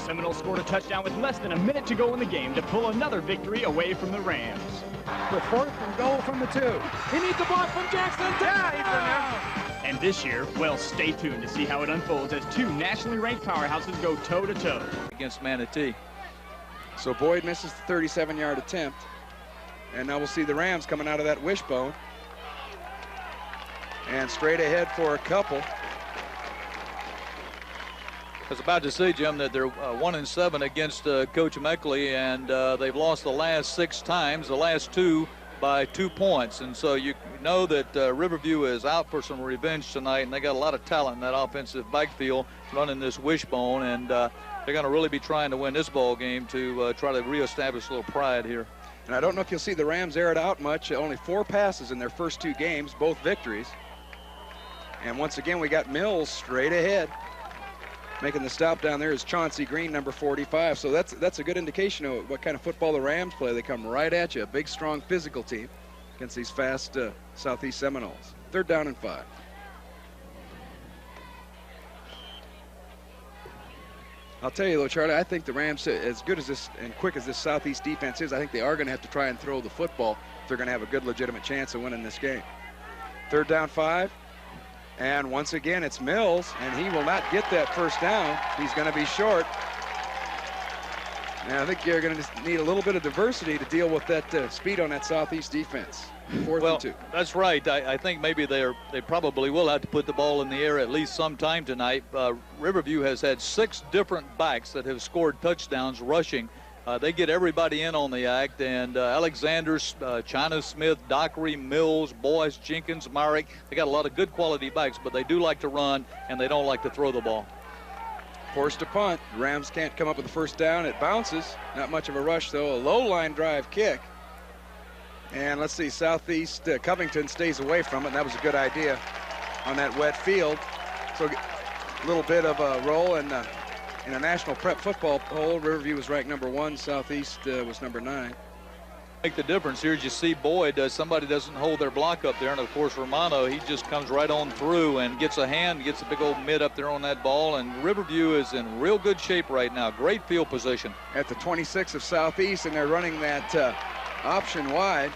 Seminoles scored a touchdown with less than a minute to go in the game to pull another victory away from the Rams. The 4th and goal from the 2. He needs a block from Jackson. And this year, well, stay tuned to see how it unfolds as two nationally ranked powerhouses go toe-to-toe. Against Manatee. So Boyd misses the 37-yard attempt. And now we'll see the Rams coming out of that wishbone. And straight ahead for a couple. I was about to say, Jim, that they're 1-7 against Coach Meckley, and they've lost the last 6 times, the last 2 by 2 points. And so you know that Riverview is out for some revenge tonight, and they got a lot of talent in that offensive backfield running this wishbone, and they're going to really be trying to win this ball game to try to reestablish a little pride here. And I don't know if you'll see the Rams air it out much. Only 4 passes in their first 2 games, both victories. And once again, we got Mills straight ahead. Making the stop down there is Chauncey Green, number 45. So that's a good indication of what kind of football the Rams play. They come right at you, a big, strong, physical team against these fast Southeast Seminoles. 3rd down and 5. I'll tell you, though, Charlie, I think the Rams, as good as this and quick as this Southeast defense is, I think they are going to have to try and throw the football if they're going to have a good, legitimate chance of winning this game. 3rd down, 5. And once again, it's Mills, and he will not get that first down. He's going to be short. And I think you're going to need a little bit of diversity to deal with that speed on that Southeast defense. 4th and 2. That's right. I think maybe they probably will have to put the ball in the air at least sometime tonight. Riverview has had 6 different backs that have scored touchdowns rushing. They get everybody in on the act, and Alexander, China Smith, Dockery, Mills, Boyce, Jenkins, Warrick. They got a lot of good quality backs, but they do like to run, and they don't like to throw the ball. Forced to punt. The Rams can't come up with the first down. It bounces. Not much of a rush, though. A low line drive kick. And let's see, Southeast Covington stays away from it, and that was a good idea on that wet field. So a little bit of a roll, and in a national prep football poll, Riverview was ranked number 1. Southeast was number 9. Make the difference here is you see Boyd, somebody doesn't hold their block up there, and of course Romano, he just comes right on through and gets a hand, gets a big old mid up there on that ball, and Riverview is in real good shape right now. Great field position. At the 26 of Southeast, and they're running that option wide.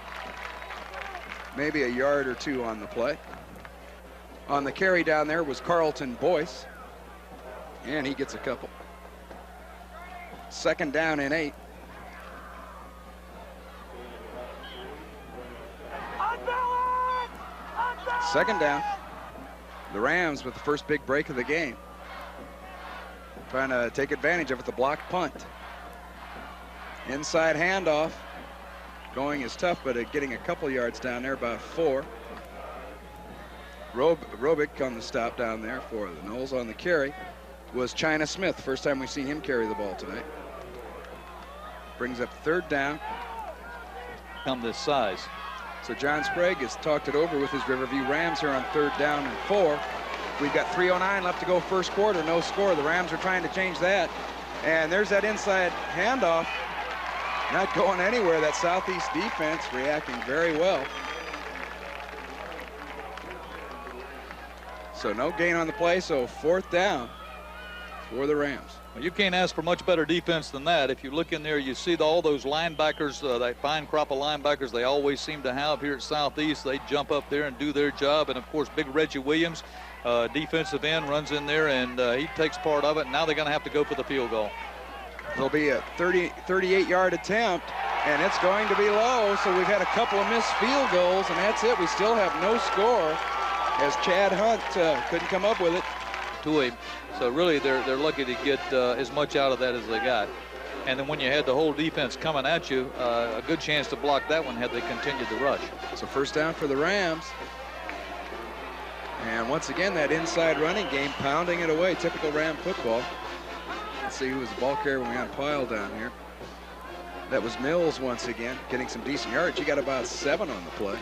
Maybe a yard or 2 on the play. On the carry down there was Carlton Boyce, and he gets a couple. 2nd down and 8. Second down. The Rams with the first big break of the game. Trying to take advantage of it, the block punt. Inside handoff. Going is tough, but getting a couple yards down there, about 4. Robick on the stop down there for the Noles. On the carry was China Smith. First time we've seen him carry the ball tonight. Brings up 3rd down. On this size. So John Sprague has talked it over with his Riverview Rams here on 3rd down and 4. We've got 3:09 left to go first quarter, no score. The Rams are trying to change that. And there's that inside handoff. Not going anywhere. That Southeast defense reacting very well. So no gain on the play, so 4th down for the Rams. Well, you can't ask for much better defense than that. If you look in there, you see all those linebackers, that fine crop of linebackers they always seem to have here at Southeast. They jump up there and do their job. And, of course, big Reggie Williams, defensive end, runs in there, and he takes part of it. Now they're going to have to go for the field goal. There'll be a 38-yard attempt, and it's going to be low. So we've had a couple of missed field goals, and that's it. We still have no score as Chad Hunt couldn't come up with it. To him. So really they're lucky to get as much out of that as they got. And then when you had the whole defense coming at you, a good chance to block that one had they continued the rush. So 1st down for the Rams. And once again, that inside running game, pounding it away, typical Ram football. Let's see who was the ball carrier when we got a pile down here. That was Mills once again, getting some decent yards. He got about 7 on the play.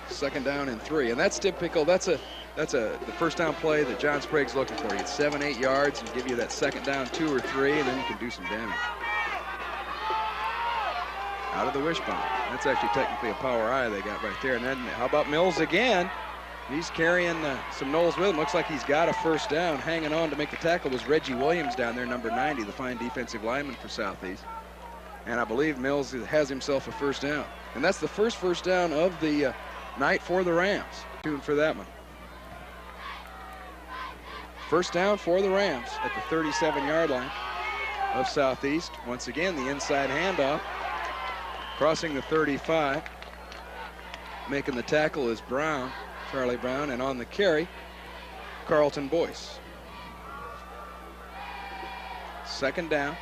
2nd down and 3, and that's typical. That's the 1st down play that John Sprague's looking for. You get 7, 8 yards and give you that 2nd down 2 or 3, and then you can do some damage. Out of the wishbone. That's actually technically a power eye they got right there. And then how about Mills again? He's carrying some Seminoles with him. Looks like he's got a first down. Hanging on to make the tackle was Reggie Williams down there, number 90, the fine defensive lineman for Southeast. And I believe Mills has himself a first down. And that's the first down of the night for the Rams. Tune for that one. First down for the Rams at the 37-yard line of Southeast. Once again, the inside handoff. Crossing the 35. Making the tackle is Brown, Charlie Brown, and on the carry, Carlton Boyce. Second down.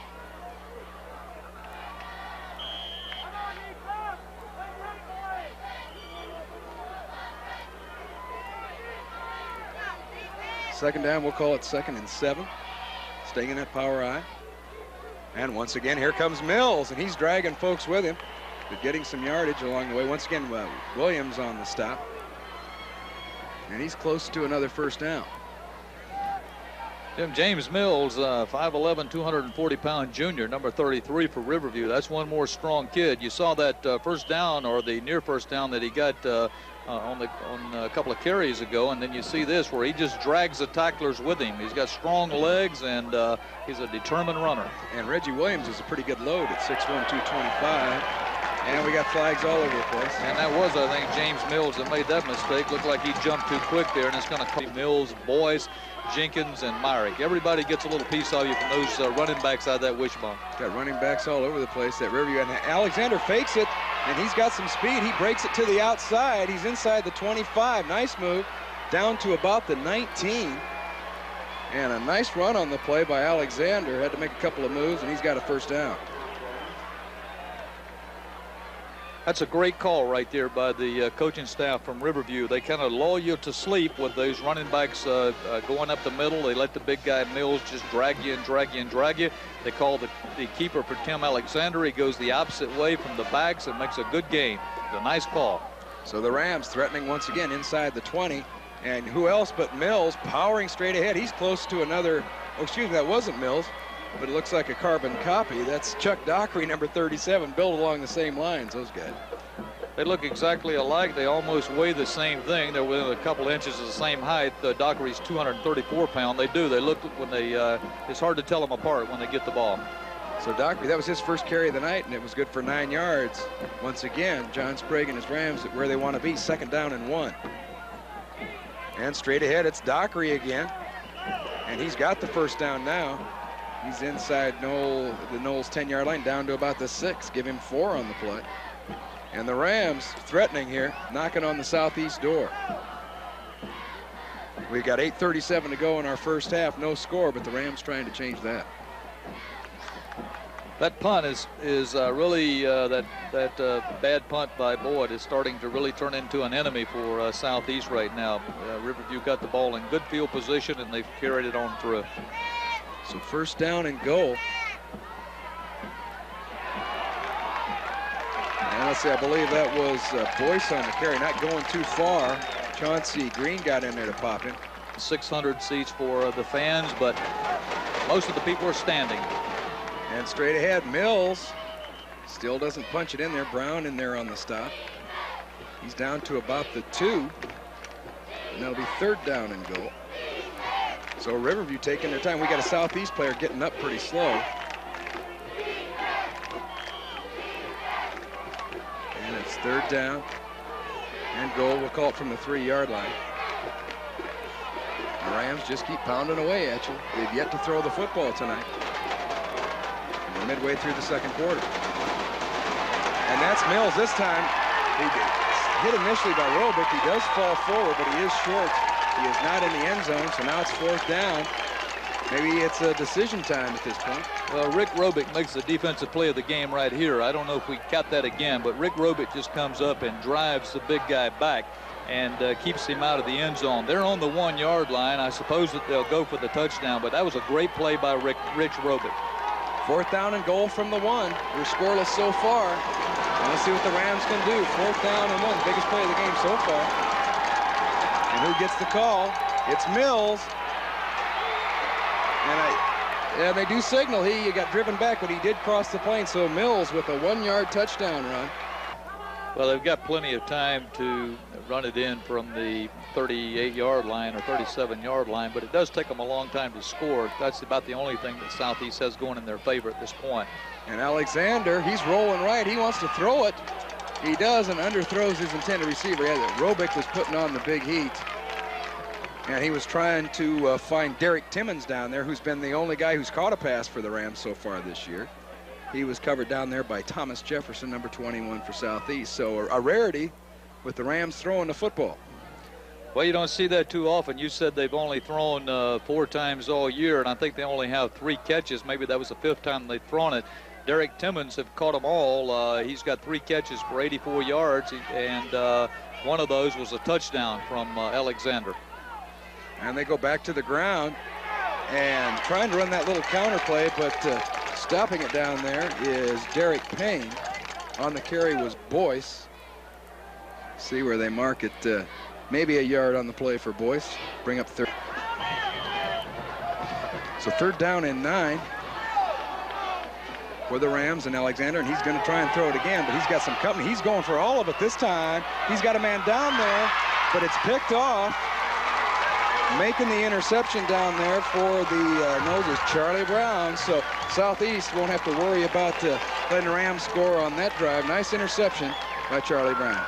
Second down, we'll call it 2nd and 7. Staying in that power I. And once again, here comes Mills, and he's dragging folks with him, but getting some yardage along the way. Once again, Williams on the stop. And he's close to another first down. James Mills, 5'11", 240-pound junior, number 33 for Riverview. That's one more strong kid. You saw that first down, or the near first down that he got on a couple of carries ago, and then you see this where he just drags the tacklers with him. He's got strong legs, and he's a determined runner. And Reggie Williams is a pretty good load at 6'1", 225. And we got flags all over the place. And that was, I think, James Mills that made that mistake. Looked like he jumped too quick there, and it's going to come Mills, Boyce, Jenkins, and Myrick. Everybody gets a little piece of you from those running backs out of that wishbone. Got running backs all over the place at Riverview. And Alexander fakes it, and he's got some speed. He breaks it to the outside. He's inside the 25. Nice move down to about the 19. And a nice run on the play by Alexander. Had to make a couple of moves, and he's got a first down. That's a great call right there by the coaching staff from Riverview. They kind of lull you to sleep with those running backs going up the middle. They let the big guy Mills just drag you and drag you and drag you. They call the keeper for Tim Alexander. He goes the opposite way from the backs and makes a good gain. It's a nice call. So the Rams threatening once again inside the 20. And who else but Mills powering straight ahead. He's close to another, oh, excuse me, that wasn't Mills, but it looks like a carbon copy. That's Chuck Dockery, number 37, built along the same lines, those guys. They look exactly alike. They almost weigh the same thing. They're within a couple inches of the same height. Dockery's 234 pounds. They do. They look when they, it's hard to tell them apart when they get the ball. So Dockery, that was his first carry of the night, and it was good for 9 yards. Once again, John Sprague and his Rams at where they want to be, 2nd down and 1. And straight ahead, it's Dockery again. And he's got the first down now. He's inside the Knowles 10-yard line down to about the 6. Give him 4 on the play. And the Rams threatening here, knocking on the Southeast door. We've got 8:37 to go in our first half. No score, but the Rams trying to change that. That punt is really that bad punt by Boyd is starting to really turn into an enemy for Southeast right now. Riverview got the ball in good field position, and they've carried it on through. So first down and goal. And let's see, I believe that was Boyce on the carry, not going too far. Chauncey Green got in there to pop him. 600 seats for the fans, but most of the people are standing. And straight ahead, Mills still doesn't punch it in there. Brown in there on the stop. He's down to about the 2. And that'll be 3rd down and goal. So Riverview taking their time. We got a Southeast player getting up pretty slow. And it's 3rd down and goal. We'll call it from the 3-yard line. The Rams just keep pounding away at you. They've yet to throw the football tonight. And we're midway through the 2nd quarter. And that's Mills this time. He hit initially by Robick. He does fall forward, but he is short. He is not in the end zone, so now it's 4th down. Maybe it's a decision time at this point. Well, Rick Robick makes the defensive play of the game right here. I don't know if we got that again, but Rick Robick just comes up and drives the big guy back and keeps him out of the end zone. They're on the 1-yard line. I suppose that they'll go for the touchdown, but that was a great play by Rich Robick. 4th down and goal from the 1. We're scoreless so far. And let's see what the Rams can do. 4th down and 1, biggest play of the game so far. And who gets the call? It's Mills. And they do signal. He got driven back, but he did cross the plane. So Mills with a 1-yard touchdown run. Well, they've got plenty of time to run it in from the 38-yard line or 37-yard line, but it does take them a long time to score. That's about the only thing that Southeast has going in their favor at this point. And Alexander, he's rolling right. He wants to throw it. He does, and underthrows his intended receiver. Robick was putting on the big heat. And he was trying to find Derek Timmons down there, who's been the only guy who's caught a pass for the Rams so far this year. He was covered down there by Thomas Jefferson, number 21 for Southeast. So a rarity with the Rams throwing the football. Well, you don't see that too often. You said they've only thrown 4 times all year, and I think they only have 3 catches. Maybe that was the 5th time they've thrown it. Derek Timmons have caught them all. He's got 3 catches for 84 yards, and one of those was a touchdown from Alexander. And they go back to the ground and trying to run that little counter play, but stopping it down there is Derek Payne. On the carry was Boyce. See where they mark it. Maybe a yard on the play for Boyce. Bring up 3rd. So 3rd down and 9 for the Rams and Alexander, and he's going to try and throw it again, but he's got some company. He's going for all of it this time. He's got a man down there, but it's picked off. Making the interception down there for the Noses, Charlie Brown. So Southeast won't have to worry about letting the Rams score on that drive. Nice interception by Charlie Brown.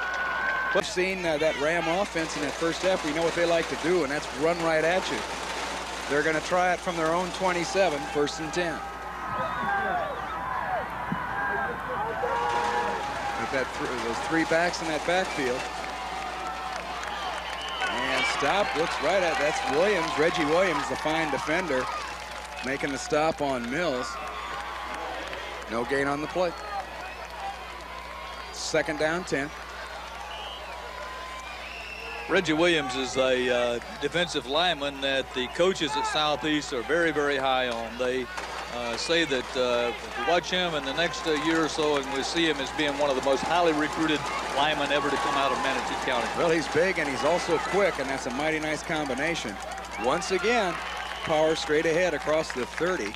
We've seen that Ram offense in that first half. We know what they like to do, and that's run right at you. They're going to try it from their own 27, 1st and 10. With those 3 backs in that backfield. And stop, looks right at, that's Williams. Reggie Williams, the fine defender, making the stop on Mills. No gain on the play. 2nd down, 10. Reggie Williams is a defensive lineman that the coaches at Southeast are very, very high on. They say that if you watch him in the next year or so, and we see him as being one of the most highly recruited linemen ever to come out of Manatee County. Well, he's big and he's also quick, and that's a mighty nice combination. Once again, power straight ahead across the 30.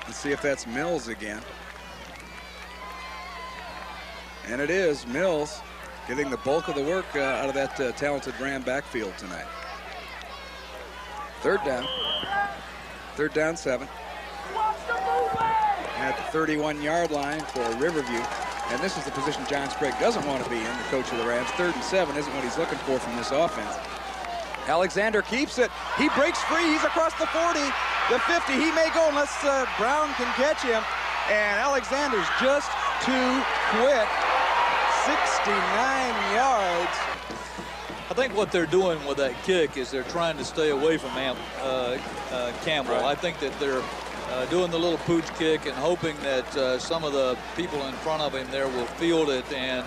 Let's see if that's Mills again. And it is Mills getting the bulk of the work out of that talented Ram backfield tonight. 3rd down. 3rd down, 7. At the 31-yard line for Riverview. And this is the position John Sprague doesn't want to be in, the coach of the Rams. 3rd and 7 isn't what he's looking for from this offense. Alexander keeps it. He breaks free. He's across the 40, the 50. He may go unless Brown can catch him. And Alexander's just too quick. 69 yards. I think what they're doing with that kick is they're trying to stay away from Campbell. Right. I think that they're doing the little pooch kick and hoping that some of the people in front of him there will field it. And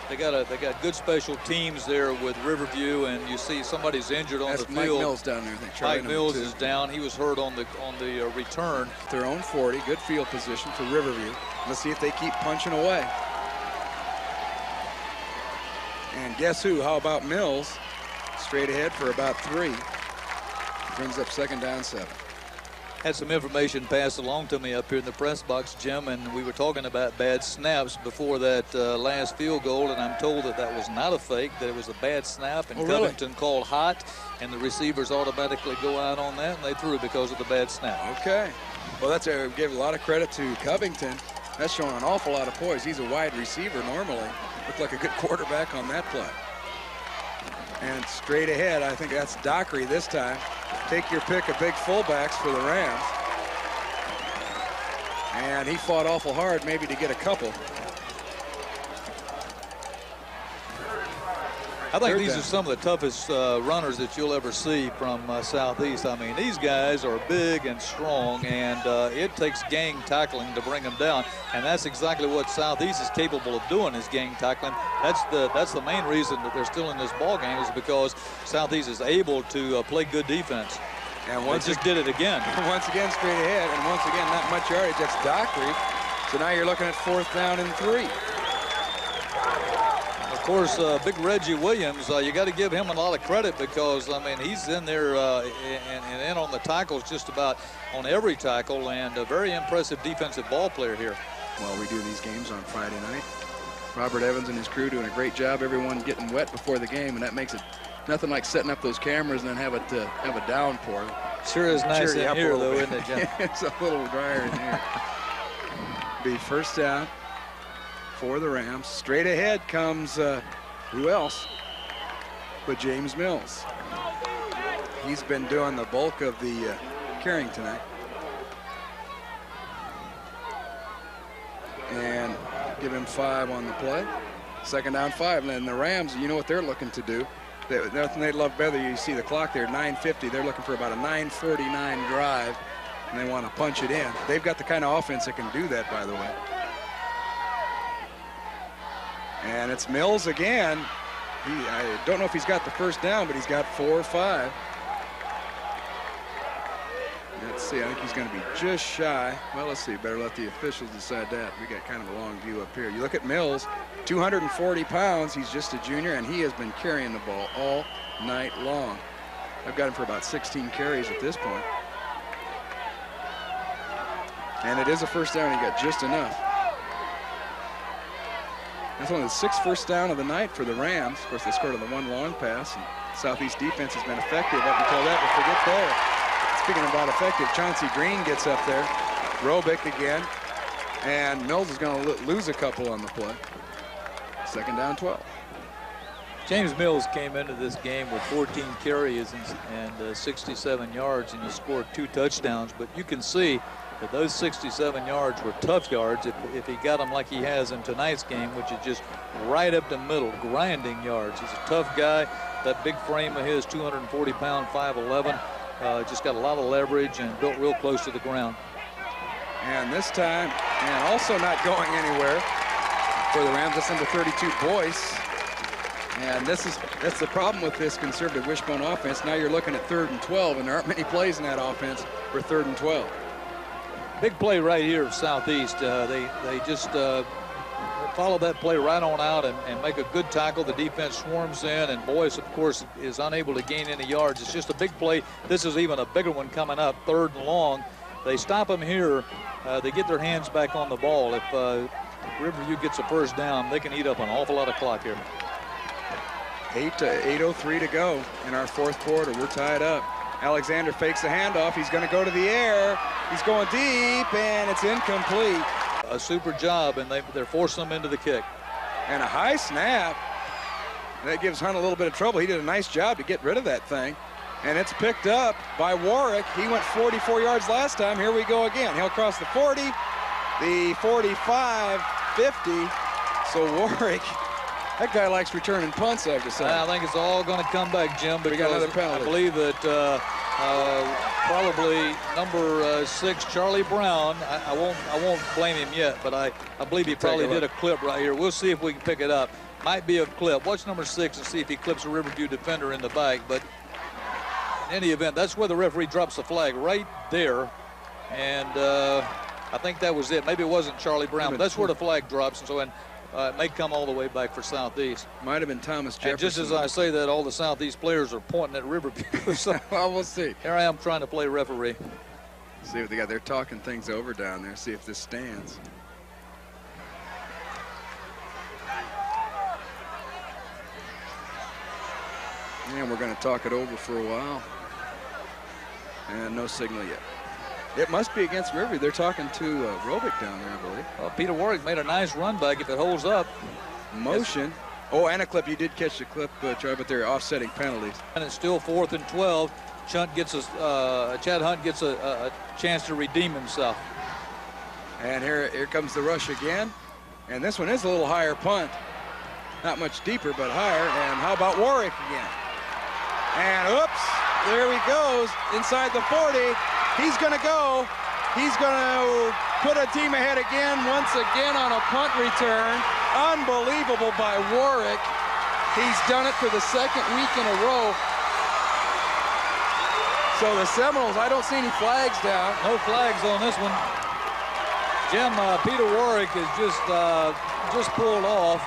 they got good special teams there with Riverview, and you see somebody's injured on the field. Mike Mills down there. I think Mike Mills is down. He was hurt on the return. Their own 40, good field position for Riverview. Let's see if they keep punching away. And guess who? How about Mills? Straight ahead for about 3. Brings up 2nd down, 7. Had some information passed along to me up here in the press box, Jim, and we were talking about bad snaps before that last field goal, and I'm told that that was not a fake, that it was a bad snap, and Covington called hot, and the receivers automatically go out on that, and they threw because of the bad snap. Okay. Well, that's give a lot of credit to Covington. That's showing an awful lot of poise. He's a wide receiver normally. Looked like a good quarterback on that play. And straight ahead, I think that's Dockery this time. Take your pick of big fullbacks for the Rams. And he fought awful hard maybe to get a couple. I think these are some of the toughest runners that you'll ever see from Southeast. I mean, these guys are big and strong, and it takes gang tackling to bring them down. And that's exactly what Southeast is capable of doing, is gang tackling. That's the main reason that they're still in this ball game, is because Southeast is able to play good defense. And once just did it again. Once again, straight ahead, and once again, not much yardage. That's Dockery. So now you're looking at 4th down and 3. Of course, big Reggie Williams, you got to give him a lot of credit, because, I mean, he's in there and in on the tackles just about on every tackle, and a very impressive defensive ball player here. Well, we do these games on Friday night. Robert Evans and his crew doing a great job. Everyone getting wet before the game, and that makes it nothing like setting up those cameras and then have a downpour. Sure is nice Cheer you in up a here, little though, bit. isn't it, Jim? It's a little drier in here. Be first down for the Rams. Straight ahead comes who else but James Mills. He's been doing the bulk of the carrying tonight. And give him 5 on the play. Second down 5. And then the Rams, you know what they're looking to do. Nothing they'd love better. You see the clock there, 9:50. They're looking for about a 9:49 drive, and they want to punch it in. They've got the kind of offense that can do that, by the way. And it's Mills again. I don't know if he's got the first down, but he's got 4 or 5. Let's see, I think he's going to be just shy. Well, let's see, better let the officials decide that. We got kind of a long view up here. You look at Mills, 240 pounds. He's just a junior, and he has been carrying the ball all night long. I've got him for about 16 carries at this point. And it is a first down. He got just enough. That's only the 6th first down of the night for the Rams. Of course, they scored on the 1 long pass, and Southeast defense has been effective up until that, but forget there. Speaking about effective, Chauncey Green gets up there. Robick again. And Mills is going to lose a couple on the play. Second down 12. James Mills came into this game with 14 carries and 67 yards, and he scored 2 touchdowns. But you can see that those 67 yards were tough yards if he got them like he has in tonight's game, which is just right up the middle, grinding yards. He's a tough guy. That big frame of his, 240 pound, 5'11". Just got a lot of leverage and built real close to the ground. And this time, and also not going anywhere for the Rams, that's number 32, Boyce. And that's the problem with this conservative wishbone offense. Now you're looking at 3rd and 12, and there aren't many plays in that offense for 3rd and 12. Big play right here of Southeast. They just follow that play right on out and make a good tackle. The defense swarms in, and Boyce, of course, is unable to gain any yards. It's just a big play. This is even a bigger one coming up, 3rd and long. They stop him here. They get their hands back on the ball. If Riverview gets a first down, they can eat up an awful lot of clock here. 8:03 to go in our 4th quarter. We're tied up. Alexander fakes the handoff. He's going to go to the air. He's going deep, and it's incomplete. A super job, and they're forcing them into the kick. And a high snap. That gives Hunt a little bit of trouble. He did a nice job to get rid of that thing. And it's picked up by Warrick. He went 44 yards last time. Here we go again. He'll cross the 40, the 45, 50. So Warrick, that guy likes returning punts, I've decided. I think it's all going to come back, Jim, We got another penalty. I believe that probably number 6, Charlie Brown. I won't blame him yet, but I believe he probably did a clip right here. We'll see if we can pick it up. Might be a clip. Watch number 6 and see if he clips a Riverview defender in the back. But in any event, that's where the referee drops the flag, right there. And I think that was it. Maybe it wasn't Charlie Brown, but that's where the flag drops. And so it may come all the way back for Southeast. Might have been Thomas Jefferson. And just as I say that, all the Southeast players are pointing at Riverview. So well, we'll see. Here I am trying to play referee. See what they got. They're talking things over down there. See if this stands. And we're going to talk it over for a while. And no signal yet. It must be against Riverview. They're talking to Robick down there, I believe. Well, Peter Warrick made a nice run back if it holds up. Motion. Yes. Oh, and a clip. You did catch the clip, Charlie, but they're offsetting penalties. And it's still 4th and 12. Chad Hunt gets a chance to redeem himself. And here comes the rush again. And this one is a little higher punt. Not much deeper, but higher. And how about Warrick again? And oops, there he goes inside the 40. He's going to go. He's going to put a team ahead again, once again on a punt return. Unbelievable by Warrick. He's done it for the 2nd week in a row. So the Seminoles, I don't see any flags down. No flags on this one. Jim, Peter Warrick is just pulled off.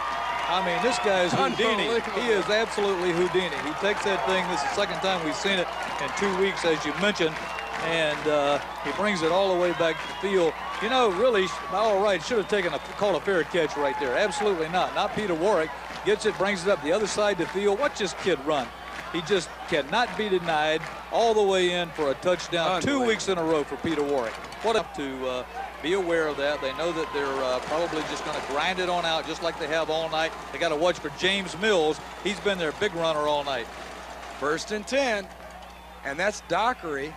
I mean, this guy is Houdini. He is absolutely Houdini. He takes that thing. This is the 2nd time we've seen it in 2 weeks, as you mentioned. and he brings it all the way back to the field. You know, really, by all rights, should have called a fair catch right there. Absolutely not. Not Peter Warrick. Gets it, brings it up the other side of the field. Watch this kid run. He just cannot be denied all the way in for a touchdown. 2 weeks in a row for Peter Warrick. What up to be aware of that. They know that they're probably just going to grind it on out just like they have all night. They got to watch for James Mills. He's been their big runner all night. 1st and 10, and that's Dockery,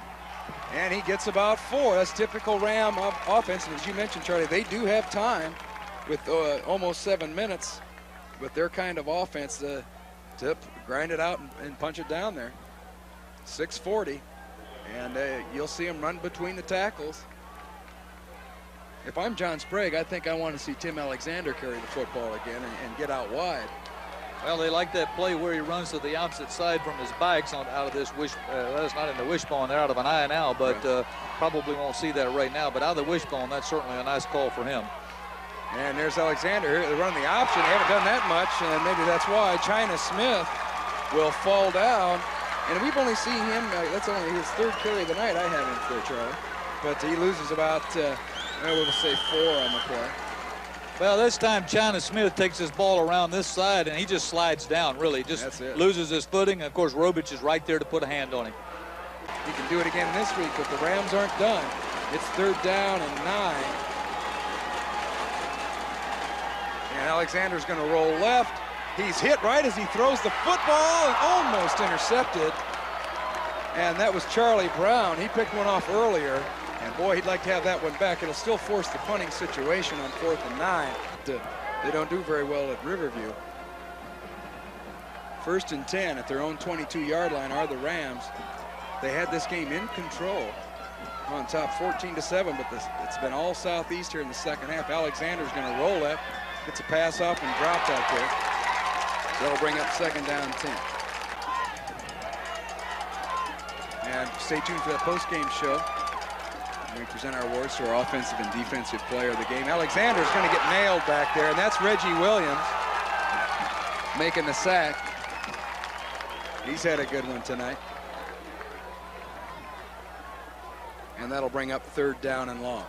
and he gets about 4. That's typical Ram offense, and as you mentioned, Charlie, they do have time with almost 7 minutes with their kind of offense to grind it out and punch it down there. 6:40, and you'll see him run between the tackles. If I'm John Sprague, I think I want to see Tim Alexander carry the football again and get out wide. Well, they like that play where he runs to the opposite side from his bikes out of this that's not in the wishbone. They're out of an eye now, but right. Probably won't see that right now. But out of the wishbone, that's certainly a nice call for him. And there's Alexander here. They run the option. They haven't done that much, and maybe that's why China Smith will fall down. And we've only seen him, that's only his 3rd carry of the night I have him for, Charlie. But he loses about, we'll say 4 on the play. Well, this time China Smith takes his ball around this side, and he just slides down, really. Just loses his footing. And, of course, Robich is right there to put a hand on him. He can do it again this week, but the Rams aren't done. It's 3rd down and 9. And Alexander's going to roll left. He's hit right as he throws the football and almost intercepted. And that was Charlie Brown. He picked one off earlier. And boy, he'd like to have that one back. It'll still force the punting situation on 4th and 9. They don't do very well at Riverview. 1st and 10 at their own 22-yard line are the Rams. They had this game in control on top 14-7, but it's been all Southeast here in the 2nd half. Alexander's going to roll left, gets a pass off and dropped out there. So that'll bring up 2nd down 10. And stay tuned for that post-game show. We present our awards to our offensive and defensive player of the game. Alexander's going to get nailed back there, and that's Reggie Williams making the sack. He's had a good one tonight. And that'll bring up 3rd down and long.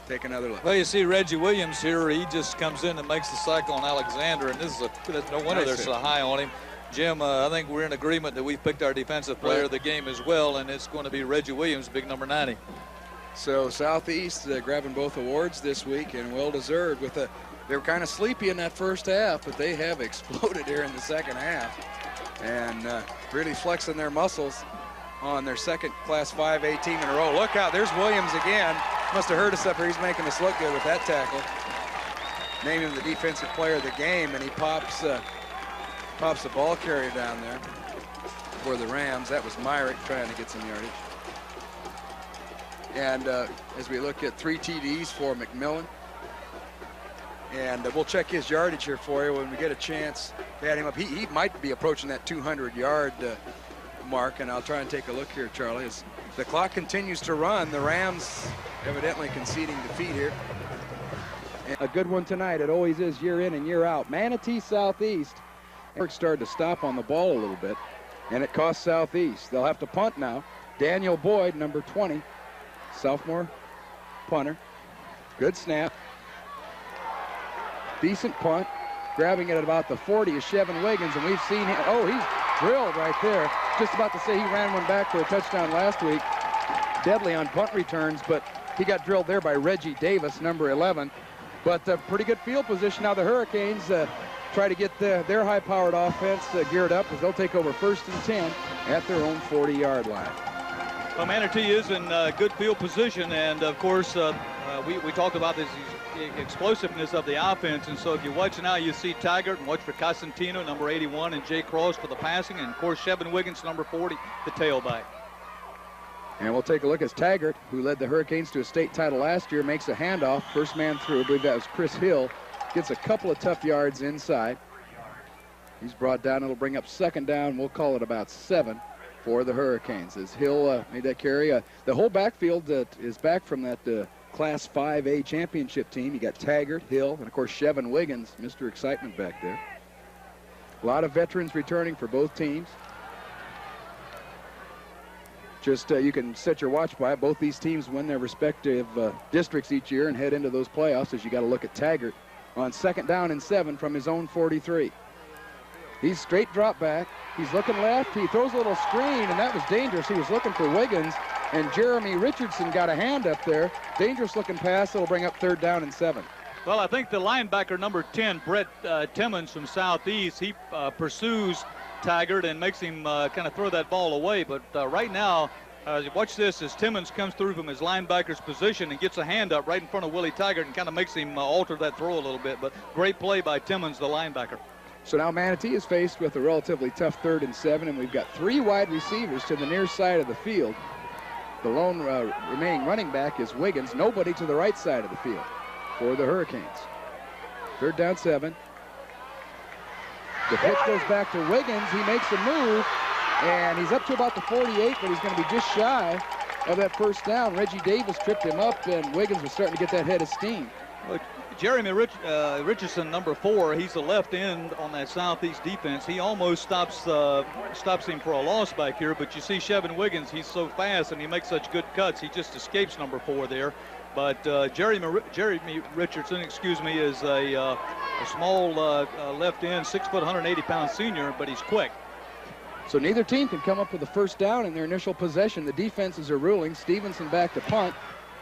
Take another look. Well, you see Reggie Williams here. He just comes in and makes the sack on Alexander, and this is no wonder they're so high on him. Jim, I think we're in agreement that we've picked our defensive player of the game as well, and it's going to be Reggie Williams, big number 90. So Southeast grabbing both awards this week, and well-deserved. They were kind of sleepy in that 1st half, but they have exploded here in the 2nd half, and really flexing their muscles on their 2nd Class 5A team in a row. Look out, there's Williams again. Must have heard us up here. He's making us look good with that tackle. Named him the defensive player of the game, and he pops the ball carrier down there for the Rams. That was Myrick trying to get some yardage. And as we look at 3 TDs for McMillan. And we'll check his yardage here for you when we get a chance to add him up. He might be approaching that 200-yard mark, and I'll try and take a look here, Charlie. As the clock continues to run, the Rams evidently conceding defeat here. A good one tonight. It always is year in and year out. Manatee Southeast. Warrick started to stop on the ball a little bit, and it cost Southeast. They'll have to punt now. Daniel Boyd, number 20, sophomore punter. Good snap. Decent punt. Grabbing it at about the 40 is Chevin Wiggins, and we've seen him. Oh, he's drilled right there. Just about to say he ran one back for a touchdown last week. Deadly on punt returns, but he got drilled there by Reggie Davis, number 11. But pretty good field position. Now the Hurricanes try to get their high-powered offense geared up as they'll take over 1st and 10 at their own 40-yard line. Well, Manatee is in good field position, and of course we talked about this explosiveness of the offense, and so if you watch now, you see Taggart, and watch for Cosentino, number 81, and Jay Cross for the passing, and of course Chevin Wiggins, number 40, the tailback. And we'll take a look as Taggart, who led the Hurricanes to a state title last year, makes a handoff, first man through. I believe that was Chris Hill. Gets a couple of tough yards inside. He's brought down. It'll bring up 2nd down. We'll call it about 7 for the Hurricanes as Hill made that carry. The whole backfield is back from that Class 5A championship team. You got Taggart, Hill, and of course Chevin Wiggins, Mr. Excitement back there. A lot of veterans returning for both teams. Just you can set your watch by it. Both these teams win their respective districts each year and head into those playoffs, as you got to look at Taggart on 2nd down and 7 from his own 43. He's straight drop back. He's looking left. He throws a little screen, and that was dangerous. He was looking for Wiggins, and Jeremy Richardson got a hand up there. Dangerous looking pass. It'll bring up 3rd down and 7. Well, I think the linebacker number 10, Brett Timmons from Southeast, he pursues Taggart and makes him kind of throw that ball away. But right now, watch this as Timmons comes through from his linebacker's position and gets a hand up right in front of Willie Taggart and kind of makes him alter that throw a little bit. But great play by Timmons, the linebacker. So now Manatee is faced with a relatively tough 3rd and 7, and we've got 3 wide receivers to the near side of the field. The lone remaining running back is Wiggins. Nobody to the right side of the field for the Hurricanes. 3rd down 7. The pitch goes back to Wiggins. He makes a move, and he's up to about the 48, but he's going to be just shy of that 1st down. Reggie Davis tripped him up, and Wiggins was starting to get that head of steam. Well, Jeremy Richardson, number 4, he's the left end on that Southeast defense. He almost stops him for a loss back here, but you see Chevin Wiggins, he's so fast and he makes such good cuts. He just escapes number 4 there. But Jeremy Richardson, is a small left end, 6 foot, 180-pound senior, but he's quick. So neither team can come up with a 1st down in their initial possession. The defenses are ruling. Stevenson back to punt.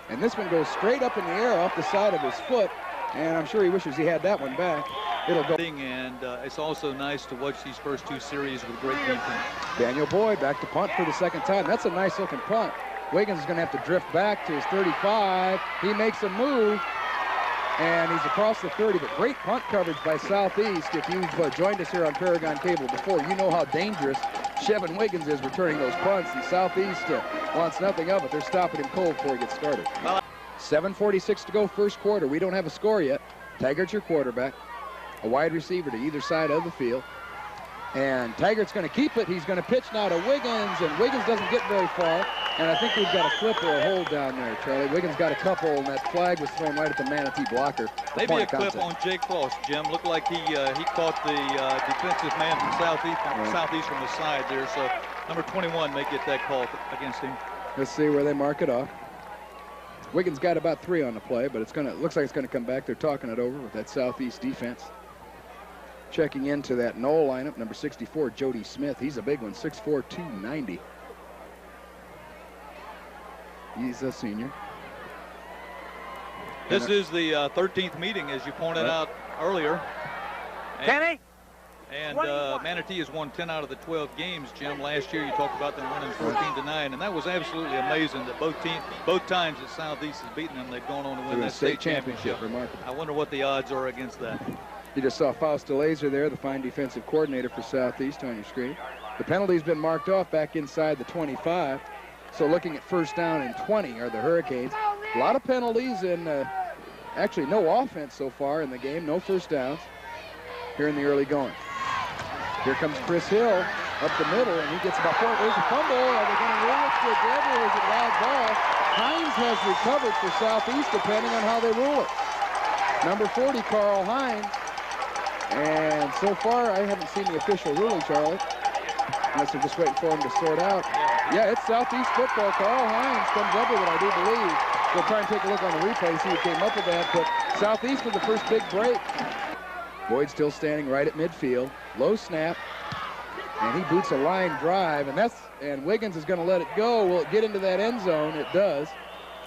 And this one goes straight up in the air off the side of his foot. And I'm sure he wishes he had that one back. It'll go. And it's also nice to watch these first 2 series with great defense. Daniel Boyd back to punt for the 2nd time. That's a nice looking punt. Wiggins is going to have to drift back to his 35. He makes a move, and he's across the 30. But great punt coverage by Southeast. If you've joined us here on Paragon Cable before, you know how dangerous Chevin Wiggins is returning those punts. And Southeast wants nothing of it. They're stopping him cold before he gets started. 7:46 to go, 1st quarter. We don't have a score yet. Taggart's your quarterback. A wide receiver to either side of the field. And Taggart's going to keep it. He's going to pitch now to Wiggins, and Wiggins doesn't get very far. And I think we've got a flip or a hold down there, Charlie. Wiggins got a couple, and that flag was thrown right at the Manatee blocker. Maybe a clip on Jake Frost, Jim. Looked like he caught the defensive man from Southeast from the side there. So number 21 may get that call against him. Let's see where they mark it off. Wiggins got about 3 on the play, but looks like it's going to come back. They're talking it over with that Southeast defense. Checking into that Knoll lineup, number 64, Jody Smith. He's a big one, 6'4", 290. He's a senior. This is the 13th meeting, as you pointed out earlier. Kenny? And Manatee has won 10 out of the 12 games, Jim. Last year you talked about them winning 14-9, and that was absolutely amazing that both times that Southeast has beaten them, they've gone on to win that state championship. Remarkable. I wonder what the odds are against that. You just saw Fausto Laser there, the fine defensive coordinator for Southeast on your screen. The penalty's been marked off back inside the 25. So looking at 1st down and 20 are the Hurricanes. A lot of penalties and actually no offense so far in the game. No 1st downs here in the early going. Here comes Chris Hill up the middle, and he gets about 4. There's a fumble. Are they going to rule it good there, or is it live ball? Hines has recovered for Southeast, depending on how they rule it. Number 40, Carl Hines. And so far, I haven't seen the official ruling, Charlie, unless they're just waiting for him to sort out. Yeah, it's Southeast football. Carl Hines comes up with it, I do believe. We'll try and take a look on the replay, see who came up with that. But Southeast with the first big break. Boyd still standing right at midfield. Low snap. And he boots a line drive. And Wiggins is going to let it go. Will it get into that end zone? It does.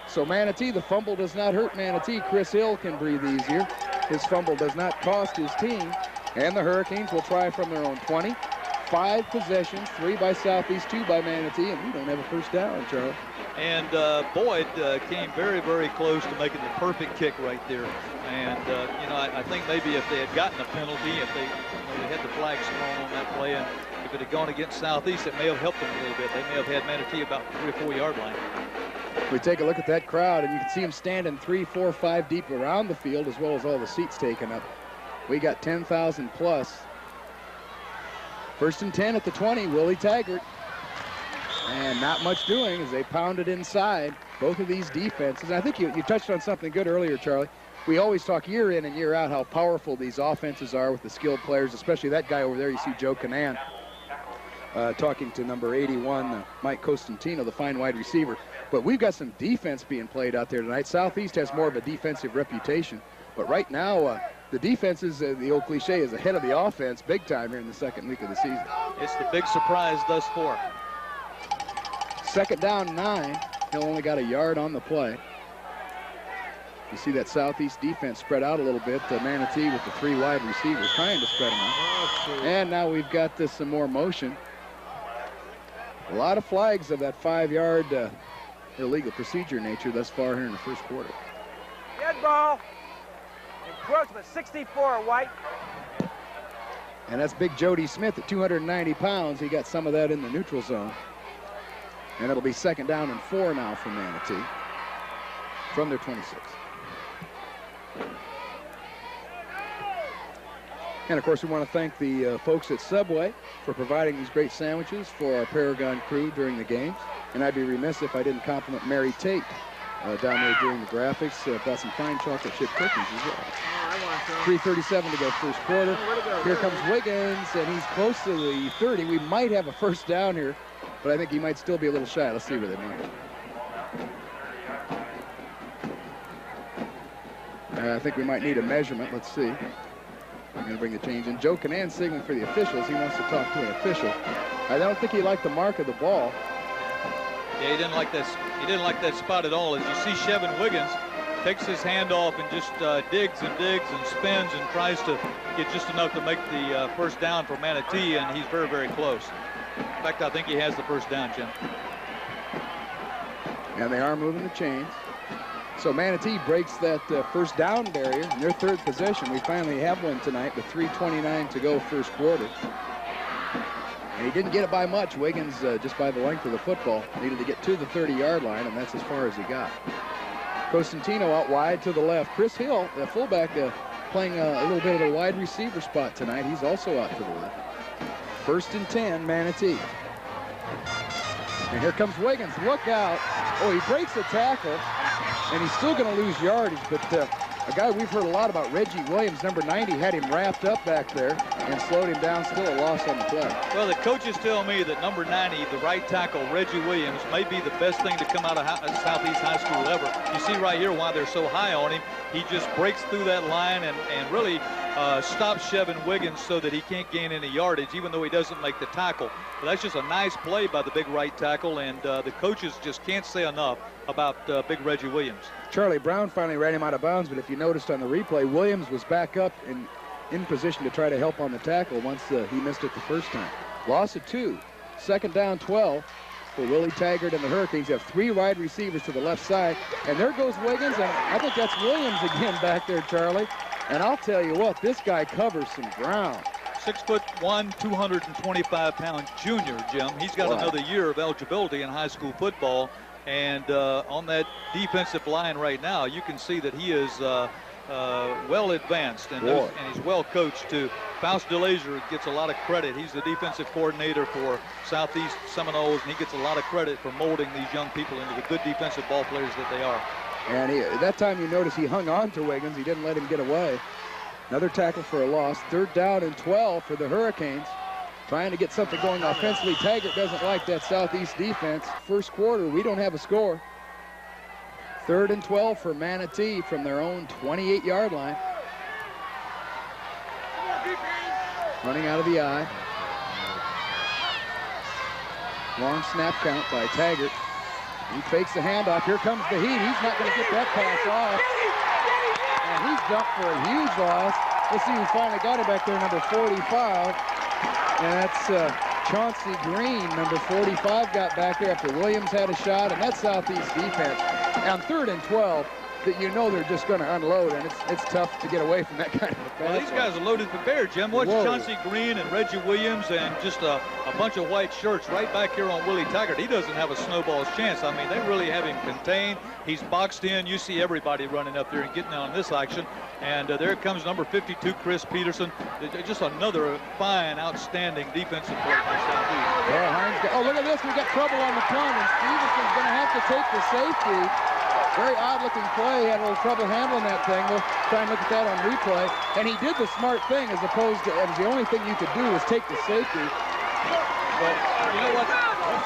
So Manatee, the fumble does not hurt Manatee. Chris Hill can breathe easier. His fumble does not cost his team. And the Hurricanes will try from their own 20. 5 possessions, 3 by Southeast, 2 by Manatee, and we don't have a 1st down, Charlie. And Boyd came very, very close to making the perfect kick right there. And, I think maybe if they had gotten a penalty, if they had the flags thrown on that play, and if it had gone against Southeast, it may have helped them a little bit. They may have had Manatee about 3 or 4 yard line. We take a look at that crowd, and you can see them standing 3, 4, 5 deep around the field, as well as all the seats taken up. We got 10,000 plus. 1st and 10 at the 20, Willie Taggart. And not much doing as they pound it inside. Both of these defenses. I think you touched on something good earlier, Charlie. We always talk year in and year out how powerful these offenses are with the skilled players, especially that guy over there. You see Joe Canan. talking to number 81, Mike Costantino, the fine wide receiver. But we've got some defense being played out there tonight. Southeast has more of a defensive reputation. But right now, the defense is, the old cliche, is ahead of the offense big time here in the second week of the season. It's the big surprise thus far. Second down 9. Hill only got a yard on the play. You see that Southeast defense spread out a little bit. Manatee with the 3 wide receivers trying to spread them out. And now we've got some more motion. A lot of flags of that 5-yard illegal procedure nature thus far here in the first quarter. Dead ball. Encroachment 64, White. And that's big Jody Smith at 290 pounds. He got some of that in the neutral zone. And it'll be second down and 4 now for Manatee from their 26. And of course, we want to thank the folks at Subway for providing these great sandwiches for our Paragon crew during the games. And I'd be remiss if I didn't compliment Mary Tate down there doing the graphics. Got some fine chocolate chip cookies as well. 3:37 to go first quarter. Here comes Wiggins, and he's close to the 30. We might have a first down here, but I think he might still be a little shy. Let's see where they might. I think we might need a measurement. Let's see. I'm going to bring the change in. Joe Canan signaling for the officials. He wants to talk to an official. I don't think he liked the mark of the ball. Yeah, he didn't like that. He didn't like that spot at all. As you see, Chevin Wiggins takes his hand off and just digs and spins and tries to get just enough to make the first down for Manatee, and he's very, very close. In fact, I think he has the first down, Jim. And they are moving the chains. So Manatee breaks that first down barrier in their third possession. We finally have one tonight with 3:29 to go first quarter. And he didn't get it by much. Wiggins, just by the length of the football, needed to get to the 30-yard line, and that's as far as he got. Costantino out wide to the left. Chris Hill, the fullback, playing a little bit of a wide receiver spot tonight. He's also out to the left. First and 10, Manatee. And here comes Wiggins. Look out. Oh, he breaks a tackle, and he's still going to lose yardage, but a guy we've heard a lot about, Reggie Williams, number 90, had him wrapped up back there and slowed him down. Still a loss on the play. Well, the coaches tell me that number 90, the right tackle, Reggie Williams, may be the best thing to come out of Southeast High School ever. You see right here why they're so high on him. He just breaks through that line and really stops Chevin Wiggins so that he can't gain any yardage, even though he doesn't make the tackle. But that's just a nice play by the big right tackle, and the coaches just can't say enough about big Reggie Williams. Charlie Brown finally ran him out of bounds, but if you noticed on the replay, Williams was back up and in position to try to help on the tackle once he missed it the first time. Loss of 2. Second down 12 for Willie Taggart and the Hurricanes. Have 3 wide receivers to the left side, and there goes Wiggins, and I think that's Williams again back there, Charlie. And I'll tell you what, this guy covers some ground. 6'1", 225-pound junior, Jim. He's got another year of eligibility in high school football. And on that defensive line right now, you can see that he is well advanced and he's well coached too. Faust DeLazier gets a lot of credit. He's the defensive coordinator for Southeast Seminoles, and he gets a lot of credit for molding these young people into the good defensive ball players that they are. And that time you notice he hung on to Wiggins. He didn't let him get away. Another tackle for a loss. Third down and 12 for the Hurricanes. Trying to get something going offensively. Taggart doesn't like that Southeast defense. First quarter, we don't have a score. Third and 12 for Manatee from their own 28-yard line. Running out of the eye. Long snap count by Taggart. He fakes the handoff. Here comes the heat. He's not going to get that pass off. And he's dumped for a huge loss. Let's see who finally got it back there, number 45. And that's Chauncey Green, number 45, got back there after Williams had a shot, and that's Southeast defense. On third and 12, that you know they're just going to unload, and it's tough to get away from that kind of a pass. Well, these guys are loaded for bear, Jim. Watch Chauncey Green and Reggie Williams and just a bunch of white shirts right back here on Willie Taggart. He doesn't have a snowball's chance. I mean, they really have him contained. He's boxed in. You see everybody running up there and getting on this action. And there comes number 52, Chris Peterson. Just another fine, outstanding defensive play for Southeast. Oh, look at this. We got trouble on the punt, and Stevenson's going to have to take the safety. Very odd-looking play. He had a little trouble handling that thing. We'll try and look at that on replay. And he did the smart thing, as opposed to the only thing you could do was take the safety. Well, you know what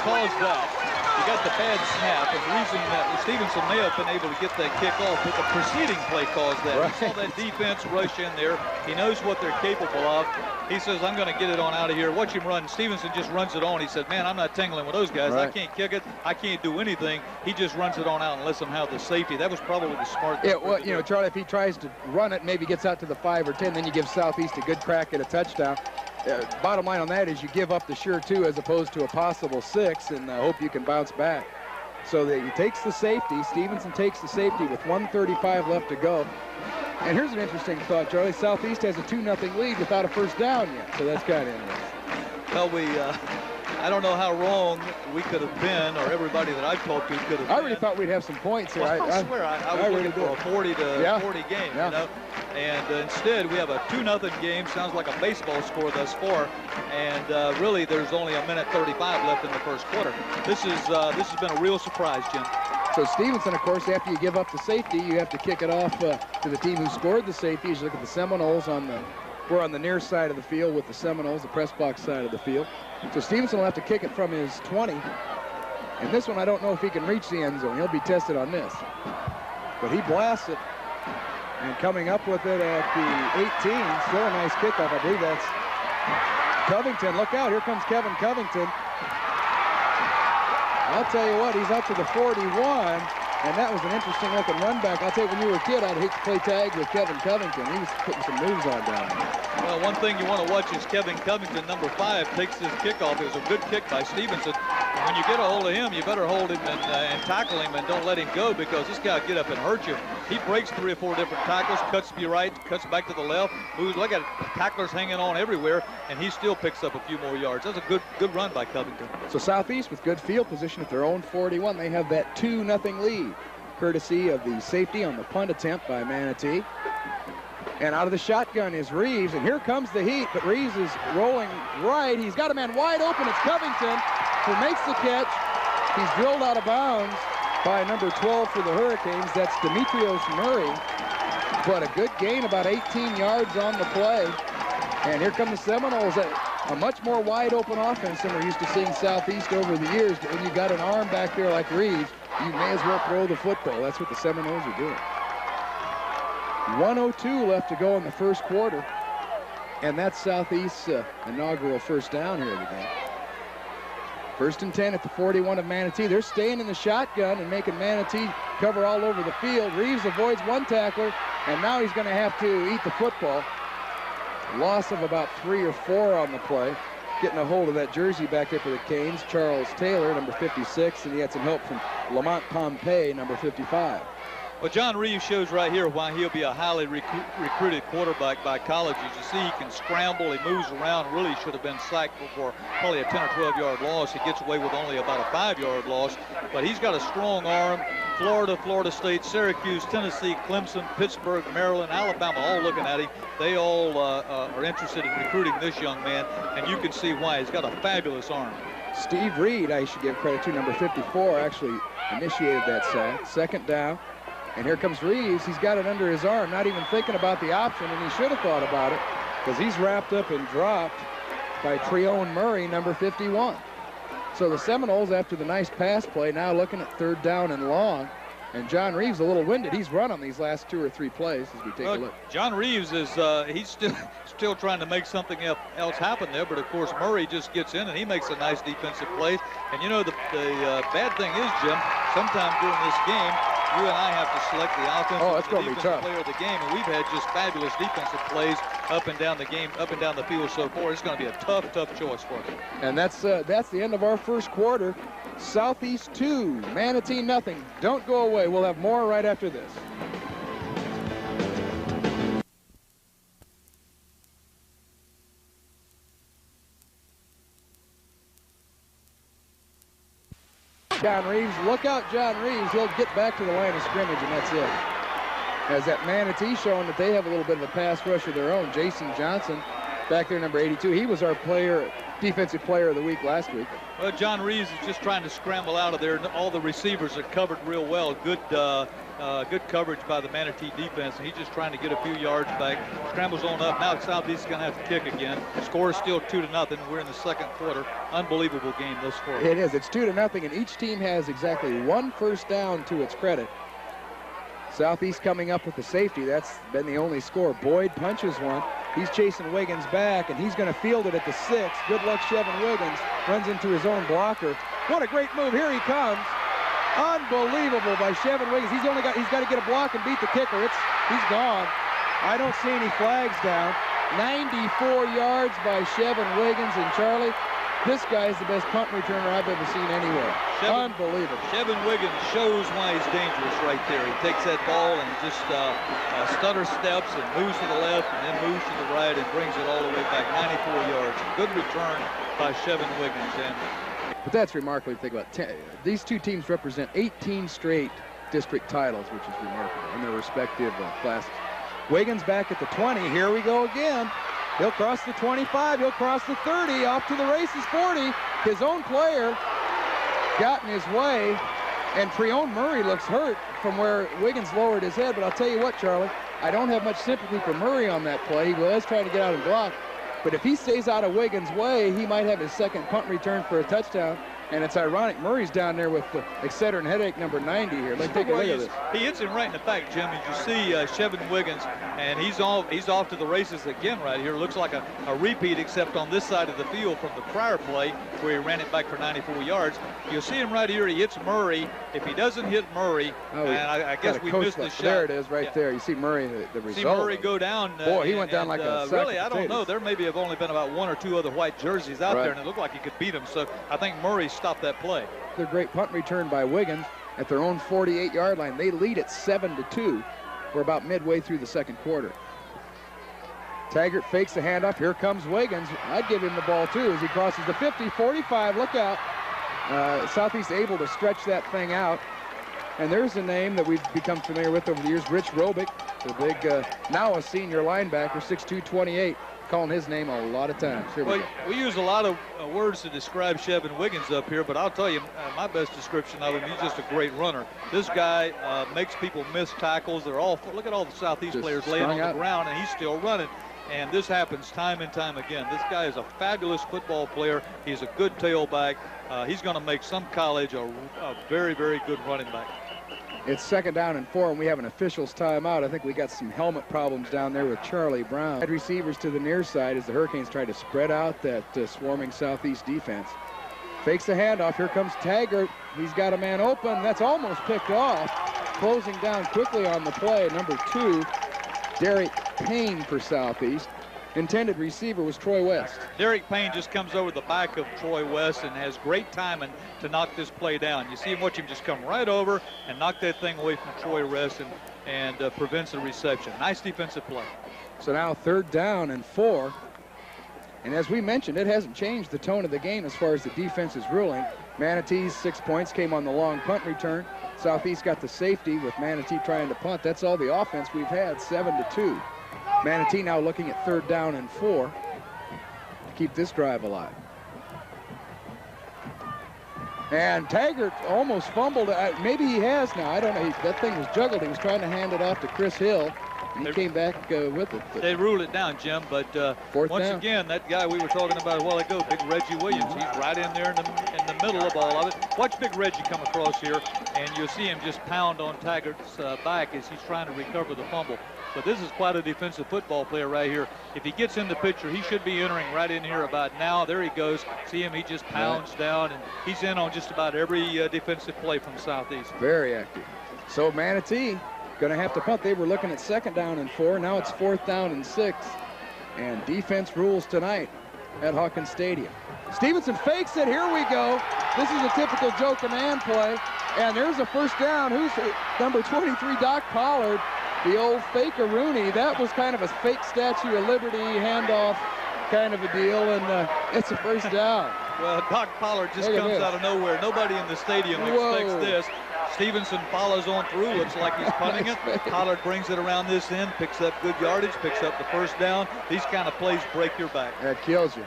caused that? You got the bad snap, and the reason that Stevenson may have been able to get that kick off, but the preceding play caused that. Right. He saw that defense rush in there. He knows what they're capable of. He says, I'm going to get it on out of here. Watch him run. Stevenson just runs it on. He said, man, I'm not tingling with those guys. Right. I can't kick it. I can't do anything. He just runs it on out and lets them have the safety. That was probably the smart thing. Yeah, well, you know, Charlie, if he tries to run it, maybe gets out to the 5 or 10, then you give Southeast a good crack at a touchdown. Bottom line on that is you give up the sure 2 as opposed to a possible 6 and hope you can bounce back. So that he takes the safety. Stevenson takes the safety with 1:35 left to go. And here's an interesting thought, Charlie. Southeast has a 2-0 lead without a first down yet, so that's kind of interesting. Well, I don't know how wrong we could have been, or everybody that I've talked to could have been. I really thought we'd have some points here. Well, I swear, I was really looking for a 40 to 40 game, Yeah. you know. And instead, we have a 2-0 game. Sounds like a baseball score thus far. And really, there's only 1:35 left in the first quarter. This has been a real surprise, Jim. So Stevenson, of course, after you give up the safety, you have to kick it off to the team who scored the safety. As you look at the Seminoles we're on the near side of the field with the Seminoles, the press box side of the field. So Stevenson will have to kick it from his 20. And this one, I don't know if he can reach the end zone. He'll be tested on this. But he blasts it. And coming up with it at the 18, still a nice kickoff. I believe that's Covington. Look out, here comes Kevin Covington. I'll tell you what, he's up to the 41. And that was an interesting looking run back. I'll tell you, when you were a kid, I'd hate to play tag with Kevin Covington. He was putting some moves on down there. Well, one thing you want to watch is Kevin Covington, number 5, takes this kickoff. It was a good kick by Stevenson. And when you get a hold of him, you better hold him and tackle him and don't let him go, because this guy will get up and hurt you. He breaks 3 or 4 different tackles, cuts to your right, cuts back to the left, moves. Look at it, tacklers hanging on everywhere, and he still picks up a few more yards. That's a good run by Covington. So Southeast with good field position at their own 41. They have that 2-0 lead, courtesy of the safety on the punt attempt by Manatee. And out of the shotgun is Reeves, and here comes the heat, but Reeves is rolling right. He's got a man wide open. It's Covington who makes the catch. He's drilled out of bounds by number 12 for the Hurricanes. That's Demetrios Murray. But a good gain, about 18 yards on the play. And here come the Seminoles, a much more wide open offense than we're used to seeing Southeast over the years. But when you got an arm back there like Reeves, you may as well throw the football. That's what the Seminoles are doing. 1:02 left to go in the first quarter. And that's Southeast's inaugural first down here of the game. 1st and 10 at the 41 of Manatee. They're staying in the shotgun and making Manatee cover all over the field. Reeves avoids one tackler, and now he's going to have to eat the football. Loss of about 3 or 4 on the play. Getting a hold of that jersey back there for the Canes, Charles Taylor, number 56, and he had some help from Lamont Pompey, number 55. Well, John Reeves shows right here why he'll be a highly recruited quarterback by colleges. You see, he can scramble, he moves around, really should have been sacked for probably a 10 or 12-yard loss. He gets away with only about a 5-yard loss, but he's got a strong arm. Florida, Florida State, Syracuse, Tennessee, Clemson, Pittsburgh, Maryland, Alabama, all looking at him. They all are interested in recruiting this young man, and you can see why. He's got a fabulous arm. Steve Reed, I should give credit to, number 54, actually initiated that sack. 2nd down. And here comes Reeves. He's got it under his arm, not even thinking about the option, and he should have thought about it, because he's wrapped up and dropped by Treone Murray, number 51. So the Seminoles, after the nice pass play, now looking at 3rd down and long. And John Reeves a little winded. He's run on these last 2 or 3 plays as we take a look. John Reeves is he's still trying to make something else happen there, but of course Murray just gets in and he makes a nice defensive play. And you know the bad thing is, Jim, sometime during this game you and I have to select the offensive and defensive player of the game, and we've had just fabulous defensive plays up and down the game, up and down the field so far. It's going to be a tough choice for us. And that's the end of our first quarter. Southeast 2, Manatee nothing. Don't go away. We'll have more right after this. John Reeves, look out, John Reeves. He'll get back to the line of scrimmage, and that's it. As that Manatee showing that they have a little bit of a pass rush of their own. Jason Johnson, back there, number 82. He was our defensive player of the week last week. Well, John Reeves is just trying to scramble out of there. All the receivers are covered real well. Good good coverage by the Manatee defense, and he's just trying to get a few yards back. Scrambles on up. Now Southeast is going to have to kick again. The score is still 2-0. We're in the second quarter. Unbelievable game thus far. It is. It's 2-0, and each team has exactly 1 first down to its credit. Southeast coming up with the safety. That's been the only score. Boyd punches one. He's chasing Wiggins back, and he's going to field it at the 6. Good luck, Chevin Wiggins. Runs into his own blocker. What a great move. Here he comes. Unbelievable by Chevin Wiggins. He's got to get a block and beat the kicker. He's gone. I don't see any flags down. 94 yards by Chevin Wiggins, and Charlie, this guy is the best punt returner I've ever seen anywhere. Unbelievable. Chevin Wiggins shows why he's dangerous right there. He takes that ball and just stutter steps and moves to the left and then moves to the right and brings it all the way back. 94 yards. Good return by Chevin Wiggins. But that's remarkable to think about. These two teams represent 18 straight district titles, which is remarkable in their respective classes. Wiggins back at the 20. Here we go again. He'll cross the 25. He'll cross the 30. Off to the races, 40. His own player got in his way, and Treone Murray looks hurt from where Wiggins lowered his head. But I'll tell you what, Charlie, I don't have much sympathy for Murray on that play. He was trying to get out and block. But if he stays out of Wiggins' way, he might have his second punt return for a touchdown. And it's ironic, Murray's down there with the Excedrin headache number 90 here. Let's take a look at this. He hits him right in the back, Jim. As you see Chevin Wiggins, and he's off to the races again right here. Looks like a repeat, except on this side of the field from the prior play where he ran it back for 94 yards. You'll see him right here. He hits Murray. If he doesn't hit Murray, and I guess we missed the shot. There it is right there. You see Murray, the result. See Murray go down. Boy, he went down like a sack really, of I don't know. There maybe have only been about 1 or 2 other white jerseys out there, and it looked like he could beat him. So I think Murray stopped that play. Their great punt return by Wiggins at their own 48-yard line. They lead at 7-2. We're about midway through the second quarter. Taggart fakes the handoff. Here comes Wiggins. I'd give him the ball too as he crosses the 50, 45. Look out. Southeast able to stretch that thing out. And there's a name that we've become familiar with over the years, Rich Robick, the big, now a senior linebacker, 6'2", 28. Calling his name a lot of times. We use a lot of words to describe Chevin Wiggins up here, but I'll tell you, my best description of him, he's just a great runner. This guy makes people miss tackles. Look at all the Southeast players laying on the ground, and he's still running. And this happens time and time again. This guy is a fabulous football player. He's a good tailback. He's going to make some college a very, very good running back. It's 2nd down and 4, and we have an official's timeout. I think we got some helmet problems down there with Charlie Brown. Wide receivers to the near side as the Hurricanes try to spread out that swarming Southeast defense. Fakes the handoff. Here comes Taggart. He's got a man open. That's almost picked off. Closing down quickly on the play, number 2, Derek Payne for Southeast. Intended receiver was Troy West. Derek Payne just comes over the back of Troy West and has great timing to knock this play down. You see him, watch him just come right over and knock that thing away from Troy West and prevents the reception. Nice defensive play. So now 3rd down and 4. And as we mentioned, it hasn't changed the tone of the game as far as the defense is ruling. Manatee's 6 points came on the long punt return. Southeast got the safety with Manatee trying to punt. That's all the offense we've had, 7-2. Manatee now looking at 3rd down and 4 to keep this drive alive. And Taggart almost fumbled. Maybe he has now. I don't know. That thing was juggled. He was trying to hand it off to Chris Hill. And he came back with it. They ruled it down, Jim, but once again, that guy we were talking about a while ago, Big Reggie Williams, he's right in there in the middle of all of it. Watch Big Reggie come across here, and you'll see him just pound on Taggart's back as he's trying to recover the fumble. But this is quite a defensive football player right here. If he gets in the picture, he should be entering right in here about now. There he goes. See him, he just pounds down, and he's in on just about every defensive play from Southeast. Very active. So Manatee going to have to punt. They were looking at 2nd down and 4. Now it's 4th down and 6. And defense rules tonight at Hawkins Stadium. Stevenson fakes it. Here we go. This is a typical Joe Command play. And there's a 1st down. Who's number 23, Doc Pollard? The old fake-a-rooney. That was kind of a fake Statue of Liberty handoff kind of a deal, and it's a 1st down. Well, Doc Pollard just comes out of nowhere. Nobody in the stadium expects this. Stevenson follows on through. Looks like he's punting it. Pollard brings it around this end, picks up good yardage, picks up the 1st down. These kind of plays break your back. That kills you.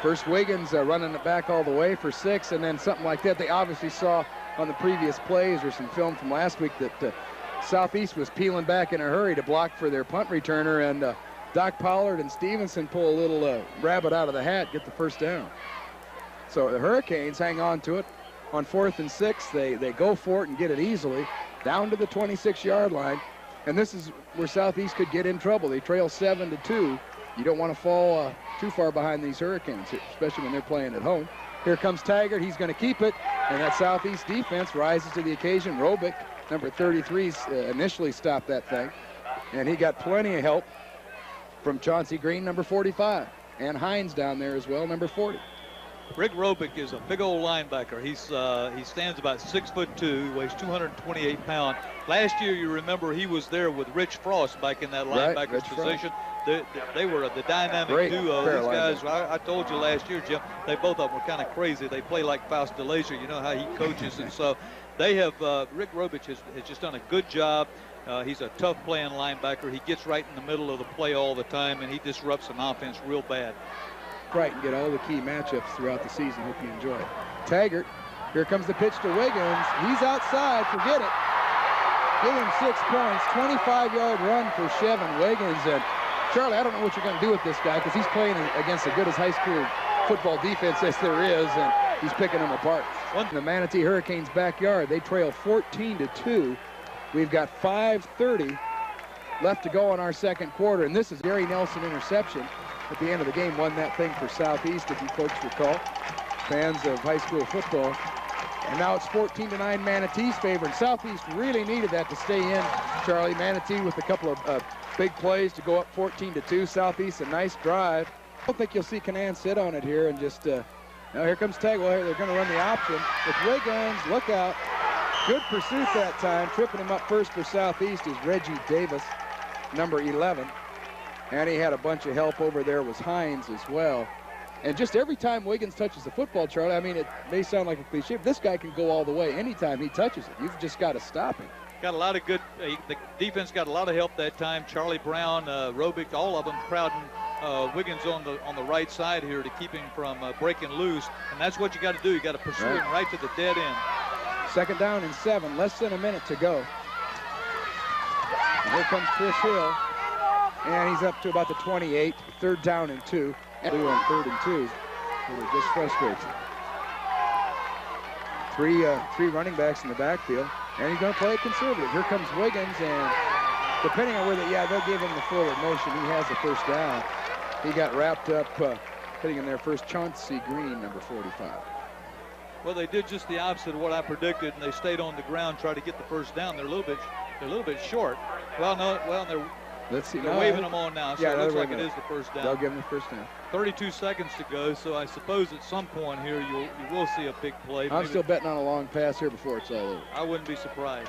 First Wiggins running it back all the way for 6, and then something like that. They obviously saw on the previous plays or some film from last week that Southeast was peeling back in a hurry to block for their punt returner, and Doc Pollard and Stevenson pull a little rabbit out of the hat, get the first down. So the Hurricanes hang on to it. On 4th and 6, they go for it and get it easily down to the 26-yard line. And this is where Southeast could get in trouble. They trail 7-2. You don't want to fall too far behind these Hurricanes, especially when they're playing at home. Here comes Taggart. He's going to keep it. And that Southeast defense rises to the occasion. Robick, number 33, initially stopped that thing. And he got plenty of help from Chauncey Green, number 45. And Hines down there as well, number 40. Rick Robick is a big old linebacker. He stands about 6'2", weighs 228 pounds. Last year, you remember, he was there with Rich Frost back in that linebacker position. They were the dynamic duo. These guys, I told you last year, Jim, they both of them were kind of crazy. They play like Faust DeLazier. You know how he coaches. And so they have, Rick Robick has just done a good job. He's a tough playing linebacker. He gets right in the middle of the play all the time, and he disrupts an offense real bad. Right, and get all the key matchups throughout the season. Hope you enjoy it. Taggart, here comes the pitch to Wiggins. He's outside, forget it. Give him 6 points, 25-yard run for Chevin Wiggins. And Charlie, I don't know what you're going to do with this guy because he's playing against as good as high school football defense as there is, and he's picking them apart. In the Manatee Hurricanes' backyard, they trail 14-2. We've got 5:30 left to go in our second quarter, and this is Gary Nelson interception. At the end of the game, won that thing for Southeast, if you folks recall, fans of high school football. And now it's 14-9 Manatee's favor, and Southeast really needed that to stay in, Charlie. Manatee with a couple of big plays to go up 14-2. Southeast, a nice drive. I don't think you'll see Canaan sit on it here and just, now here comes Tag. Well, they're going to run the option with Wiggins. Look out. Good pursuit that time. Tripping him up first for Southeast is Reggie Davis, number 11. And he had a bunch of help over there was Hines as well. And just every time Wiggins touches the football, Charlie, I mean, it may sound like a cliche, but this guy can go all the way anytime he touches it. You've just got to stop him. Got a lot of good, the defense got a lot of help that time. Charlie Brown, Robick, all of them crowding Wiggins on the right side here to keep him from breaking loose. And that's what you got to do. You got to pursue him right to the dead end. Second down and 7, less than a minute to go. And here comes Chris Hill. And he's up to about the 28, 3rd down and 2. And we went 3rd and 2. It just frustrates him. Three running backs in the backfield. And he's going to play it conservative. Here comes Wiggins, and depending on where they'll give him the forward motion. He has the first down. He got wrapped up, hitting in there first, Chauncey Green, number 45. Well, they did just the opposite of what I predicted, and they stayed on the ground, tried to get the first down. They're a little bit short. Let's see. They're waving them on now, so it looks like it is the first down. They'll give him the first down. 32 seconds to go, so I suppose at some point here you will see a big play. I'm still betting on a long pass here before it's all over. I wouldn't be surprised.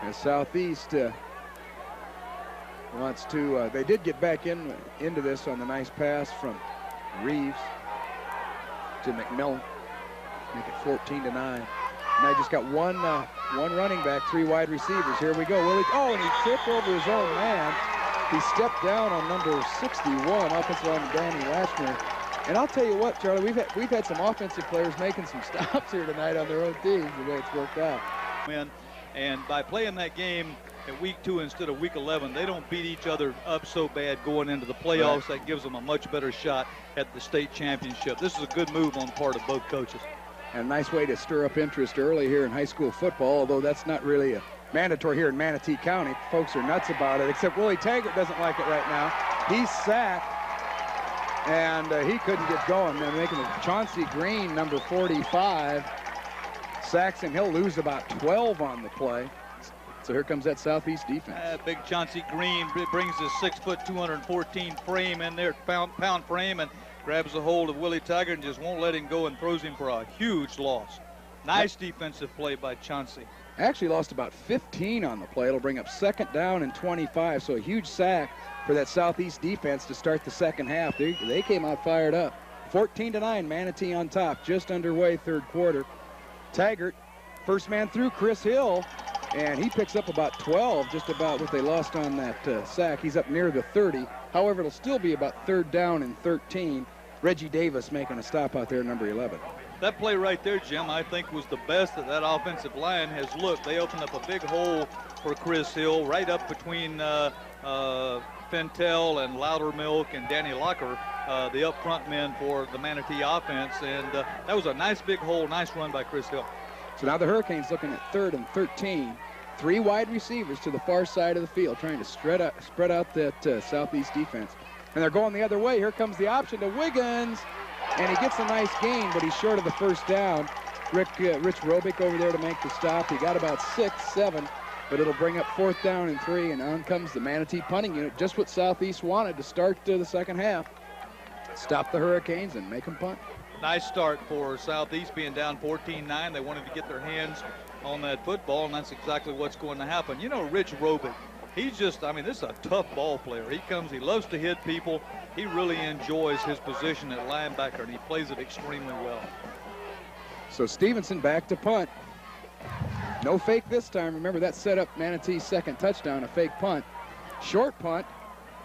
And Southeast wants to, they did get back into this on the nice pass from Reeves to McMillan. Make it 14-9. And I just got one running back, 3 wide receivers. Here we go. Willie. Oh, and he tripped over his own man. He stepped down on number 61, offensive lineman Danny Lashner. And I'll tell you what, Charlie, we've had some offensive players making some stops here tonight on their own teams, the way it's worked out. And by playing that game at week 2 instead of week 11, they don't beat each other up so bad going into the playoffs. That gives them a much better shot at the state championship. This is a good move on the part of both coaches. And a nice way to stir up interest early here in high school football, although that's not really a mandatory here in Manatee County. Folks are nuts about it, except Willie Taggart doesn't like it right now. He's sacked, and he couldn't get going. They're making it Chauncey Green, number 45, sacks him. He'll lose about 12 on the play. So here comes that Southeast defense. Big Chauncey Green brings his 6', 214 frame in there, pound frame, and grabs a hold of Willie Taggart and just won't let him go and throws him for a huge loss. Nice defensive play by Chauncey. Actually lost about 15 on the play. It'll bring up 2nd down and 25, so a huge sack for that Southeast defense to start the second half. They came out fired up. 14-9, Manatee on top, just underway 3rd quarter. Taggart, first man through, Chris Hill, and he picks up about 12, just about what they lost on that sack. He's up near the 30. However, it'll still be about 3rd down and 13. Reggie Davis making a stop out there, number 11. That play right there, Jim, I think was the best that offensive line has looked. They opened up a big hole for Chris Hill right up between Fentel and Loudermilk and Danny Locker, the up front men for the Manatee offense. And that was a nice big hole, nice run by Chris Hill. So now the Hurricanes looking at 3rd and 13. 3 wide receivers to the far side of the field, trying to spread out that Southeast defense. And they're going the other way. Here comes the option to Wiggins. And he gets a nice gain, but he's short of the first down. Rich Robick over there to make the stop. He got about 6, 7, but it'll bring up 4th down and 3, and on comes the Manatee punting unit. Just what Southeast wanted to start the second half. Stop the Hurricanes and make them punt. Nice start for Southeast, being down 14-9. They wanted to get their hands on that football, and that's exactly what's going to happen. You know, Rich Robick, he's just, I mean, this is a tough ball player. He comes, he loves to hit people. He really enjoys his position at linebacker, and he plays it extremely well. So Stevenson back to punt. No fake this time. Remember, that set up Manatee's second touchdown, a fake punt. Short punt,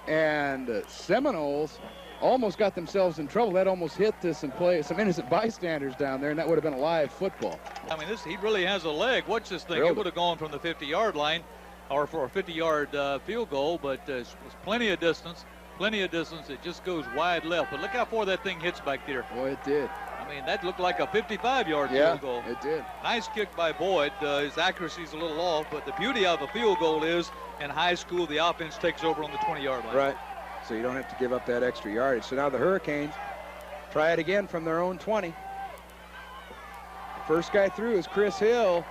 and Seminoles almost got themselves in trouble. That almost hit some innocent bystanders down there, and that would have been a live football. I mean, he really has a leg. Watch this thing. It would have gone from the 50-yard line or for a 50-yard field goal, but it's plenty of distance. Plenty of distance. It just goes wide left. But look how far that thing hits back there. Boy, it did. I mean, that looked like a 55-yard field goal. It did. Nice kick by Boyd. His accuracy's a little off, but the beauty of a field goal is in high school, the offense takes over on the 20-yard line. Right. So you don't have to give up that extra yardage. So now the Hurricanes try it again from their own 20. First guy through is Chris Hill,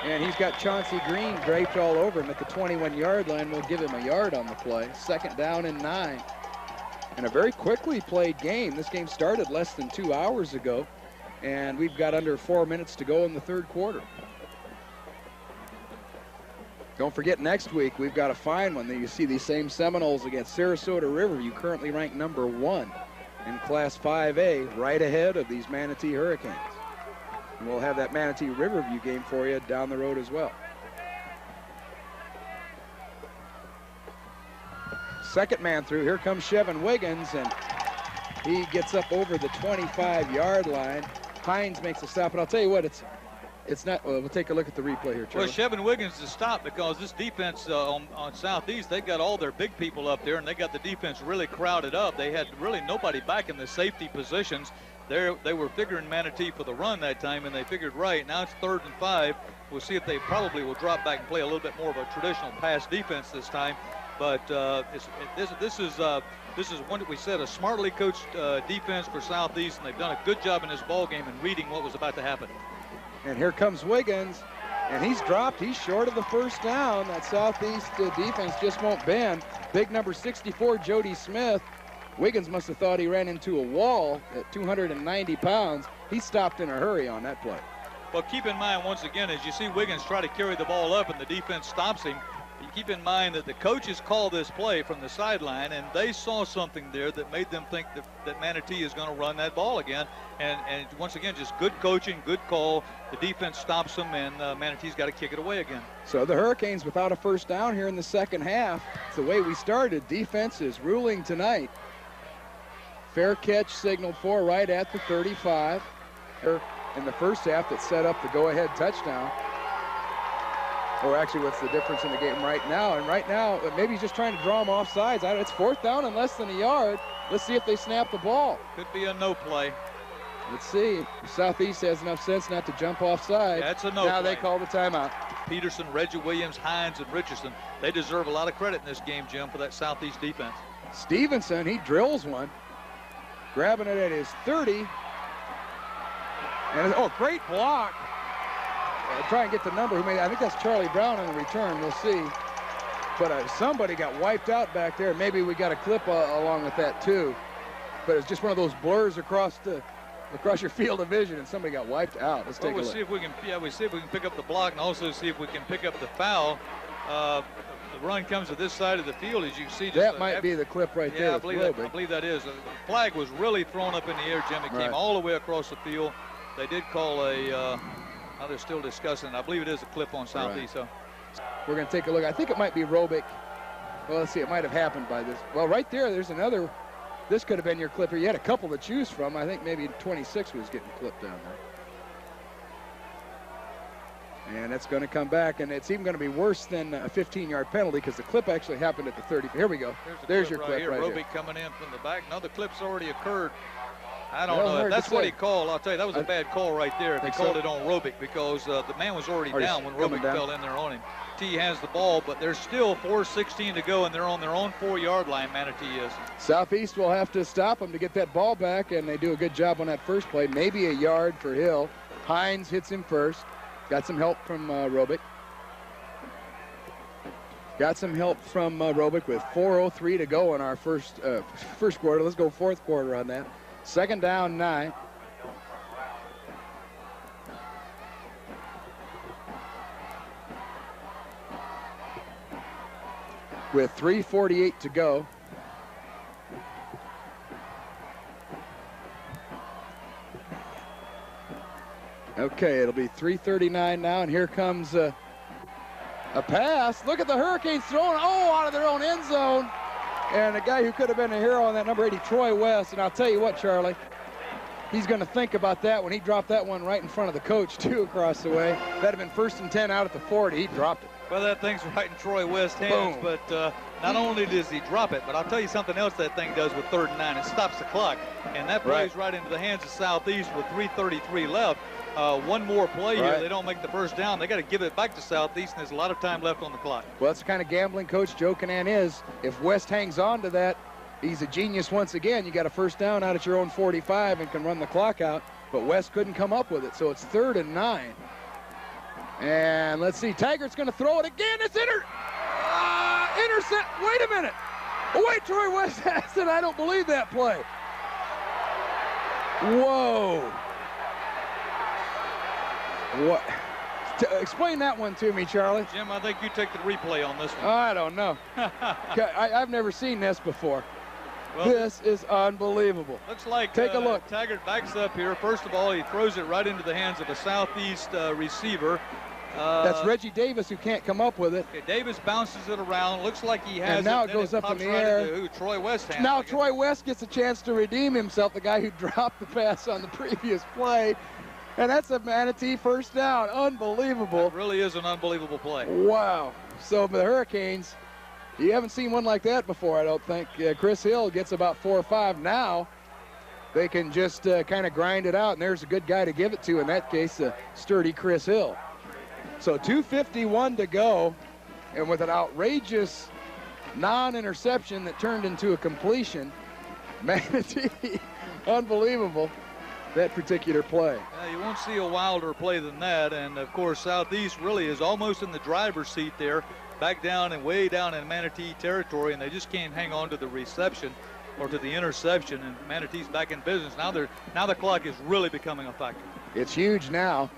and he's got Chauncey Green draped all over him at the 21-yard line. We'll give him a yard on the play. 2nd down and 9. And a very quickly played game. This game started less than 2 hours ago, and we've got under 4 minutes to go in the 3rd quarter. Don't forget, next week we've got a fine one. You see these same Seminoles against Sarasota Riverview, currently ranked number 1 in Class 5A, right ahead of these Manatee Hurricanes. And we'll have that Manatee Riverview game for you down the road as well. Second man through. Here comes Chevin Wiggins, and he gets up over the 25-yard line. Hines makes a stop, and I'll tell you what, it's not. Well, we'll take a look at the replay here, Trevor. Well, Chevin Wiggins is stopped because this defense on Southeast, they got all their big people up there, and they got the defense really crowded up. They had really nobody back in the safety positions. They were figuring Manatee for the run that time, and they figured right. Now it's 3rd and 5. We'll see if they probably will drop back and play a little bit more of a traditional pass defense this time. But this is one that we said, a smartly coached defense for Southeast, and they've done a good job in this ball game in reading what was about to happen. And here comes Wiggins, and he's dropped. He's short of the first down. That Southeast defense just won't bend. Big number 64, Jody Smith. Wiggins must have thought he ran into a wall at 290 pounds. He stopped in a hurry on that play. Well, keep in mind, once again, as you see Wiggins try to carry the ball up and the defense stops him, you keep in mind that the coaches call this play from the sideline, and they saw something there that made them think that Manatee is going to run that ball again. And once again, just good coaching, good call. The defense stops them, and Manatee's got to kick it away again. So the Hurricanes without a first down here in the second half. It's the way we started. Defense is ruling tonight. Fair catch signaled for right at the 35. In the first half that set up the go-ahead touchdown. Or actually, what's the difference in the game right now? And right now, maybe he's just trying to draw them off sides. It's 4th down and less than a yard. Let's see if they snap the ball. Could be a no play. Let's see. Southeast has enough sense not to jump off sides. Yeah, it's a no Now play. They call the timeout. Peterson, Reggie Williams, Hines, and Richardson, they deserve a lot of credit in this game, Jim, for that Southeast defense. Stevenson, he drills one. Grabbing it at his 30. And, oh, great block. Try and get the number who made. I think that's Charlie Brown on the return. We'll see. But somebody got wiped out back there. Maybe we got a clip along with that too. But it's just one of those blurs across your field of vision, and somebody got wiped out. Let's take a look. See if we can. Yeah, we see if we can pick up the block, and also see if we can pick up the foul. The run comes to this side of the field, as you can see. Just that might be the clip right there. Yeah, I believe that is. The flag was really thrown up in the air, Jim. It came all the way across the field. They did call a. Now they're still discussing. I believe it is a clip on Southeast. Right. So we're going to take a look. I think it might be Robick. Well, let's see. It might have happened by this. Well, right there, there's another. This could have been your clip here. You had a couple to choose from. I think maybe 26 was getting clipped down there. And it's going to come back, and it's even going to be worse than a 15-yard penalty because the clip actually happened at the 30. Here we go. There's your clip right here. Robick coming in from the back. No, the clip's already occurred. I don't know if that's what he called. I'll tell you, that was a bad call right there if he called it on Robick, because the man was already down when Robick fell in there on him. T has the ball, but there's still 4:16 to go, and they're on their own 4-yard line, Manatee is. Southeast will have to stop them to get that ball back, and they do a good job on that first play. Maybe a yard for Hill. Hines hits him first. Got some help from Robick. Got some help from Robick with 4:03 to go in our first quarter. Let's go fourth quarter on that. Second down, 9. With 3:48 to go. Okay, it'll be 3:39 now, and here comes a pass. Look at the Hurricanes throwing, out of their own end zone. And a guy who could have been a hero on that number 80, Troy West. And I'll tell you what, Charlie, he's going to think about that when he dropped that one right in front of the coach, too, across the way. That'd have been 1st and 10 out at the 40. He dropped it. Well, that thing's right in Troy West's hands, but not only does he drop it, but I'll tell you something else that thing does with 3rd and 9. It stops the clock, and that plays right into the hands of Southeast with 3:33 left. One more play here, they don't make the first down. They got to give it back to Southeast, and there's a lot of time left on the clock. Well, that's the kind of gambling coach Joe Canan is. If West hangs on to that, he's a genius once again. You got a first down out at your own 45 and can run the clock out, but West couldn't come up with it, so it's 3rd and 9. And let's see, Taggart's going to throw it again. It's intercept. Wait a minute. Wait, Troy West has it. I don't believe that play. Whoa. What? Explain that one to me, Charlie. Jim, I think you take the replay on this one. I don't know. I've never seen this before. Well, this is unbelievable. Looks like take a look. Taggart backs up here. First of all, he throws it right into the hands of a Southeast receiver. That's Reggie Davis who can't come up with it. Okay, Davis bounces it around. Looks like he has and now it goes up in the air. Troy West has now Troy West gets a chance to redeem himself, the guy who dropped the pass on the previous play. And that's a Manatee first down. Unbelievable. It really is an unbelievable play. Wow. So the Hurricanes, you haven't seen one like that before, I don't think. Chris Hill gets about 4 or 5. Now they can just kind of grind it out, and there's a good guy to give it to, in that case, sturdy Chris Hill. So 2:51 to go, and with an outrageous non-interception that turned into a completion, Manatee, unbelievable, that particular play. Yeah, you won't see a wilder play than that, and of course Southeast really is almost in the driver's seat there, back down and way down in Manatee territory, and they just can't hang on to the reception or to the interception, and Manatee's back in business. Now the clock is really becoming a factor. It's huge now.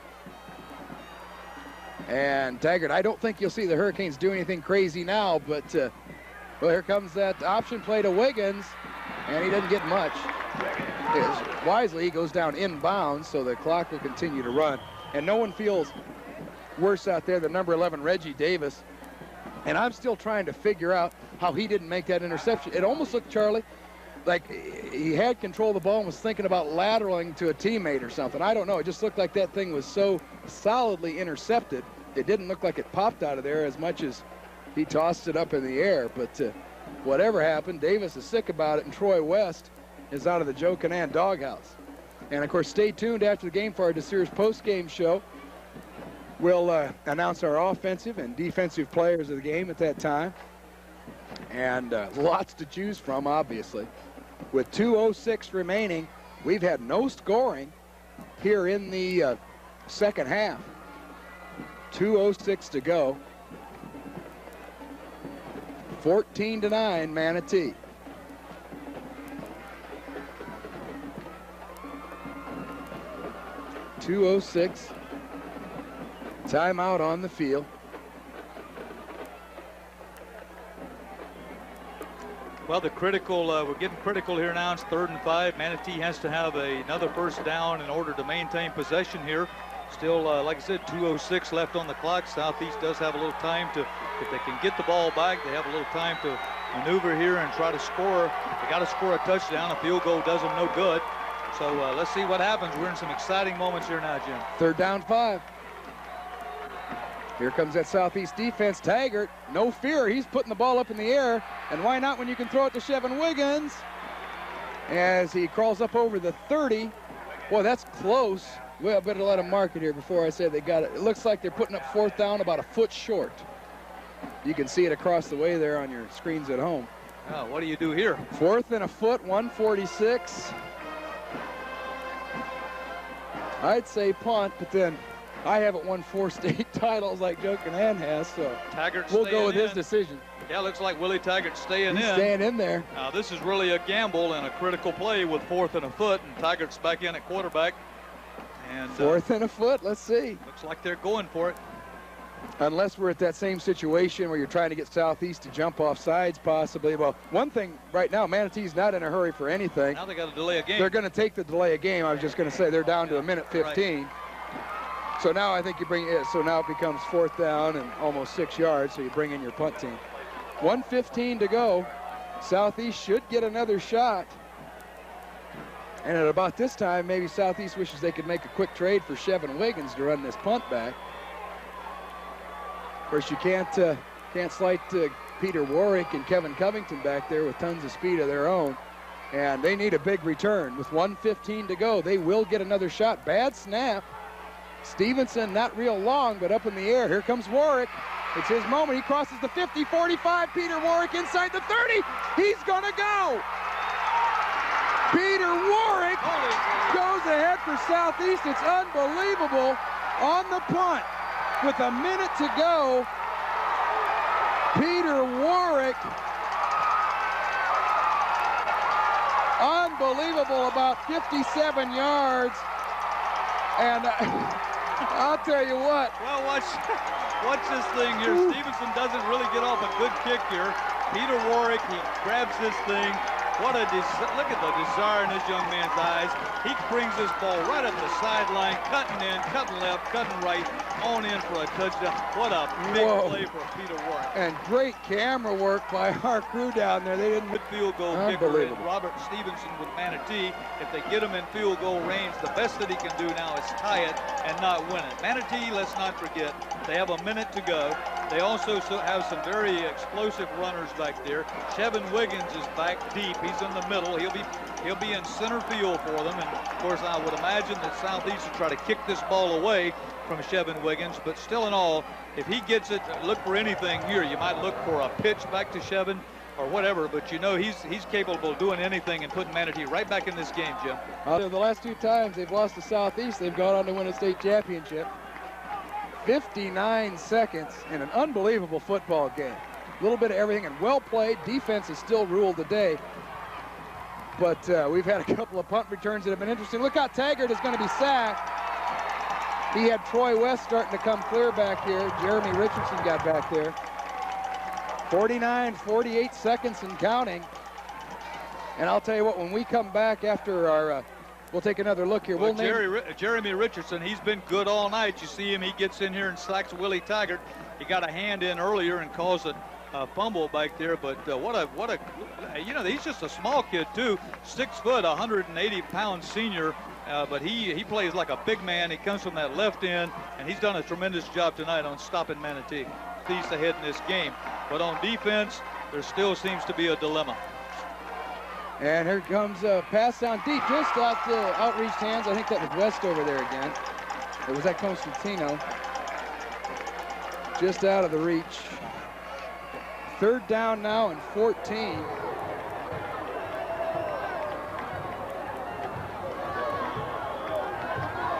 And Taggart, I don't think you'll see the Hurricanes do anything crazy now, but well, here comes that option play to Wiggins, and he doesn't get much. Wisely, he goes down inbounds, so the clock will continue to run. And no one feels worse out there than number 11, Reggie Davis. And I'm still trying to figure out how he didn't make that interception. It almost looked, Charlie, like he had control of the ball and was thinking about lateraling to a teammate or something. I don't know. It just looked like that thing was so solidly intercepted. It didn't look like it popped out of there as much as he tossed it up in the air. But whatever happened, Davis is sick about it, and Troy West is out of the Joe Canan doghouse. And, of course, stay tuned after the game for our DeSears post-game show. We'll announce our offensive and defensive players of the game at that time. And lots to choose from, obviously. With 2:06 remaining, we've had no scoring here in the second half. 2:06 to go. 14-9, Manatee. .206. Timeout on the field. Well, we're getting critical here now. It's 3rd and 5. Manatee has to have another first down in order to maintain possession here. Still, like I said, 2:06 left on the clock. Southeast does have a little time to, if they can get the ball back, they have a little time to maneuver here and try to score. They got to score a touchdown. A field goal does them no good. So let's see what happens. We're in some exciting moments here now, Jim. 3rd down 5. Here comes that Southeast defense. Taggart, no fear. He's putting the ball up in the air. And why not when you can throw it to Chevin Wiggins? As he crawls up over the 30. Boy, that's close. Well, I better let him mark it here before I say they got it. It looks like they're putting up 4th down about a foot short. You can see it across the way there on your screens at home. Oh, what do you do here? 4th and a foot, 146. I'd say punt, but then I haven't won 4 state titles like Joe Canan has, so Taggart's we'll go with in. his decision. Yeah, looks like Willie Taggart staying He's in. staying in there. Now, this is really a gamble and a critical play with 4th and a foot, and Taggart's back in at quarterback. And 4th and a foot, let's see. Looks like they're going for it. Unless we're at that same situation where you're trying to get Southeast to jump off sides possibly. Well, one thing right now, Manatee's not in a hurry for anything. Now they got to delay a game. They're going to take the delay a game. I was just going to say they're down to a minute 15. Right. So now I think you bring it, so now it becomes 4th down and almost 6 yards, so you bring in your punt team. 1:15 to go. Southeast should get another shot. And at about this time, maybe Southeast wishes they could make a quick trade for Chevin Wiggins to run this punt back. Of course, you can't slight Peter Warrick and Kevin Covington back there with tons of speed of their own. And they need a big return. With 1:15 to go, they will get another shot. Bad snap. Stevenson not real long, but up in the air. Here comes Warrick. It's his moment. He crosses the 50, 45. Peter Warrick inside the 30. He's going to go. Peter Warrick goes ahead for Southeast. It's unbelievable on the punt. With a minute to go, Peter Warrick, unbelievable, about 57 yards. And I'll tell you what. Well, watch this thing here. Ooh. Stevenson doesn't really get off a good kick here. Peter Warrick, he grabs this thing. What a look at the desire in this young man's eyes. He brings this ball right up the sideline, cutting in, cutting left, cutting right, on in for a touchdown. What a big play for Peter Warrick. And great camera work by our crew down there. They didn't. Good field goal kicker in Robert Stevenson with Manatee. If they get him in field goal range, the best that he can do now is tie it and not win it. Manatee, let's not forget, they have a minute to go. They also have some very explosive runners back there. Chevin Wiggins is back deep. He's in the middle. He'll be in center field for them. And of course, I would imagine that Southeast will try to kick this ball away from Chevin Wiggins. But still in all, if he gets it, look for anything here. You might look for a pitch back to Chevin or whatever. But you know he's capable of doing anything and putting Manatee right back in this game, Jim. The last 2 times they've lost to Southeast, they've gone on to win a state championship. 59 seconds in an unbelievable football game. A little bit of everything and well played. Defense has still ruled the day. But we've had a couple of punt returns that have been interesting. Look how Taggart is going to be sacked. He had Troy West starting to come clear back here. Jeremy Richardson got back there. 49, 48 seconds and counting. And I'll tell you what, when we come back after our we'll take another look here. Well, Jeremy Richardson, he's been good all night. You see him, he gets in here and sacks Willie Taggart. He got a hand in earlier and caused a fumble back there, but you know, he's just a small kid too. 6 foot, 180-pound senior, but he plays like a big man. He comes from that left end, and he's done a tremendous job tonight on stopping Manatee. He's ahead in this game, but on defense, there still seems to be a dilemma. And here comes a pass down deep, just out the outreached hands. I think that was West over there again. It was that Constantino. Just out of the reach. 3rd down now and 14.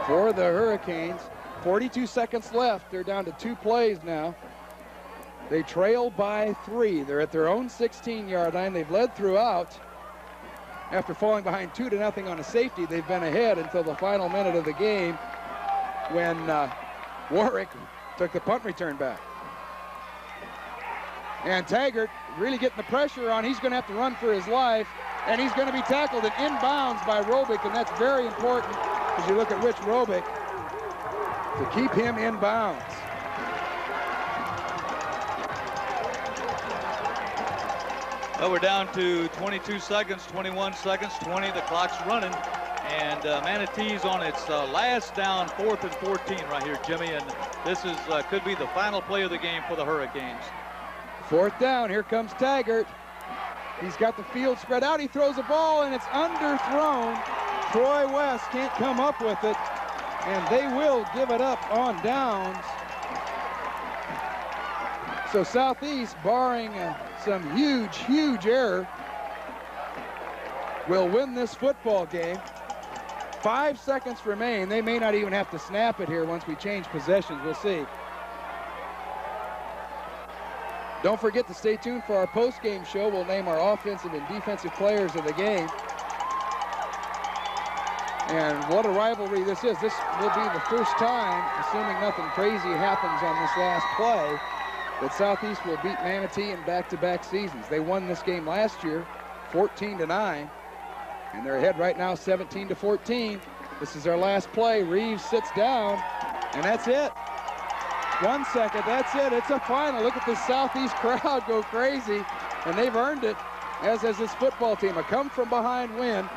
For the Hurricanes. 42 seconds left. They're down to 2 plays now. They trail by 3. They're at their own 16-yard line. They've led throughout. After falling behind 2-0 on a safety, they've been ahead until the final minute of the game when Warrick took the punt return back. And Taggart really getting the pressure on. He's going to have to run for his life, and he's going to be tackled and inbounds by Robick, and that's very important as you look at Rich Robick to keep him in bounds. Well, we're down to 22 seconds, 21 seconds, 20. The clock's running. And Manatee's on its last down, 4th and 14 right here, Jimmy. And this is could be the final play of the game for the Hurricanes. 4th down. Here comes Taggart. He's got the field spread out. He throws a ball, and it's underthrown. Troy West can't come up with it, and they will give it up on downs. So Southeast, barring some huge error, will win this football game. 5 seconds remain. They may not even have to snap it here once we change possessions. We'll see. Don't forget to stay tuned for our post-game show. We'll name our offensive and defensive players of the game. And what a rivalry this is. This will be the first time, assuming nothing crazy happens on this last play, that Southeast will beat Manatee in back-to-back seasons. They won this game last year, 14-9. And they're ahead right now, 17-14. This is our last play. Reeves sits down, and that's it. 1 second, that's it. It's a final. Look at this Southeast crowd go crazy, and they've earned it, as has this football team. A come-from-behind win,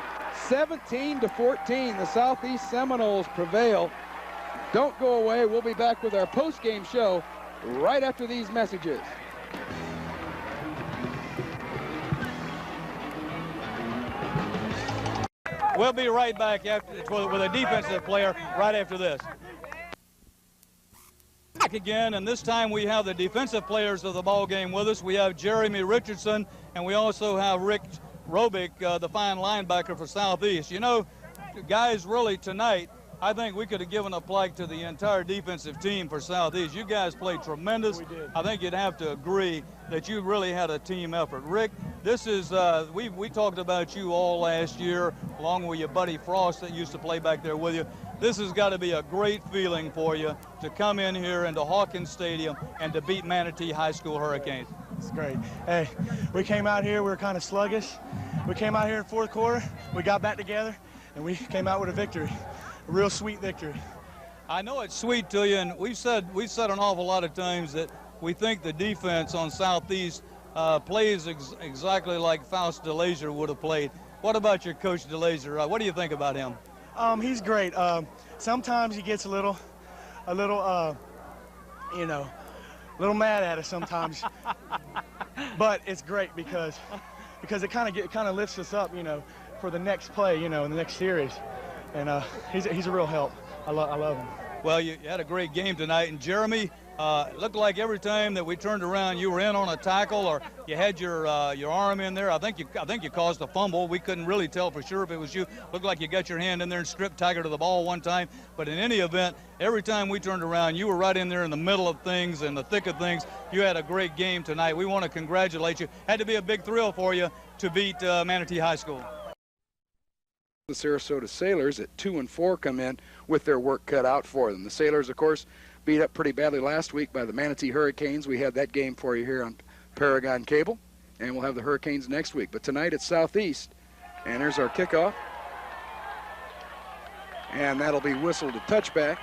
17-14. The Southeast Seminoles prevail. Don't go away. We'll be back with our post-game show right after these messages. We'll be right back with a defensive player right after this. Back again, and this time we have the defensive players of the ball game with us. We have Jeremy Richardson, and we also have Rick Robick, the fine linebacker for Southeast. You know, guys, really tonight, I think we could have given a plaque to the entire defensive team for Southeast. You guys played tremendous. We did. I think you'd have to agree that you really had a team effort. Rick, this is, we talked about you all last year, along with your buddy Frost that used to play back there with you. This has got to be a great feeling for you to come in here into Hawkins Stadium and to beat Manatee High School Hurricanes. It's great. Hey, we came out here, we were kind of sluggish. We came out here in 4th quarter, we got back together, and we came out with a victory. A real sweet victory. I know it's sweet to you, and we've said an awful lot of times that we think the defense on Southeast plays exactly like Faust DeLazer would have played. What about your coach DeLazer? What do you think about him? He's great. Sometimes he gets a little mad at us sometimes. But it's great because it kind of lifts us up, for the next play, in the next series. And he's a real help. I love him. Well, you had a great game tonight, and Jeremy, it looked like every time that we turned around, you were in on a tackle or you had your arm in there. I think you caused a fumble. We couldn't really tell for sure if it was you. Looked like you got your hand in there and stripped Taggart to the ball one time. But in any event, every time we turned around, you were right in there in the middle of things, in the thick of things. You had a great game tonight. We want to congratulate you. Had to be a big thrill for you to beat Manatee High School. The Sarasota Sailors at 2-4 come in with their work cut out for them. The Sailors, of course, beat up pretty badly last week by the Manatee Hurricanes. We had that game for you here on Paragon Cable, and we'll have the Hurricanes next week. But tonight it's Southeast, and there's our kickoff. And that'll be whistled a touchback.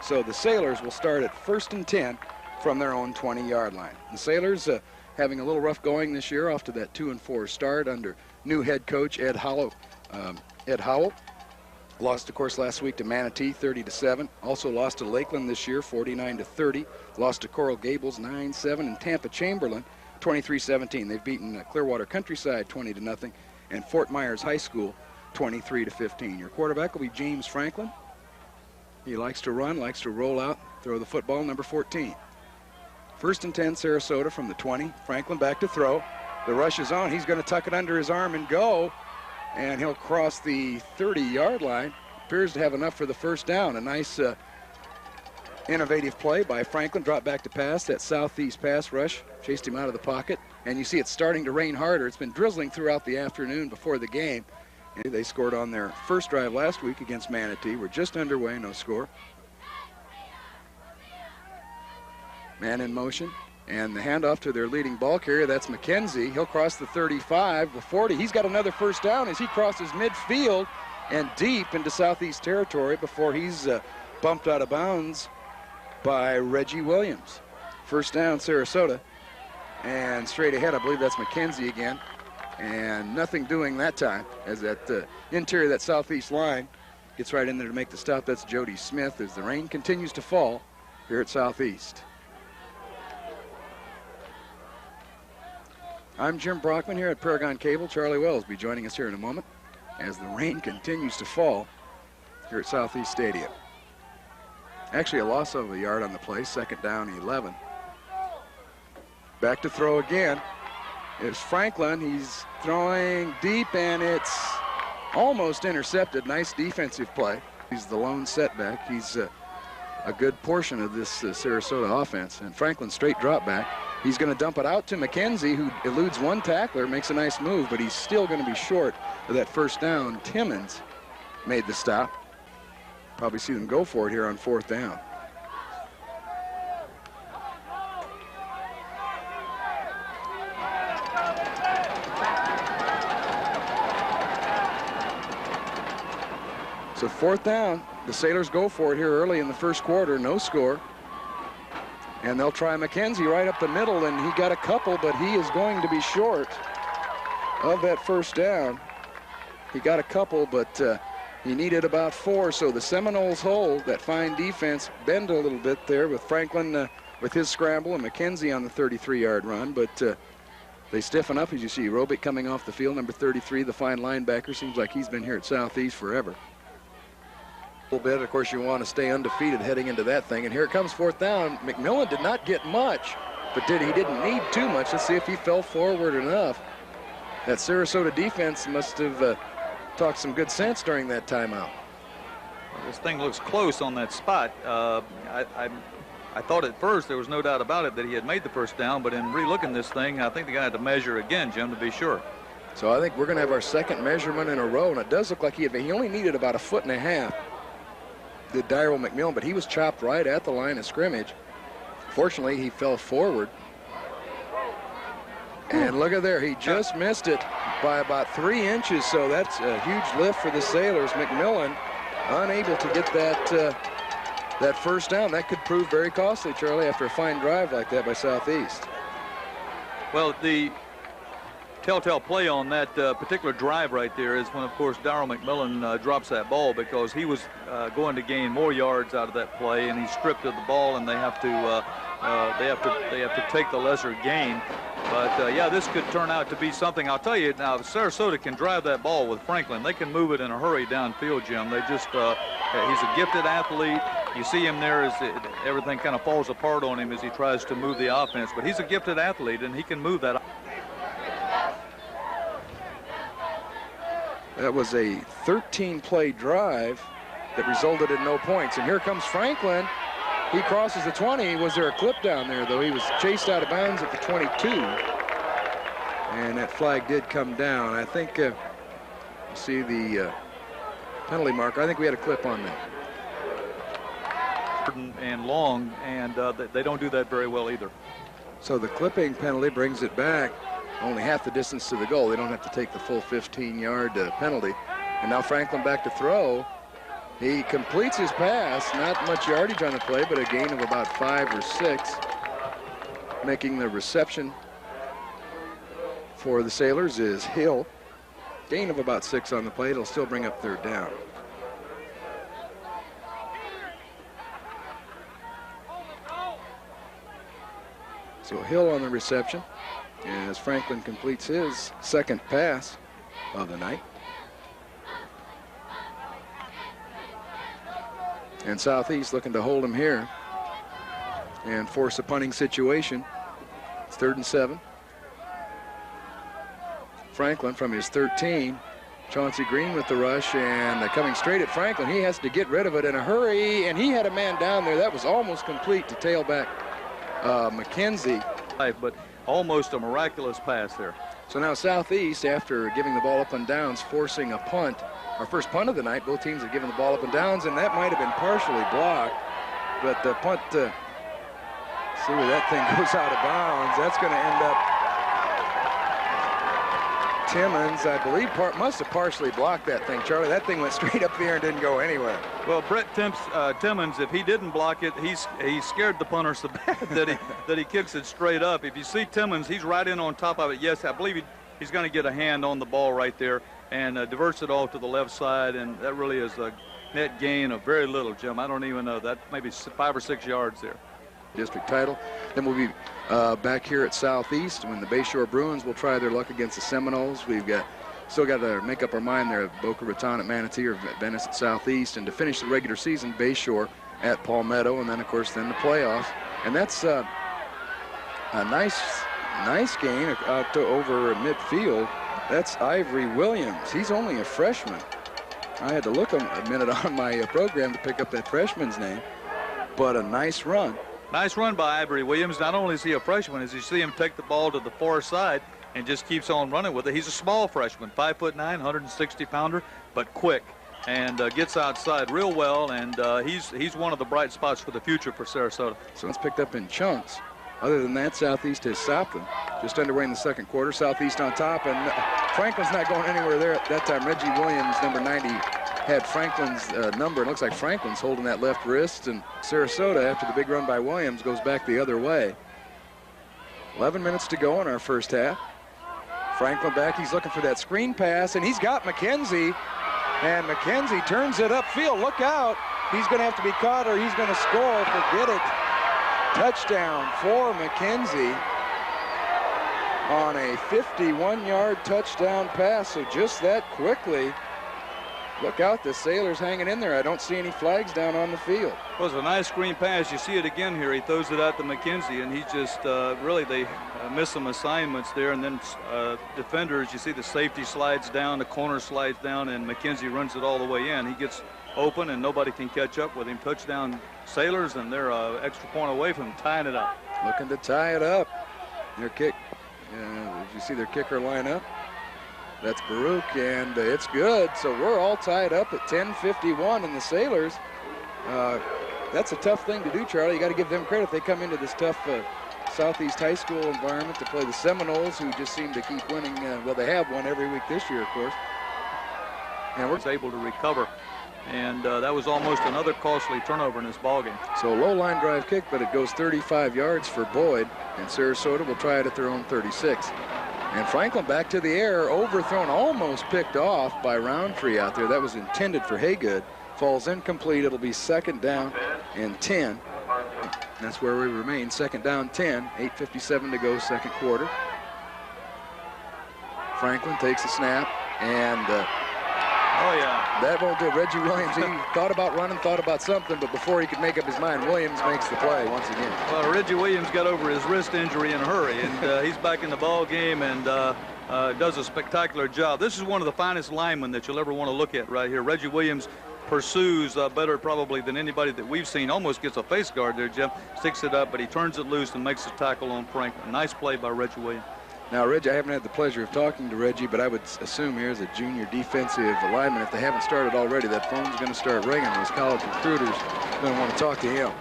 So the Sailors will start at 1st and 10 from their own 20-yard line. The Sailors having a little rough going this year off to that 2-4 start under new head coach Ed Howell. Lost, of course, last week to Manatee, 30-7. Also lost to Lakeland this year, 49-30. Lost to Coral Gables, 9-7, and Tampa Chamberlain, 23-17. They've beaten Clearwater Countryside, 20-0, and Fort Myers High School, 23-15. Your quarterback will be James Franklin. He likes to run, likes to roll out, throw the football, number 14. 1st and 10, Sarasota from the 20. Franklin back to throw. The rush is on. He's going to tuck it under his arm and go. And he'll cross the 30-yard line. Appears to have enough for the first down. A nice innovative play by Franklin. Drop back to pass. That Southeast pass rush chased him out of the pocket. And you see it's starting to rain harder. It's been drizzling throughout the afternoon before the game. And they scored on their first drive last week against Manatee. We're just underway, no score. Man in motion. And the handoff to their leading ball carrier, that's McKenzie. He'll cross the 35, the 40. He's got another first down as he crosses midfield and deep into Southeast territory before he's bumped out of bounds by Reggie Williams. First down, Sarasota. And straight ahead, I believe that's McKenzie again. And nothing doing that time as that interior of that southeast line gets right in there to make the stop. That's Jody Smith as the rain continues to fall here at Southeast. I'm Jim Brockman here at Paragon Cable. Charlie Wells will be joining us here in a moment as the rain continues to fall here at Southeast Stadium. Actually a loss of a yard on the play, 2nd down, 11. Back to throw again. It's Franklin. He's throwing deep, and it's almost intercepted. Nice defensive play. He's the lone setback. He's a good portion of this Sarasota offense. And Franklin straight drop back. He's going to dump it out to McKenzie, who eludes one tackler, makes a nice move, but he's still going to be short of that first down. Timmons made the stop. Probably see them go for it here on 4th down. So 4th down, the Sailors go for it here early in the first quarter, no score. And they'll try McKenzie right up the middle, and he got a couple, but he is going to be short of that first down. He got a couple, but he needed about 4, so the Seminoles hold that fine defense, bend a little bit there with Franklin with his scramble and McKenzie on the 33-yard run, but they stiffen up, as you see. Robick coming off the field, number 33, the fine linebacker. Seems like he's been here at Southeast forever. A little bit, of course, you want to stay undefeated heading into that thing. And here it comes 4th down. McMillan did not get much, but he didn't need too much. Let's see if he fell forward enough. That Sarasota defense must have talked some good sense during that timeout. Well, this thing looks close on that spot. I thought at first there was no doubt about it that he had made the first down, but in re-looking this thing, I think the guy had to measure again, Jim, to be sure. So I think we're going to have our second measurement in a row, and it does look like he only needed about 1.5 feet. Did Daryl McMillan, but he was chopped right at the line of scrimmage. Fortunately, he fell forward. And look at there, he just missed it by about 3 inches, so that's a huge lift for the Sailors. McMillan unable to get that first down. That could prove very costly, Charlie, after a fine drive like that by Southeast. Well, the telltale play on that particular drive right there is when, of course, Daryl McMillan drops that ball, because he was going to gain more yards out of that play, and he's stripped of the ball, and they have to take the lesser gain. But yeah, this could turn out to be something. I'll tell you now, Sarasota can drive that ball with Franklin. They can move it in a hurry downfield, Jim. They just he's a gifted athlete. You see him there as everything kind of falls apart on him as he tries to move the offense, but he's a gifted athlete, and he can move that. That was a 13-play drive that resulted in no points. And here comes Franklin. He crosses the 20. Was there a clip down there, though? He was chased out of bounds at the 22. And that flag did come down. I think you see the penalty marker. I think we had a clip on that. And long, and they don't do that very well either. So the clipping penalty brings it back only half the distance to the goal. They don't have to take the full 15-yard penalty. And now Franklin back to throw. He completes his pass. Not much yardage on the play, but a gain of about 5 or 6. Making the reception for the Sailors is Hill. Gain of about 6 on the play. It'll still bring up 3rd down. So Hill on the reception as Franklin completes his second pass of the night. And Southeast looking to hold him here and force a punting situation. It's 3rd and 7. Franklin from his 13. Chauncey Green with the rush, and coming straight at Franklin. He has to get rid of it in a hurry, and he had a man down there. That was almost complete to tailback McKenzie. But almost a miraculous pass there. So now Southeast, after giving the ball up and downs, forcing a punt. Our first punt of the night. Both teams have given the ball up and downs, and that might have been partially blocked. But the punt, see where that thing goes out of bounds. That's going to end up Timmons, I believe, must have partially blocked that thing, Charlie. That thing went straight up the air and didn't go anywhere. Well, Brett Timmons, if he didn't block it, he scared the punter so bad that he kicks it straight up. If you see Timmons, he's right in on top of it. Yes, I believe he's going to get a hand on the ball right there and diverts it off to the left side, and that really is a net gain of very little, Jim. I don't even know that, maybe 5 or 6 yards there. District title. Then we'll be back here at Southeast when the Bayshore Bruins will try their luck against the Seminoles. We've still got to make up our mind there at Boca Raton at Manatee or Venice at Southeast, and to finish the regular season, Bayshore at Palmetto, and then of course then the playoffs. And that's a nice gain out to over midfield. That's Ivory Williams. He's only a freshman. I had to look a minute on my program to pick up that freshman's name, but a nice run. Nice run by Ivory Williams. Not only is he a freshman, as you see him take the ball to the far side and just keeps on running with it. He's a small freshman, 5'9", 160-pounder, but quick, and gets outside real well, and he's one of the bright spots for the future for Sarasota. So it's picked up in chunks. Other than that, Southeast has stopped them. Just underway in the second quarter. Southeast on top, and Franklin's not going anywhere there at that time. Reggie Williams, number 90, had Franklin's number. It looks like Franklin's holding that left wrist, and Sarasota, after the big run by Williams, goes back the other way. 11 minutes to go in our first half. Franklin back, he's looking for that screen pass, and he's got McKenzie, and McKenzie turns it upfield. Look out, he's gonna have to be caught or he's gonna score. Forget it. Touchdown for McKenzie on a 51-yard touchdown pass. So just that quickly. Look out, the Sailors hanging in there. I don't see any flags down on the field. It was a nice screen pass. You see it again here. He throws it out to McKenzie, and he just really, they miss some assignments there. And then defenders, you see the safety slides down, the corner slides down, and McKenzie runs it all the way in. He gets open, and nobody can catch up with him. Touchdown Sailors, and they're an extra point away from tying it up. Looking to tie it up. Their kick, did you see their kicker line up? That's Baruch, and it's good. So we're all tied up at 10:51, and the Sailors, that's a tough thing to do, Charlie. You got to give them credit. They come into this tough Southeast high school environment to play the Seminoles, who just seem to keep winning. Well, they have won every week this year, of course. And we're able to recover. And that was almost another costly turnover in this ballgame. So low line drive kick, but it goes 35 yards for Boyd, and Sarasota will try it at their own 36. And Franklin back to the air, overthrown, almost picked off by Roundtree out there. That was intended for Haygood. Falls incomplete. It'll be second down and 10. That's where we remain. Second down, 10. 8:57 to go, second quarter. Franklin takes a snap, and that won't do. Reggie Williams, he thought about running, thought about something, but before he could make up his mind, Williams makes the play once again. Well, Reggie Williams got over his wrist injury in a hurry, and he's back in the ball game and does a spectacular job. This is one of the finest linemen that you'll ever want to look at right here. Reggie Williams pursues better probably than anybody that we've seen. Almost gets a face guard there, Jim. Sticks it up, but he turns it loose and makes a tackle on Franklin. Nice play by Reggie Williams. Now, Reggie, I haven't had the pleasure of talking to Reggie, but I would assume here as a junior defensive lineman, if they haven't started already, that phone's going to start ringing. Those college recruiters are going to want to talk to him.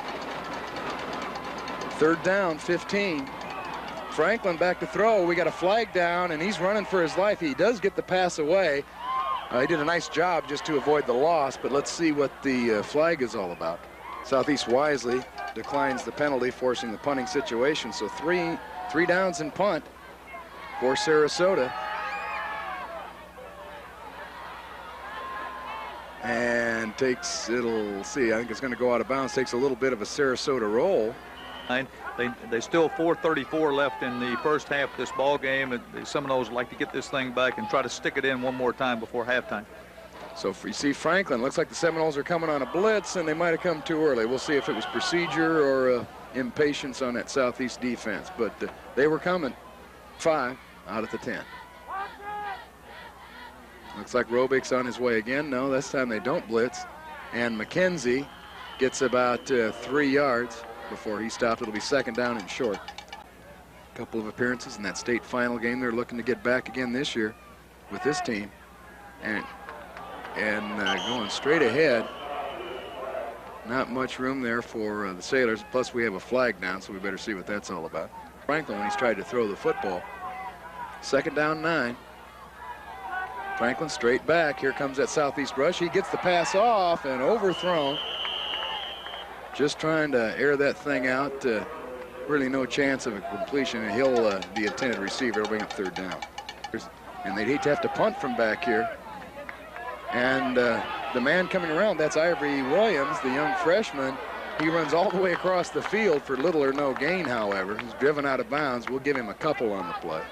Third down, 15. Franklin back to throw. We got a flag down, and he's running for his life. He does get the pass away. He did a nice job just to avoid the loss, but let's see what the flag is all about. Southeast wisely declines the penalty, forcing the punting situation. So three downs and punt for Sarasota. And I think it's going to go out of bounds. Takes a little bit of a Sarasota roll. They still 4:34 left in the first half of this ball game. And the Seminoles like to get this thing back and try to stick it in one more time before halftime. So if you see Franklin, looks like the Seminoles are coming on a blitz, and they might have come too early. We'll see if it was procedure or impatience on that Southeast defense. But they were coming. 5 out at the 10. Looks like Robick's on his way again. No, this time they don't blitz. And McKenzie gets about 3 yards before he stopped. It'll be second down and short. A couple of appearances in that state final game. They're looking to get back again this year with this team. And going straight ahead. Not much room there for the Sailors. Plus we have a flag down, so we better see what that's all about. Franklin when he's tried to throw the football. Second down, 9. Franklin straight back. Here comes that Southeast rush. He gets the pass off and overthrown. Just trying to air that thing out. Really no chance of a completion. And he'll the intended receiver. It'll bring up third down. And they'd hate to have to punt from back here. And the man coming around, that's Ivory Williams, the young freshman. He runs all the way across the field for little or no gain, however. He's driven out of bounds. We'll give him a couple on the play.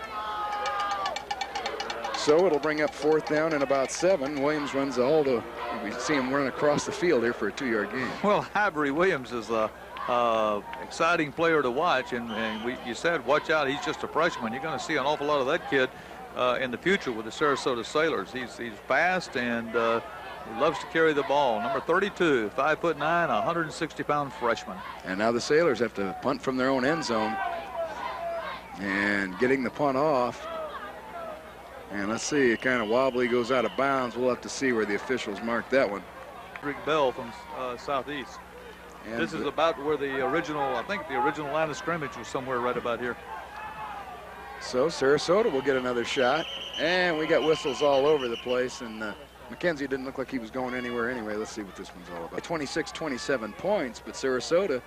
So it'll bring up 4th down and about 7. Williams runs we see him run across the field here for a 2-yard gain. Well, Ivory Williams is a exciting player to watch, and you said watch out, he's just a freshman. You're going to see an awful lot of that kid in the future with the Sarasota Sailors. He's fast and he loves to carry the ball. Number 32, 5'9", 160-pound freshman. And now the Sailors have to punt from their own end zone. And getting the punt off. And let's see, it kind of wobbly, goes out of bounds. We'll have to see where the officials mark that one. Rick Bell from Southeast. And this is about where the original, I think the original line of scrimmage was somewhere right about here. So Sarasota will get another shot. And we got whistles all over the place. And McKenzie didn't look like he was going anywhere anyway. Let's see what this one's all about. 26-27 points, but Sarasota,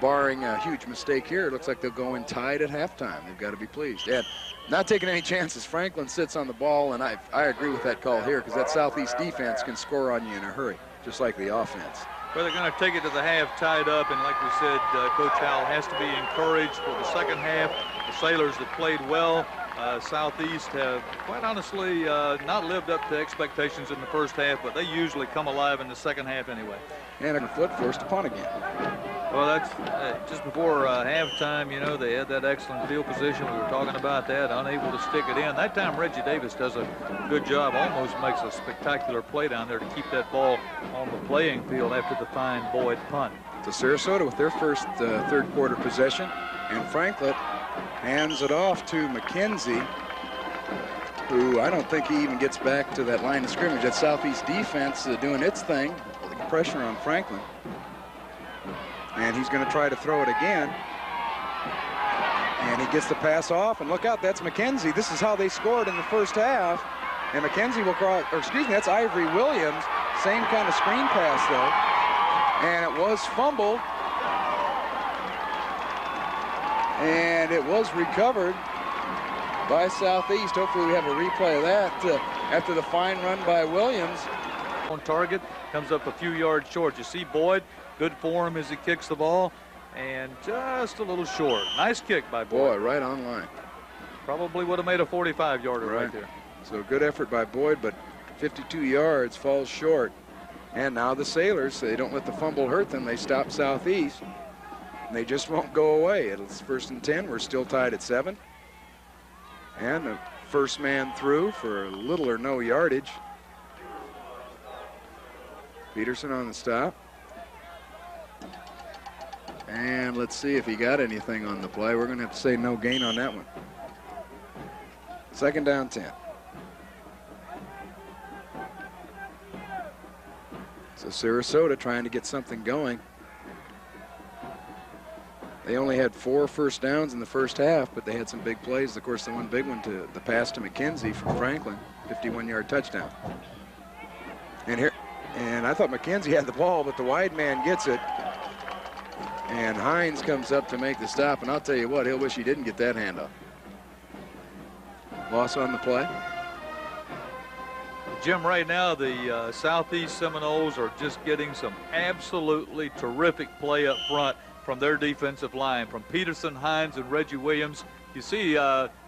barring a huge mistake here, it looks like they'll go in tied at halftime. They've got to be pleased. And not taking any chances. Franklin sits on the ball, and I agree with that call here because that Southeast defense can score on you in a hurry, just like the offense. Well, they're going to take it to the half tied up, and like we said, Coach Howell has to be encouraged for the second half. The Sailors have played well. Southeast have, quite honestly, not lived up to expectations in the first half, but they usually come alive in the second half anyway. And a foot forced to punt again. Well, that's just before halftime, you know, they had that excellent field position. We were talking about that, unable to stick it in. That time, Reggie Davis does a good job, almost makes a spectacular play down there to keep that ball on the playing field after the fine Boyd punt. So Sarasota with their first third quarter possession, and Franklin hands it off to McKenzie, who I don't think he even gets back to that line of scrimmage. That Southeast defense doing its thing, putting pressure on Franklin. And he's going to try to throw it again. And he gets the pass off, and look out, that's McKenzie. This is how they scored in the first half. And McKenzie will cross, or excuse me, that's Ivory Williams. Same kind of screen pass, though. And it was fumbled. And it was recovered by Southeast. Hopefully we have a replay of that after the fine run by Williams. On target, comes up a few yards short. You see Boyd, good form as he kicks the ball, and just a little short. Nice kick by Boyd. Boy, right on line. Probably would have made a 45-yarder right there. So good effort by Boyd, but 52 yards, falls short. And now the Sailors, they don't let the fumble hurt them. They stop Southeast. They just won't go away. It's 1st and 10. We're still tied at 7. And the first man through for little or no yardage. Peterson on the stop. And let's see if he got anything on the play. We're going to have to say no gain on that one. 2nd down 10. So Sarasota trying to get something going. They only had 4 first downs in the first half, but they had some big plays. Of course, the one big one to the pass to McKenzie from Franklin, 51-yard touchdown. And I thought McKenzie had the ball, but the wide man gets it. And Hines comes up to make the stop, and I'll tell you what, he'll wish he didn't get that handoff. Loss on the play. Jim, right now the Southeast Seminoles are just getting some absolutely terrific play up front from their defensive line, from Peterson, Hines, and Reggie Williams. You see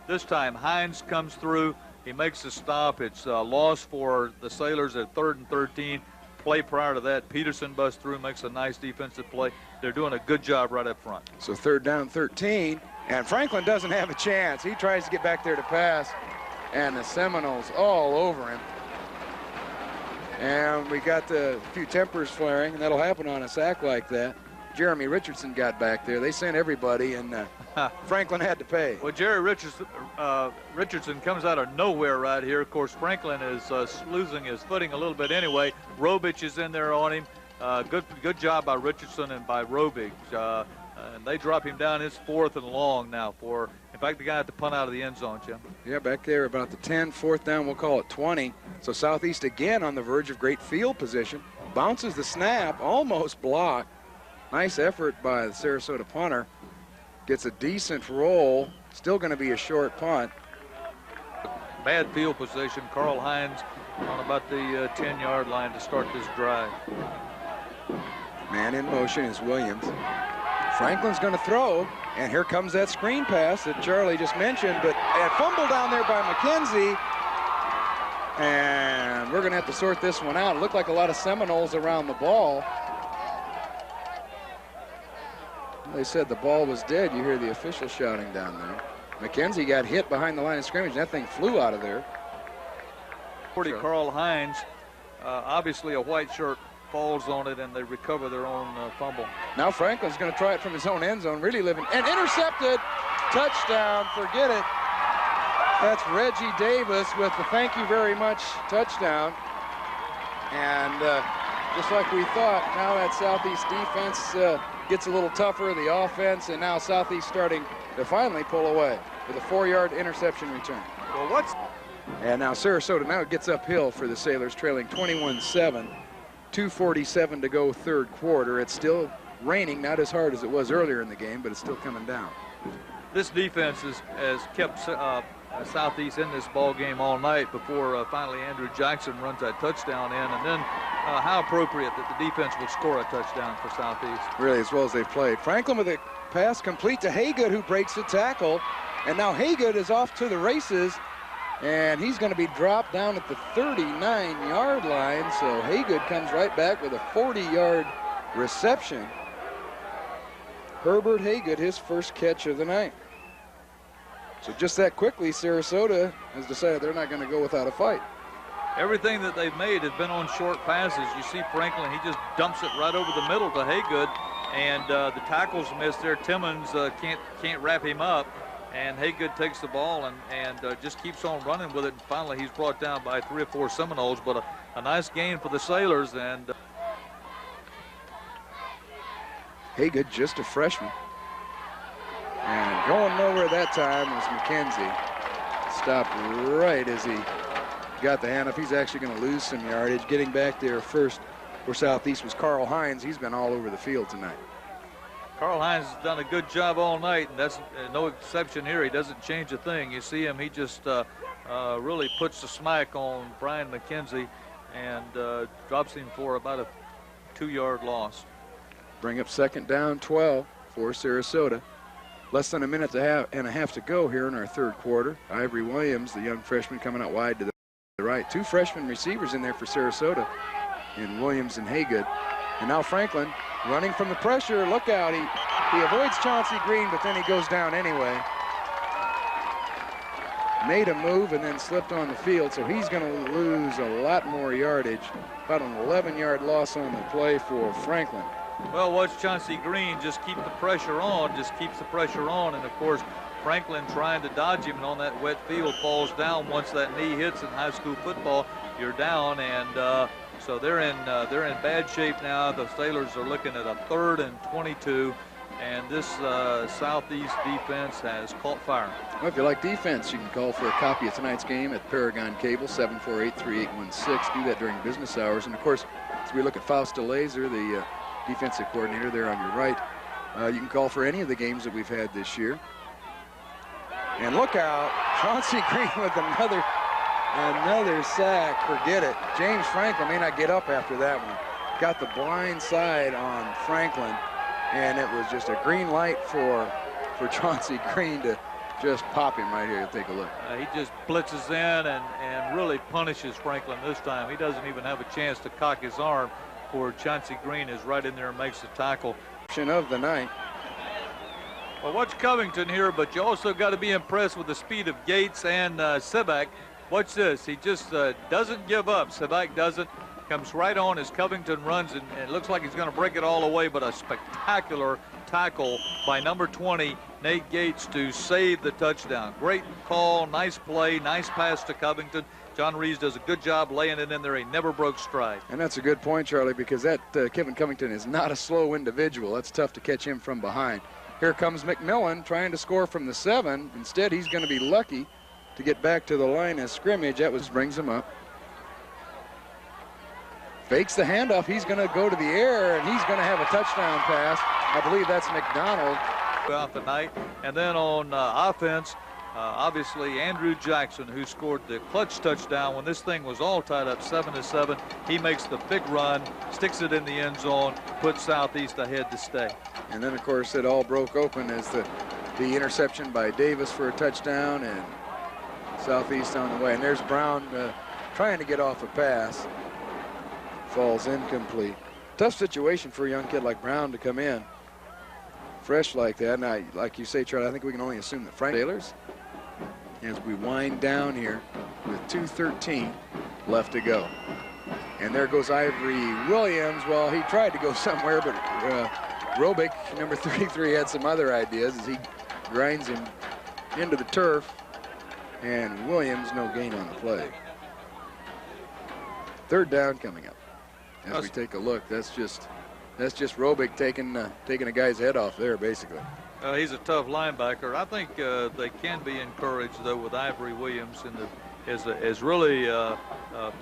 this time Hines comes through. He makes a stop. It's a loss for the Sailors at 3rd and 13. Play prior to that, Peterson busts through, makes a nice defensive play. They're doing a good job right up front. So 3rd down 13, and Franklin doesn't have a chance. He tries to get back there to pass, and the Seminoles all over him. And we got a few tempers flaring, and that'll happen on a sack like that. Jeremy Richardson got back there. They sent everybody, and Franklin had to pay. Well, Jerry Richardson comes out of nowhere right here. Of course, Franklin is losing his footing a little bit anyway. Robich is in there on him. Good job by Richardson and by Robich. And they drop him down. It's 4th and long now for, in fact, the guy had to punt out of the end zone, Jim. Yeah, back there about the 10, 4th down, we'll call it 20. So Southeast again on the verge of great field position. Bounces the snap, almost blocked. Nice effort by the Sarasota punter. Gets a decent roll. Still going to be a short punt. bad field position. Carl Hines on about the 10-yard line to start this drive. Man in motion is Williams. Franklin's going to throw, and here comes that screen pass that Charlie just mentioned, but a fumble down there by McKenzie. And we're going to have to sort this one out. It looked like a lot of Seminoles around the ball. They said the ball was dead. You hear the official shouting down there. McKenzie got hit behind the line of scrimmage. That thing flew out of there. Carl Hines, obviously a white shirt, falls on it, and they recover their own fumble. Now Franklin's going to try it from his own end zone, really living, and intercepted. Touchdown, forget it. That's Reggie Davis with the thank you very much touchdown. And just like we thought, now that Southeast defense gets a little tougher, the offense, and now Southeast starting to finally pull away with a 4-yard interception return. Well, And now Sarasota now gets uphill for the Sailors, trailing 21-7. 2:47 to go, third quarter. It's still raining, not as hard as it was earlier in the game, but it's still coming down. This defense has kept Southeast in this ball game all night before finally Andrew Jackson runs that touchdown in, and then how appropriate that the defense would score a touchdown for Southeast. Really, as well as they've played. Franklin with a pass complete to Haygood, who breaks the tackle, and now Haygood is off to the races, and he's going to be dropped down at the 39-yard line, so Haygood comes right back with a 40-yard reception. Herbert Haygood, his first catch of the night. So just that quickly, Sarasota has decided they're not going to go without a fight. Everything that they've made has been on short passes. You see Franklin, he just dumps it right over the middle to Haygood, and the tackle's missed there. Timmons can't wrap him up, and Haygood takes the ball and just keeps on running with it, and finally he's brought down by 3 or 4 Seminoles, but a nice gain for the Sailors. And Haygood, just a freshman. And going nowhere that time was McKenzie. Stopped right as he got the handoff. He's actually going to lose some yardage. Getting back there first for Southeast was Carl Hines. He's been all over the field tonight. Carl Hines has done a good job all night, and that's no exception here. He doesn't change a thing. You see him, he just really puts the smack on Brian McKenzie and drops him for about a 2-yard loss. Bring up second down, 12 for Sarasota. Less than a minute and a half to go here in our third quarter. Ivory Williams, the young freshman, coming out wide to the right. 2 freshman receivers in there for Sarasota in Williams and Haygood. And now Franklin running from the pressure. Look out. He avoids Chauncey Green, but then he goes down anyway. Made a move and then slipped on the field, so he's going to lose a lot more yardage. About an 11-yard loss on the play for Franklin. Well, watch Chauncey Green just keep the pressure on, and of course Franklin trying to dodge him, and on that wet field falls down. Once that knee hits in high school football, you're down, and so they're in bad shape now. The Sailors are looking at a 3rd and 22, and this Southeast defense has caught fire. Well, if you like defense, you can call for a copy of tonight's game at Paragon Cable, 748-3816. Do that during business hours, and of course, as we look at Fausto Laser, the defensive coordinator there on your right. You can call for any of the games that we've had this year. And look out, Chauncey Green with another sack. Forget it. James Franklin may not get up after that one. Got the blind side on Franklin, and it was just a green light for Chauncey Green to just pop him right here. Take a look. He just blitzes in and really punishes Franklin this time. He doesn't even have a chance to cock his arm, for Chauncey Green is right in there and makes the tackle. Of the night. Well, watch Covington here, but you also got to be impressed with the speed of Gates and Sebak. Watch this. He just doesn't give up. Sebak doesn't. Comes right on as Covington runs, and it looks like he's going to break it all away, but a spectacular tackle by number 20, Nate Gates, to save the touchdown. Great call, nice play, nice pass to Covington. John Reeves does a good job laying it in there. He never broke stride. And that's a good point, Charlie, because that Kevin Covington is not a slow individual. That's tough to catch him from behind. Here comes McMillan trying to score from the 7. Instead, he's going to be lucky to get back to the line of scrimmage. That brings him up. Fakes the handoff. He's going to go to the air, and he's going to have a touchdown pass. I believe that's McDonald. Throughout the night. And then on offense, Obviously, Andrew Jackson, who scored the clutch touchdown when this thing was all tied up 7-7, he makes the big run, sticks it in the end zone, puts Southeast ahead to stay. And then, of course, it all broke open as the interception by Davis for a touchdown, and Southeast on the way. And there's Brown trying to get off a pass. Falls incomplete. Tough situation for a young kid like Brown to come in fresh like that. Now, like you say, Charlie, I think we can only assume that Frank Taylor's, as we wind down here with 2:13 left to go. And there goes Ivory Williams. Well, he tried to go somewhere, but Robick, number 33, had some other ideas as he grinds him into the turf. And Williams, no gain on the play. Third down coming up. As we take a look, that's just Robick taking a guy's head off there, basically. He's a tough linebacker. I think they can be encouraged, though, with Ivory Williams as really a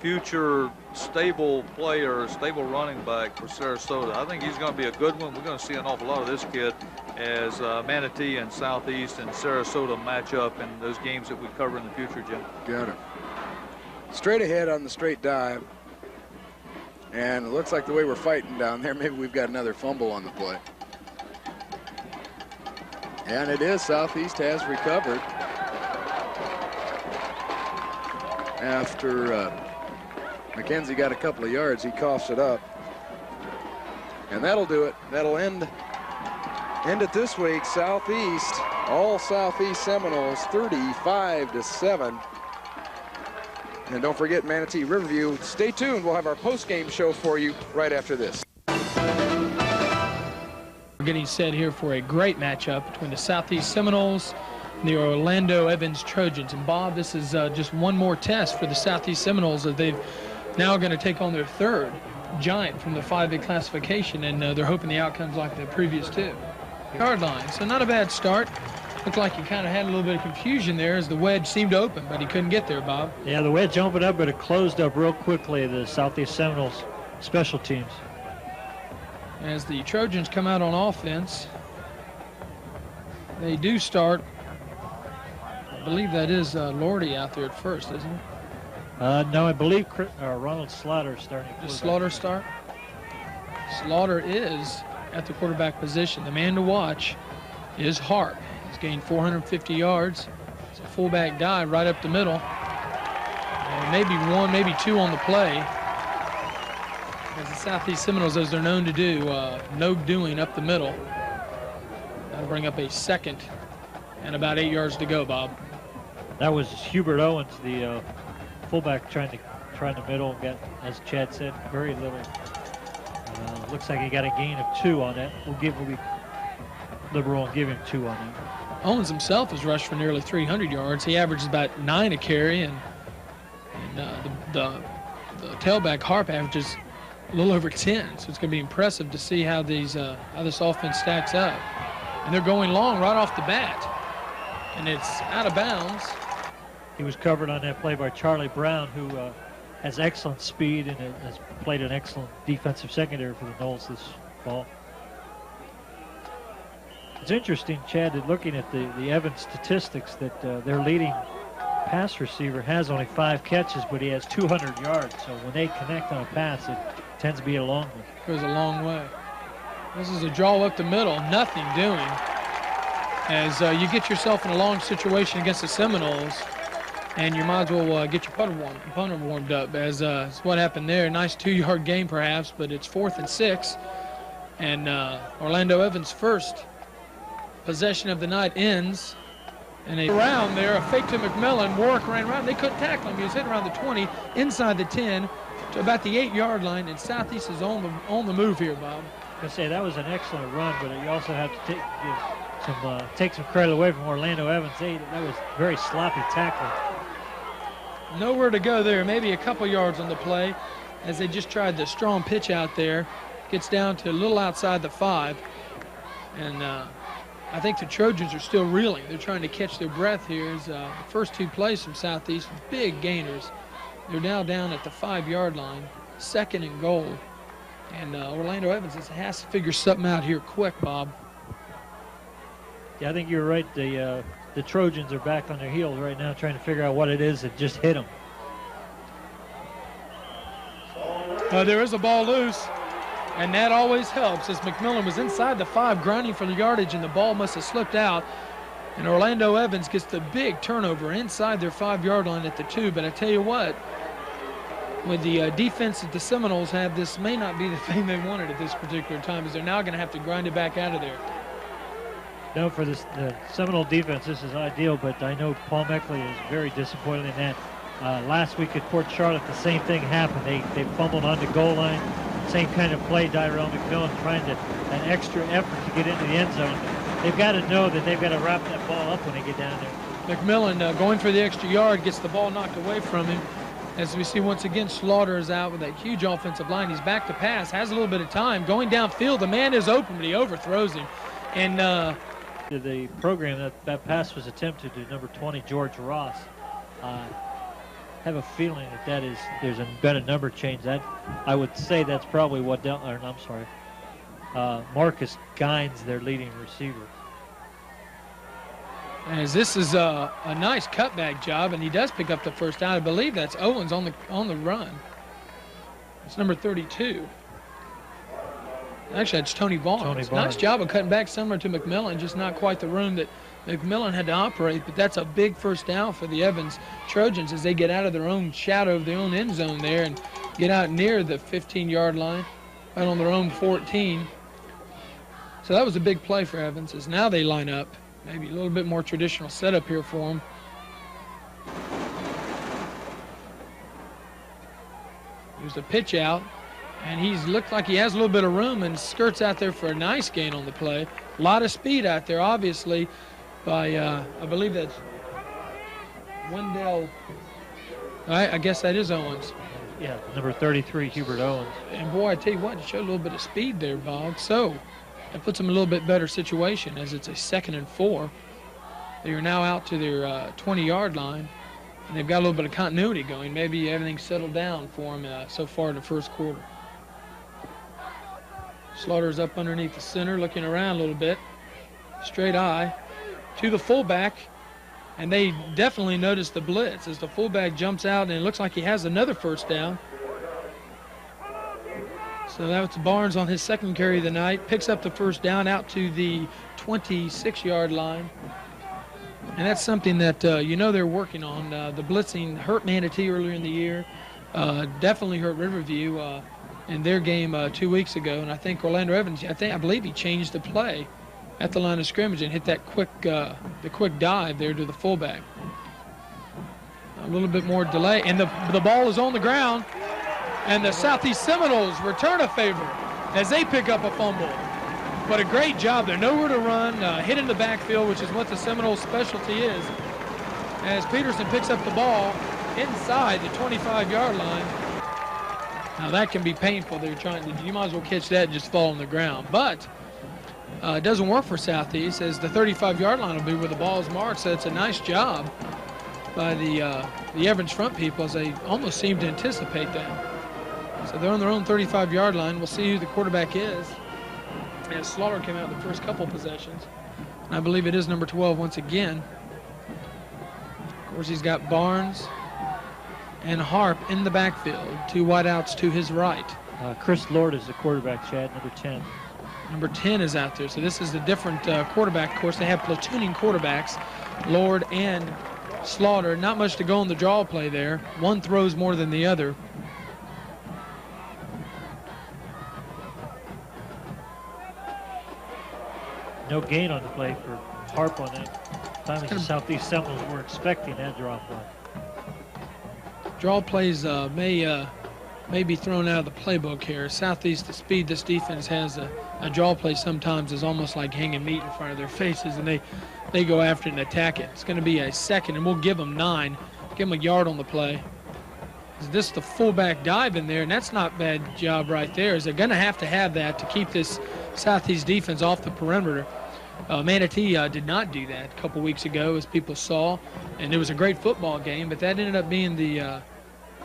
future stable player, stable running back for Sarasota. I think he's going to be a good one. We're going to see an awful lot of this kid as Manatee and Southeast and Sarasota match up in those games that we cover in the future, Jim. Got it. Straight ahead on the straight dive. And it looks like the way we're fighting down there, maybe we've got another fumble on the play. And it is. Southeast has recovered after McKenzie got a couple of yards. He coughs it up, and that'll do it. That'll end it this week. Southeast, all Southeast Seminoles, 35-7. And don't forget Manatee Riverview. Stay tuned. We'll have our post-game show for you right after this. We're getting set here for a great matchup between the Southeast Seminoles and the Orlando Evans Trojans. And Bob, this is just one more test for the Southeast Seminoles as they've now going to take on their third giant from the 5A classification, and they're hoping the outcome's like the previous two. Yard line, so not a bad start. Looked like he kind of had a little bit of confusion there as the wedge seemed to open, but he couldn't get there, Bob. Yeah, the wedge opened up, but it closed up real quickly, the Southeast Seminoles special teams. As the Trojans come out on offense, they do start, I believe that is Lordy out there at first, isn't it? No, I believe Ronald Slaughter is starting. Does Slaughter start? Slaughter is at the quarterback position. The man to watch is Harp. He's gained 450 yards. It's a fullback dive right up the middle. And maybe one, maybe two on the play. As the Southeast Seminoles, as they're known to do, no doing up the middle. That'll bring up a second and about 8 yards to go, Bob. That was Hubert Owens, the fullback, trying the middle. Got, as Chad said, very little. Looks like he got a gain of 2 on that. We'll be liberal and give him 2 on that. Owens himself has rushed for nearly 300 yards. He averages about 9 a carry, and the tailback Harp averages a little over 10. So it's going to be impressive to see how this offense stacks up. And they're going long right off the bat, and it's out of bounds. He was covered on that play by Charlie Brown, who has excellent speed and has played an excellent defensive secondary for the Noles this fall. It's interesting, Chad, that looking at the Evans statistics, that their leading pass receiver has only 5 catches, but he has 200 yards. So when they connect on a pass, it tends to be a long one. Goes a long way. This is a draw up the middle, nothing doing. As you get yourself in a long situation against the Seminoles, and you might as well get your punter warmed up, as what happened there. Nice 2-yard gain perhaps, but it's 4th and 6. And Orlando Evans' first possession of the night ends. And a round there, a fake to McMillan. Warrick ran around. They couldn't tackle him. He was hit around the 20, inside the 10, to about the 8-yard line. And Southeast is on the move here, Bob. I was going to say, that was an excellent run, but you also have to take some credit away from Orlando Evans. That was very sloppy tackling. Nowhere to go there. Maybe a couple yards on the play, as they just tried the strong pitch out there. Gets down to a little outside the 5. And I think the Trojans are still reeling. They're trying to catch their breath here. As the first 2 plays from Southeast, big gainers. They're now down at the 5-yard line, 2nd and goal. And Orlando Evans has to figure something out here quick, Bob. Yeah, I think you're right. The the Trojans are back on their heels right now, trying to figure out what it is that just hit them. There is a ball loose, and that always helps, as McMillan was inside the 5 grinding for the yardage, and the ball must have slipped out. And Orlando Evans gets the big turnover inside their 5-yard line at the 2. But I tell you what, with the defense that the Seminoles have, this may not be the thing they wanted at this particular time, as they're now going to have to grind it back out of there. No, for the Seminole defense, this is ideal, but I know Paul Meckley is very disappointed in that. Last week at Port Charlotte, the same thing happened. They fumbled on the goal line. Same kind of play, Dyrell McMillan trying an extra effort to get into the end zone. They've got to know that they've got to wrap that ball up when they get down there. McMillan going for the extra yard, gets the ball knocked away from him. As we see once again, Slaughter is out with that huge offensive line. He's back to pass, has a little bit of time. Going downfield, the man is open, but he overthrows him. And the program, that pass was attempted to number 20, George Ross. Have a feeling that there's been a number change. That I would say that's probably what Marcus Gines, their leading receiver. As this is a nice cutback job, and he does pick up the first down. I believe that's Owens on the run. It's number 32. Actually, it's Tony Barnes. Nice job of cutting back, similar to McMillan, just not quite the room that McMillan had to operate. But that's a big first down for the Evans Trojans as they get out of their own shadow of their own end zone there and get out near the 15-yard line, out on their own 14. So that was a big play for Evans, as now they line up. Maybe a little bit more traditional setup here for him. Here's a pitch out, and he's looked like he has a little bit of room and skirts out there for a nice gain on the play. A lot of speed out there, obviously, by, I believe that's Wendell. I guess that is Owens. Yeah, number 33, Hubert Owens. And boy, I tell you what, it showed a little bit of speed there, Bog. So that puts them in a little bit better situation as it's a 2nd and 4. They are now out to their 20-yard line, and they've got a little bit of continuity going. Maybe everything's settled down for them so far in the first quarter. Slaughter's up underneath the center, looking around a little bit. Straight eye to the fullback, and they definitely notice the blitz as the fullback jumps out, and it looks like he has another first down. So that's Barnes on his 2nd carry of the night. Picks up the first down out to the 26-yard line. And that's something that, they're working on. The blitzing hurt Manatee earlier in the year. Definitely hurt Riverview in their game 2 weeks ago. And I think Orlando Evans, I believe he changed the play at the line of scrimmage and hit that quick dive there to the fullback. A little bit more delay. And the ball is on the ground. And the Southeast Seminoles return a favor as they pick up a fumble. But a great job there. Nowhere to run, hit in the backfield, which is what the Seminoles' specialty is. As Peterson picks up the ball inside the 25-yard line. Now that can be painful. You might as well catch that and just fall on the ground. But it doesn't work for Southeast, as the 35-yard line will be where the ball is marked. So it's a nice job by the Evans front people, as they almost seem to anticipate that. So they're on their own 35-yard line. We'll see who the quarterback is, as Slaughter came out the first couple possessions. And I believe it is number 12 once again. Of course, he's got Barnes and Harp in the backfield. 2 wideouts to his right. Chris Lord is the quarterback, Chad, number 10. Number 10 is out there. So this is a different quarterback. Of course, they have platooning quarterbacks, Lord and Slaughter. Not much to go on the draw play there. One throws more than the other. No gain on the play for Harp on that. Time as the Southeast Seminoles were expecting that draw play. Draw plays may be thrown out of the playbook here. Southeast, the speed this defense has, a draw play sometimes is almost like hanging meat in front of their faces, and they go after it and attack it. It's going to be a 2nd, and we'll give them 9. Give them a yard on the play. This is the fullback dive in there, and that's not a bad job right there. Is they're going to have that to keep this Southeast defense off the perimeter. Manatee did not do that a couple weeks ago, as people saw, and it was a great football game, but that ended up being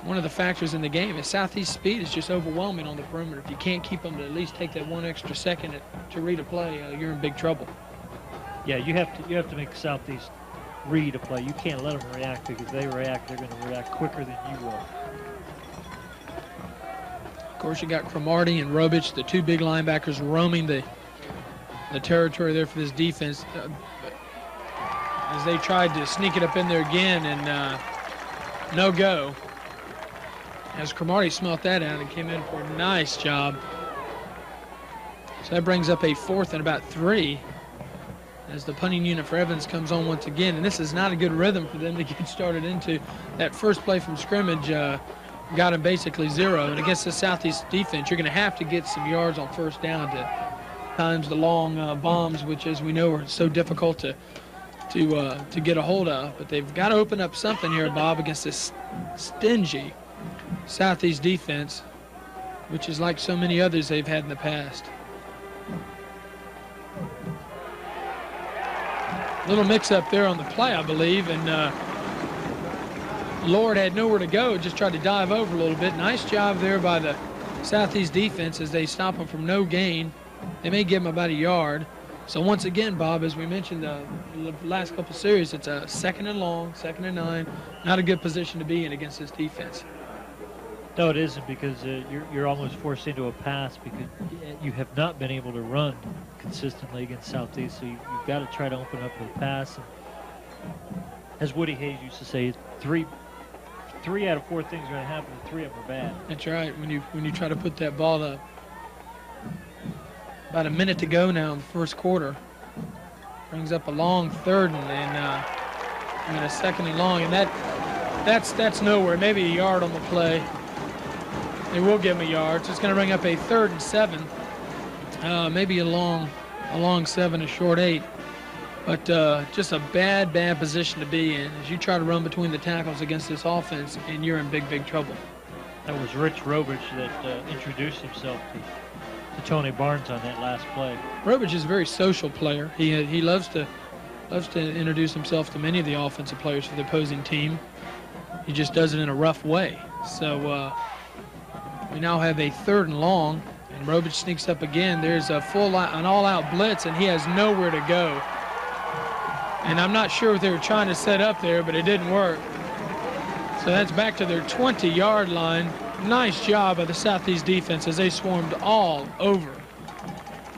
one of the factors in the game. Is Southeast speed is just overwhelming on the perimeter. If you can't keep them to at least take that 1 extra second to read a play, you're in big trouble. Yeah, you have to make Southeast read a play. You can't let them react, because if they react, they're going to react quicker than you will. Of course, you got Cromartie and Robich, the two big linebackers, roaming the territory there for this defense. As they tried to sneak it up in there again, and no go. As Cromartie smelt that out and came in for a nice job. So that brings up a 4th and about 3 as the punting unit for Evans comes on once again. And this is not a good rhythm for them to get started into. That first play from scrimmage got them basically 0. And against the Southeast defense, you're going to have to get some yards on first down to times the long bombs, which, as we know, are so difficult to get a hold of. But they've got to open up something here, Bob, against this stingy Southeast defense, which is like so many others they've had in the past. Little mix-up there on the play, I believe, and Lord had nowhere to go, just tried to dive over a little bit. Nice job there by the Southeast defense as they stop him from no gain. They may give him about a yard. So once again, Bob, as we mentioned the last couple series, it's a 2nd and long, 2nd and 9. Not a good position to be in against this defense. No, it isn't, because you're almost forced into a pass because you have not been able to run consistently against Southeast. So you've got to try to open up with a pass. And as Woody Hayes used to say, three out of 4 things are going to happen, and 3 of them are bad. That's right. When you try to put that ball up. About a minute to go now in the first quarter. Brings up a long 3rd and a 2nd and long, and that's nowhere. Maybe a yard on the play. They will give him a yard, so it's going to bring up a 3rd and 7. Maybe a long 7, a short 8. But just a bad position to be in as you try to run between the tackles against this offense, and you're in big trouble. That was Rich Robich that introduced himself to Tony Barnes on that last play. Robich is a very social player. He loves to introduce himself to many of the offensive players for the opposing team. He just does it in a rough way. So we now have a 3rd and long, and Robich sneaks up again. There's an all-out blitz, and he has nowhere to go. And I'm not sure what they were trying to set up there, but it didn't work. So that's back to their 20-yard line. Nice job by the Southeast defense as they swarmed all over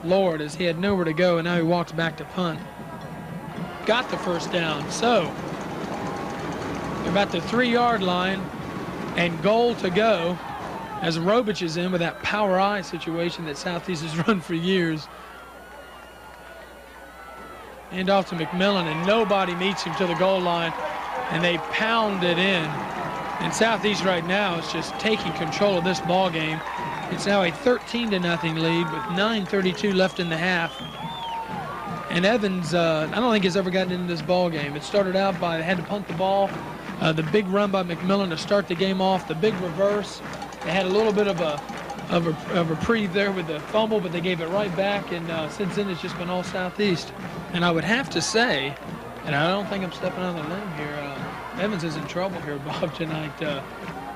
Lord as he had nowhere to go, and now he walks back to punt. Got the first down. So they're about the 3-yard line and goal to go as Robich is in with that power eye situation that Southeast has run for years. And off to McMillan, and nobody meets him to the goal line, and they pound it in. And Southeast right now is just taking control of this ball game. It's now a 13-0 lead with 9:32 left in the half. And Evans, I don't think has ever gotten into this ball game. It started out by they had to punt the ball. The big run by McMillan to start the game off. The big reverse. They had a little bit of a reprieve there with the fumble, but they gave it right back. And since then, it's just been all Southeast. And I would have to say, and I don't think I'm stepping on the limb here, Evans is in trouble here, Bob, tonight.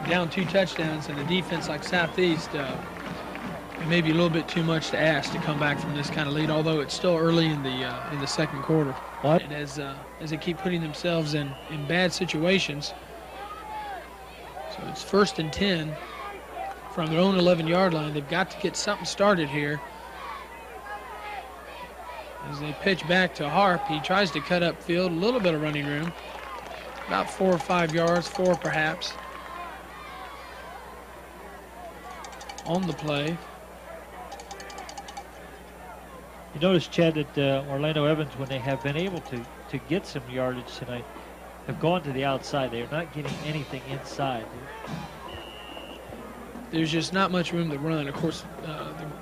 Down 2 touchdowns and a defense like Southeast. It may be a little bit too much to ask to come back from this kind of lead, although it's still early in the second quarter. What? And as they keep putting themselves in bad situations. So it's 1st and 10 from their own 11-yard line. They've got to get something started here. As they pitch back to Harp, he tries to cut upfield, a little bit of running room. About 4 or 5 yards, 4 perhaps. On the play. You notice, Chad, that Orlando Evans, when they have been able to get some yardage tonight, have gone to the outside. They are not getting anything inside. There's just not much room to run. Of course,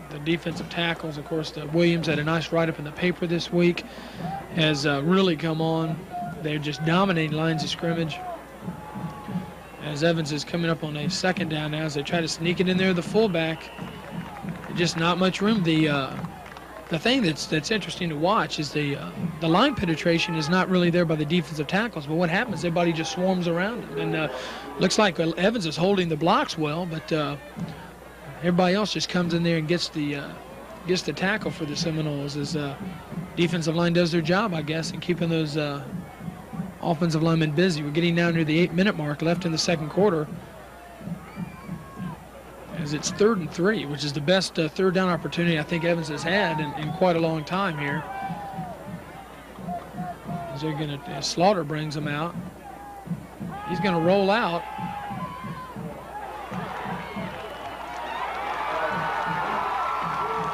the defensive tackles, of course, Williams had a nice write-up in the paper this week, has really come on. They're just dominating lines of scrimmage. As Evans is coming up on a 2nd down now as they try to sneak it in there, the fullback. Just not much room. The thing that's interesting to watch is the line penetration is not really there by the defensive tackles, but what happens, everybody just swarms around him. And looks like Evans is holding the blocks well, but everybody else just comes in there and gets the tackle for the Seminoles as defensive line does their job, I guess, in keeping those offensive linemen busy. We're getting down near the 8-minute mark left in the second quarter. As it's 3rd and 3, which is the best third down opportunity I think Evans has had in quite a long time here. As they're going to, Slaughter brings him out. He's going to roll out.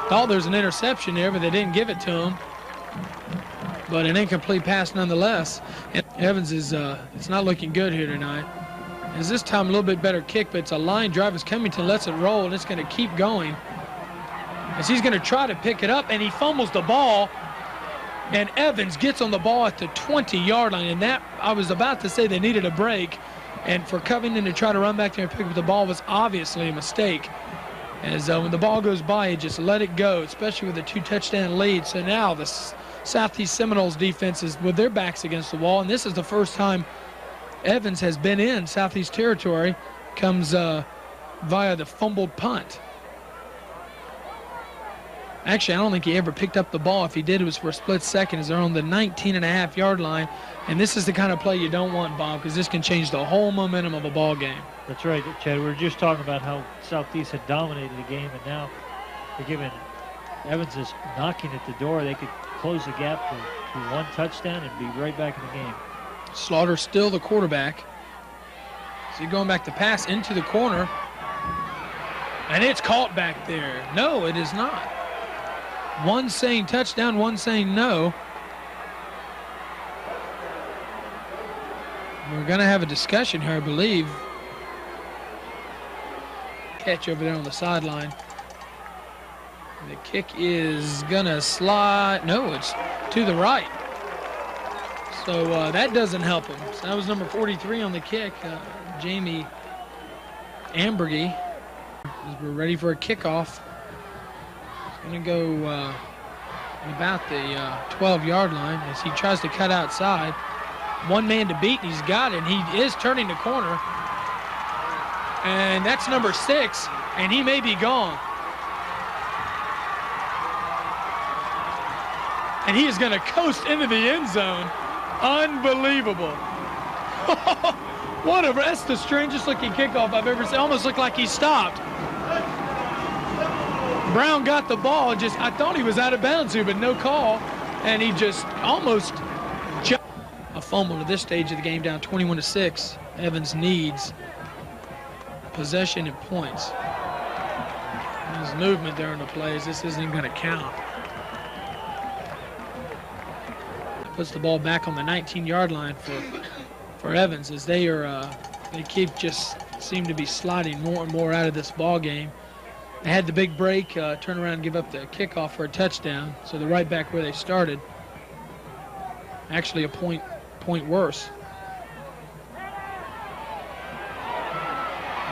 Thought there's an interception there, but they didn't give it to him. But an incomplete pass nonetheless. And Evans is, it's not looking good here tonight. As this time a little bit better kick, but it's a line drive as Cummington lets it roll, and it's going to keep going. As he's going to try to pick it up, and he fumbles the ball. And Evans gets on the ball at the 20-yard line, and that, I was about to say they needed a break, and for Covington to try to run back there and pick up the ball was obviously a mistake. As when the ball goes by, he just let it go, especially with a 2-touchdown lead. So now the Southeast Seminoles defense is with their backs against the wall, and this is the first time Evans has been in Southeast territory, comes via the fumbled punt. Actually, I don't think he ever picked up the ball. If he did, it was for a split second as they're on the 19.5-yard line. And this is the kind of play you don't want, Bob, because this can change the whole momentum of a ball game. That's right, Chad. We were just talking about how Southeast had dominated the game, and now they're giving Evans is knocking at the door. They could close the gap to 1 touchdown and be right back in the game. Slaughter still the quarterback. So going back to pass into the corner. And it's caught back there. No, it is not. One saying touchdown, one saying no. We're going to have a discussion here, I believe. Catch over there on the sideline. The kick is going to slide. No, it's to the right. So that doesn't help him. So that was number 43 on the kick, Jamie Ambergy. As we're ready for a kickoff. He's going to go about the 12-yard line as he tries to cut outside. One man to beat, and he's got it. And he is turning the corner. And that's number 6, and he may be gone. And he is going to coast into the end zone. Unbelievable. That's the strangest looking kickoff I've ever seen. Almost looked like he stopped. Brown got the ball. I thought he was out of bounds here, but no call. And he just almost jumped. A fumble at this stage of the game, down 21-6. Evans needs possession and points. There's movement there in the plays. This isn't going to count. Puts the ball back on the 19-yard line for Evans as they seem to be sliding more and more out of this ball game. They had the big break, turn around and give up the kickoff for a touchdown. So they're right back where they started. Actually a point worse.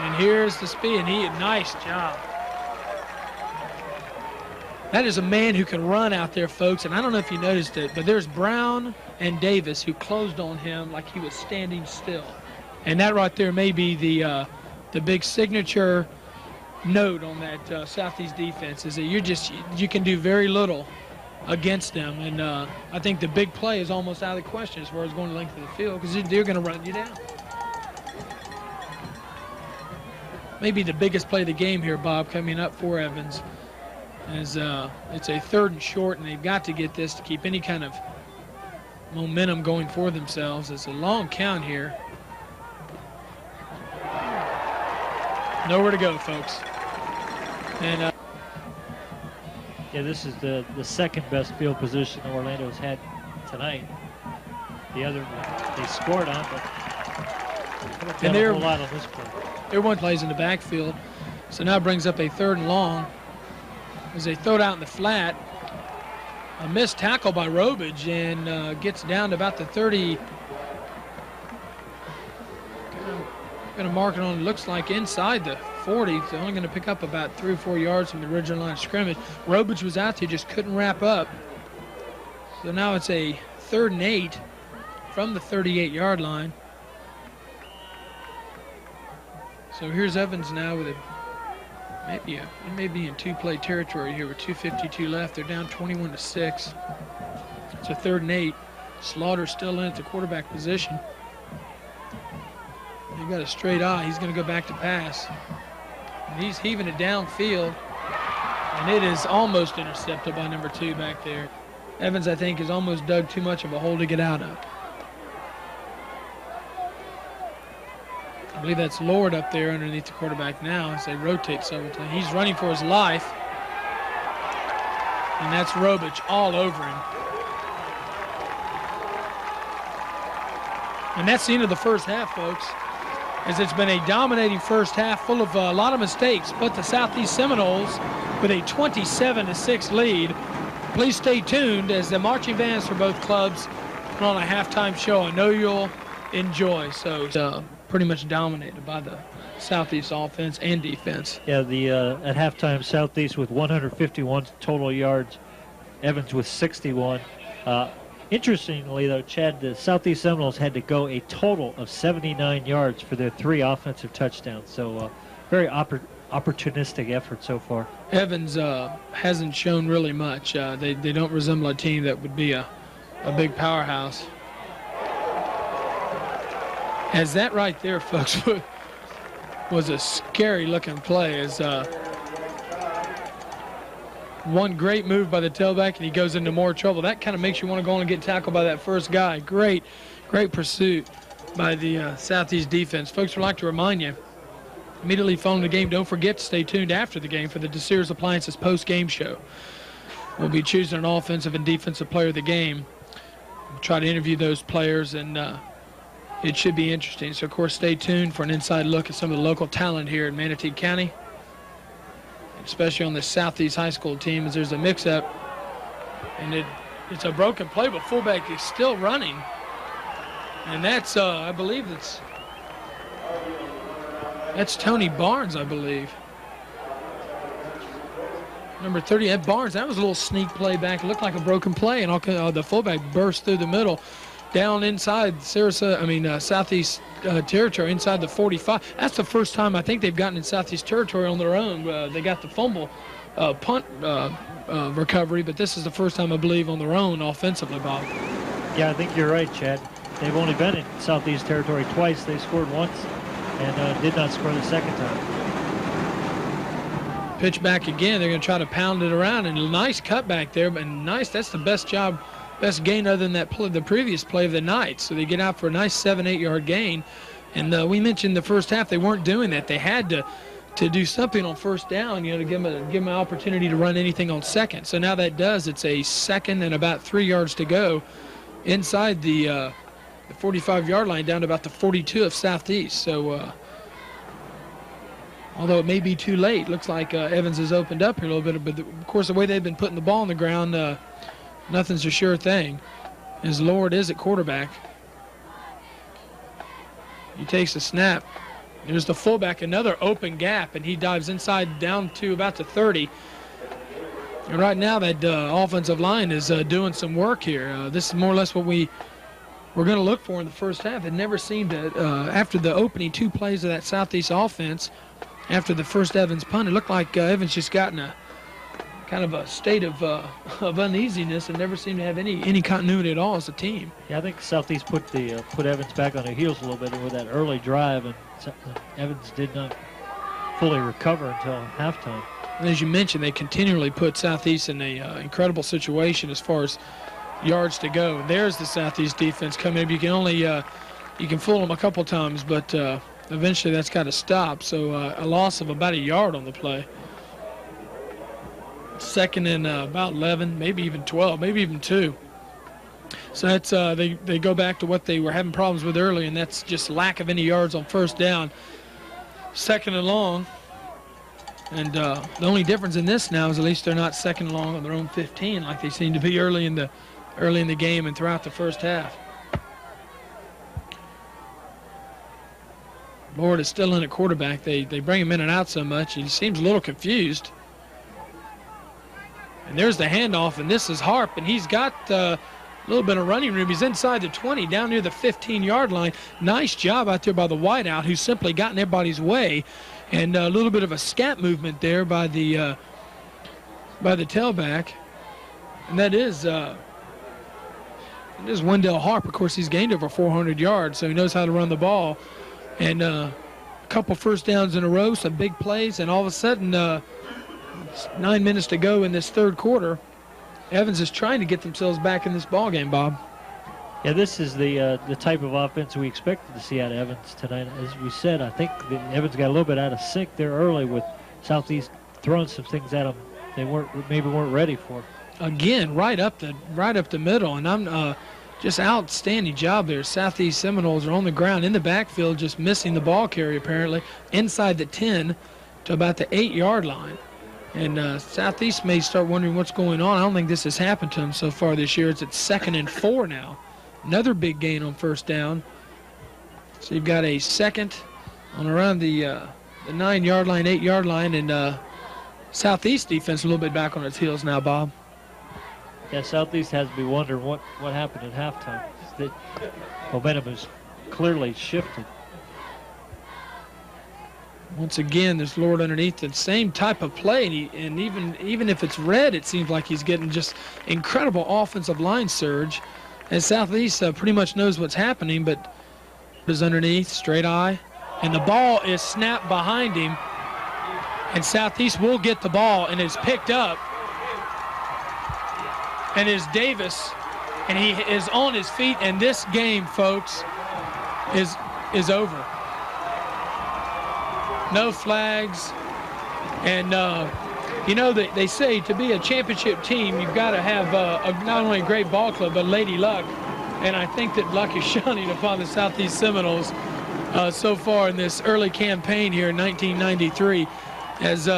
And here's the speed, and nice job. That is a man who can run out there, folks, and I don't know if you noticed it, but there's Brown and Davis who closed on him like he was standing still. And that right there may be the big signature note on that Southeast defense, is that you can do very little against them. And I think the big play is almost out of the question as far as going the length of the field, because they're going to run you down. Maybe the biggest play of the game here, Bob, coming up for Evans. As it's a 3rd and short, and they've got to get this to keep any kind of momentum going for themselves. It's a long count here. Nowhere to go, folks. And yeah, this is the second best field position Orlando's had tonight. The other one they scored on, but haven't done a whole lot on this play. Everyone plays in the backfield, so now it brings up a 3rd and long. As they throw it out in the flat, a missed tackle by Robage, and gets down to about the 30. Going to mark it on, looks like inside the 40. They're only going to pick up about 3 or 4 yards from the original line of scrimmage. Robage was out there, just couldn't wrap up. So now it's a 3rd and 8 from the 38-yard line. So here's Evans now with it may be in 2-play territory here with 2:52 left. They're down 21-6. It's a 3rd and 8. Slaughter still in at the quarterback position. He got a straight eye. He's going to go back to pass. And he's heaving it downfield. And it is almost intercepted by number 2 back there. Evans, I think, has almost dug too much of a hole to get out of. I believe that's Lord up there underneath the quarterback now as they rotate several times. He's running for his life. And that's Robich all over him. And that's the end of the first half, folks, as it's been a dominating first half full of a lot of mistakes, but the Southeast Seminoles with a 27-6 lead. Please stay tuned as the marching bands for both clubs put on a halftime show I know you'll enjoy. So pretty much dominated by the Southeast offense and defense. Yeah, at halftime, Southeast with 151 total yards, Evans with 61. Interestingly, though, Chad, the Southeast Seminoles had to go a total of 79 yards for their 3 offensive touchdowns. So very opportunistic effort so far. Evans hasn't shown really much. They don't resemble a team that would be a big powerhouse. As that right there, folks, was a scary-looking play. As one great move by the tailback, and he goes into more trouble. That kind of makes you want to go on and get tackled by that first guy. Great pursuit by the Southeast defense. Folks, would like to remind you, immediately following the game, don't forget to stay tuned after the game for the DeSears Appliances post-game show. We'll be choosing an offensive and defensive player of the game. We'll try to interview those players, and it should be interesting. So, of course, stay tuned for an inside look at some of the local talent here in Manatee County, especially on the Southeast High School team, as there's a mix-up. And it's a broken play, but fullback is still running. And that's, I believe that's Tony Barnes, I believe. Number 30, Ed Barnes. That was a little sneak play back. It looked like a broken play, and the fullback burst through the middle, down inside Southeast territory, inside the 45. That's the first time I think they've gotten in Southeast territory on their own. They got the fumble punt recovery, but this is the first time, I believe, on their own offensively, Bob. Yeah, I think you're right, Chad. They've only been in Southeast territory twice. They scored once and did not score the second time. Pitch back again. They're going to try to pound it around, and a nice cut back there, but nice. That's the best gain other than that play, the previous play of the night. So they get out for a nice 7-8 yard gain. And we mentioned the first half they weren't doing that. They had to do something on first down, to give them an opportunity to run anything on second. So now that does. It's a second and about 3 yards to go inside the 45-yard line down to about the 42 of Southeast. So although it may be too late, looks like Evans has opened up here a little bit. But of course, the way they've been putting the ball on the ground, nothing's a sure thing, as Lord is at quarterback. He takes a snap. There's the fullback, another open gap, and he dives inside down to about the 30. And right now that offensive line is doing some work here. This is more or less what we're going to look for in the first half. It never seemed to, after the opening 2 plays of that Southeast offense, after the first Evans punt, it looked like Evans just got in a kind of a state of uneasiness and never seemed to have any continuity at all as a team. Yeah, I think Southeast put Evans back on their heels a little bit with that early drive, and Evans did not fully recover until halftime. And as you mentioned, they continually put Southeast in a incredible situation as far as yards to go. And there's the Southeast defense coming up. You can only you can fool them a couple times, but eventually that's got to stop. So a loss of about a yard on the play. Second and about 11, maybe even 12, maybe even 2. So that's they go back to what they were having problems with early, and that's just lack of any yards on first down. Second and long, and the only difference in this now is at least they're not second and long on their own 15 like they seem to be early in the game and throughout the first half. Lord is still in at quarterback. They bring him in and out so much, he seems a little confused. And there's the handoff, and this is Harp, and he's got a little bit of running room. He's inside the 20, down near the 15-yard line. Nice job out there by the wideout, who's simply gotten everybody's way. And a little bit of a scat movement there by the tailback. And that is And there's Wendell Harp. Of course, he's gained over 400 yards, so he knows how to run the ball. And a couple first downs in a row, some big plays, and all of a sudden, 9 minutes to go in this third quarter, Evans is trying to get themselves back in this ball game, Bob. Yeah, this is the type of offense we expected to see out of Evans tonight. As we said, I think Evans got a little bit out of sync there early with Southeast throwing some things at them they maybe weren't ready for. Again, right up the middle, and I'm just outstanding job there. Southeast Seminoles are on the ground in the backfield, just missing the ball carry apparently inside the 10 to about the 8-yard line. And Southeast may start wondering what's going on. I don't think this has happened to them so far this year. It's at 2nd and 4 now. Another big gain on first down. So you've got a second on around the 9-yard line, 8-yard line, and Southeast defense a little bit back on its heels now, Bob. Yeah, Southeast has to be wondering what happened at halftime. The momentum has clearly shifted. Once again, there's Lord underneath the same type of play, and even if it's red, it seems like he's getting just incredible offensive line surge. And Southeast pretty much knows what's happening, but is underneath, straight eye, and the ball is snapped behind him, and Southeast will get the ball, and it's picked up, and is Davis, and he is on his feet, and this game, folks, is over. No flags, and you know, they say to be a championship team, you've got to have not only a great ball club, but lady luck. And I think that luck is shining upon the Southeast Seminoles so far in this early campaign here in 1993. As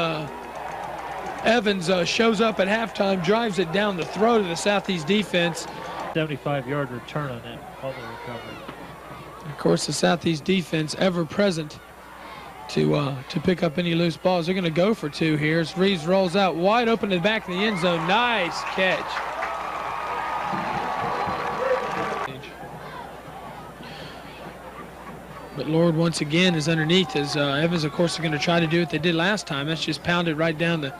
Evans shows up at halftime, drives it down the throat of the Southeast defense. 75-yard return on that fumble recovery. Of course, the Southeast defense ever present to pick up any loose balls. They're going to go for 2 here as Reeves rolls out wide open to the back of the end zone. Nice catch. But Lord once again is underneath as Evans, of course, are going to try to do what they did last time. That's just pounded right down the.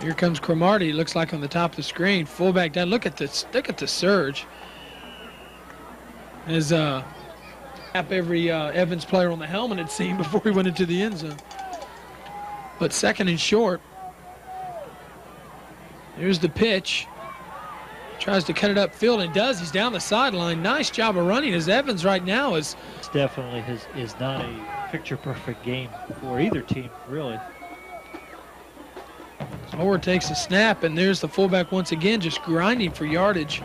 Here comes Cromartie. Looks like on the top of the screen. Fullback down. Look at this. Look at the surge. As every Evans player on the helmet had seen before he went into the end zone. But 2nd and short. Here's the pitch. Tries to cut it upfield and does. He's down the sideline. Nice job of running as Evans right now is. It's definitely is not a picture-perfect game for either team, really. Howard takes a snap, and there's the fullback once again, just grinding for yardage.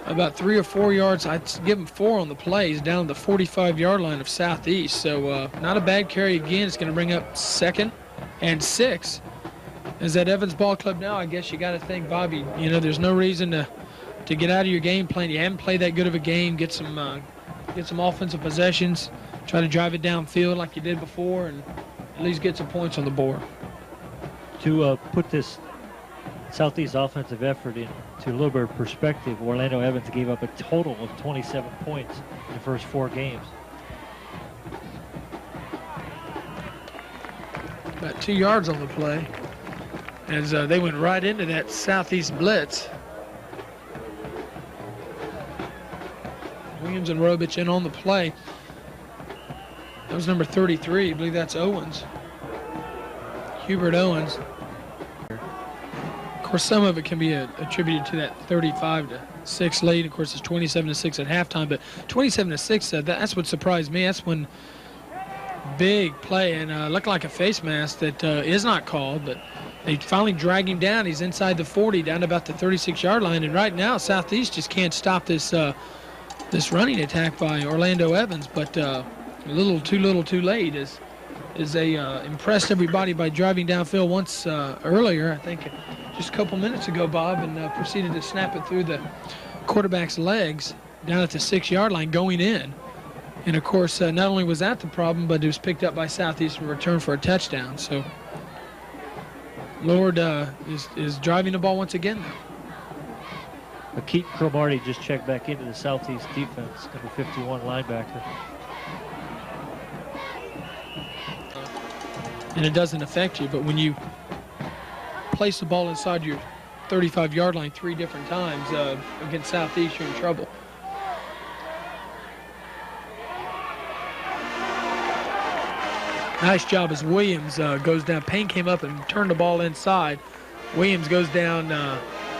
About 3 or 4 yards. I'd give him 4 on the play. He's down to the 45-yard line of Southeast. So not a bad carry again. It's going to bring up 2nd and 6. Is that Evans Ball Club now? I guess you got to think, Bobby, you know, there's no reason to get out of your game plan. You haven't played that good of a game. Get some offensive possessions. Try to drive it downfield like you did before, and at least get some points on the board. To put this Southeast offensive effort into a little bit of perspective, Orlando Evans gave up a total of 27 points in the first 4 games. About 2 yards on the play as they went right into that Southeast blitz. Williams and Robich in on the play. That was number 33. I believe that's Owens. Hubert Owens. Of course, some of it can be attributed to that 35-6 lead. Of course, it's 27-6 at halftime, but 27-6, that's what surprised me. That's when big play and looked like a face mask that is not called, but they finally drag him down. He's inside the 40, down to about the 36-yard line, and right now Southeast just can't stop this this running attack by Orlando Evans, but a little too late as they impressed everybody by driving downfield once earlier, I think just a couple minutes ago, Bob, and proceeded to snap it through the quarterback's legs down at the 6-yard line going in. And, of course, not only was that the problem, but it was picked up by Southeast in return for a touchdown. So Lord is driving the ball once again. Keith Cromartie just checked back into the Southeast defense, number 51 linebacker. And it doesn't affect you, but when you place the ball inside your 35-yard line 3 different times against Southeast, you're in trouble. Nice job as Williams goes down. Payne came up and turned the ball inside. Williams goes down,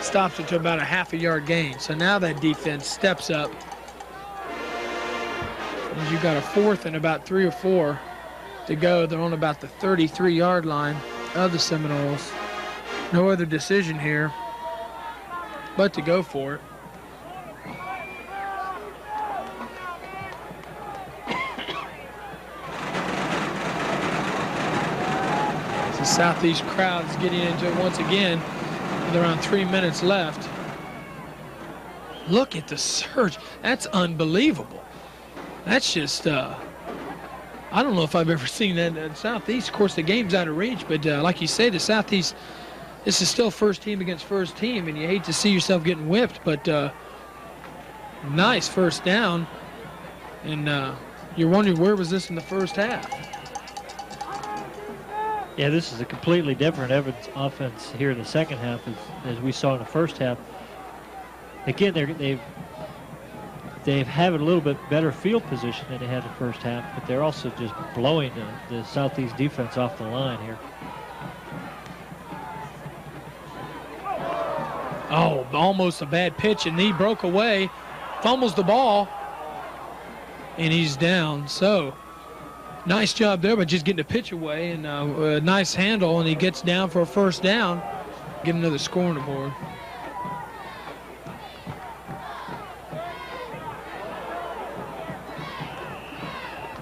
stops it to about a half-a-yard gain. So now that defense steps up. As you've got a 4th and about 3 or 4 to go. They're on about the 33-yard line of the Seminoles. No other decision here but to go for it. The Southeast crowd is getting into it once again with around 3 minutes left. Look at the surge. That's unbelievable. That's just, I don't know if I've ever seen that in Southeast. Of course, the game's out of reach, but like you say, the Southeast, this is still first team against first team, and you hate to see yourself getting whipped, but nice first down. And you're wondering, where was this in the first half? Yeah, this is a completely different Evans offense here in the second half as we saw in the first half. Again, they've had a little bit better field position than they had in the first half, but they're also just blowing the Southeast defense off the line here. Oh, almost a bad pitch, and he broke away, fumbles the ball, and he's down. So nice job there by just getting the pitch away, and a nice handle, and he gets down for a first down. Get another score on the board.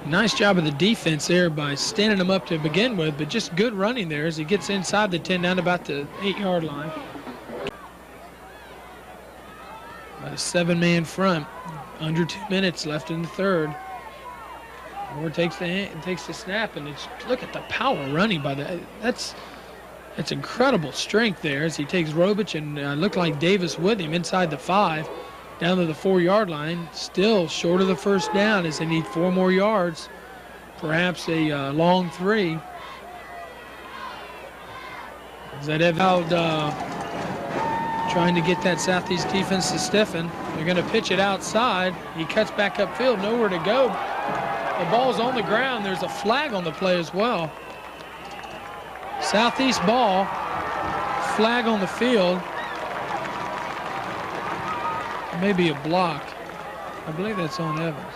Nice job of the defense there by standing him up to begin with, but just good running there as he gets inside the 10 down about the 8-yard line. About a 7-man front, under 2 minutes left in the third. Moore takes the snap, and look at the power running by the. That's incredible strength there as he takes Robich and looked like Davis with him inside the 5, down to the 4-yard line. Still short of the first down as they need 4 more yards, perhaps a long 3. Is that Evald trying to get that Southeast defense to stiffen? They're going to pitch it outside. He cuts back upfield, nowhere to go. The ball's on the ground. There's a flag on the play as well. Southeast ball, flag on the field. Maybe a block. I believe that's on Evans.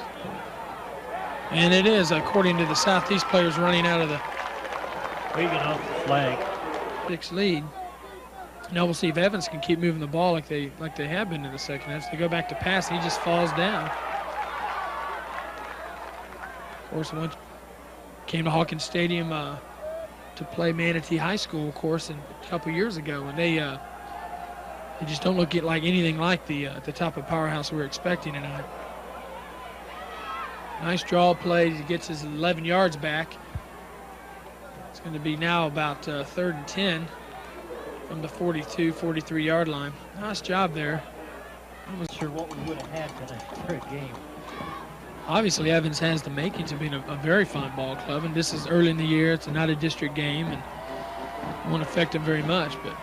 And it is, according to the Southeast players running out of the Regan off the flag. 6 lead. Now we'll see if Evans can keep moving the ball like they have been in the second half. So they go back to pass, and he just falls down. Of course, once came to Hawkins Stadium to play Manatee High School, of course, a couple years ago, and they just don't look like anything like the type of powerhouse we were expecting tonight. Nice draw play. He gets his 11 yards back. It's going to be now about 3rd and 10 from the 42, 43-yard line. Nice job there. I'm not sure what we would have had tonight for a game. Obviously, Evans has the makings of being a very fine ball club, and this is early in the year. It's not a district game, and it won't affect him very much. But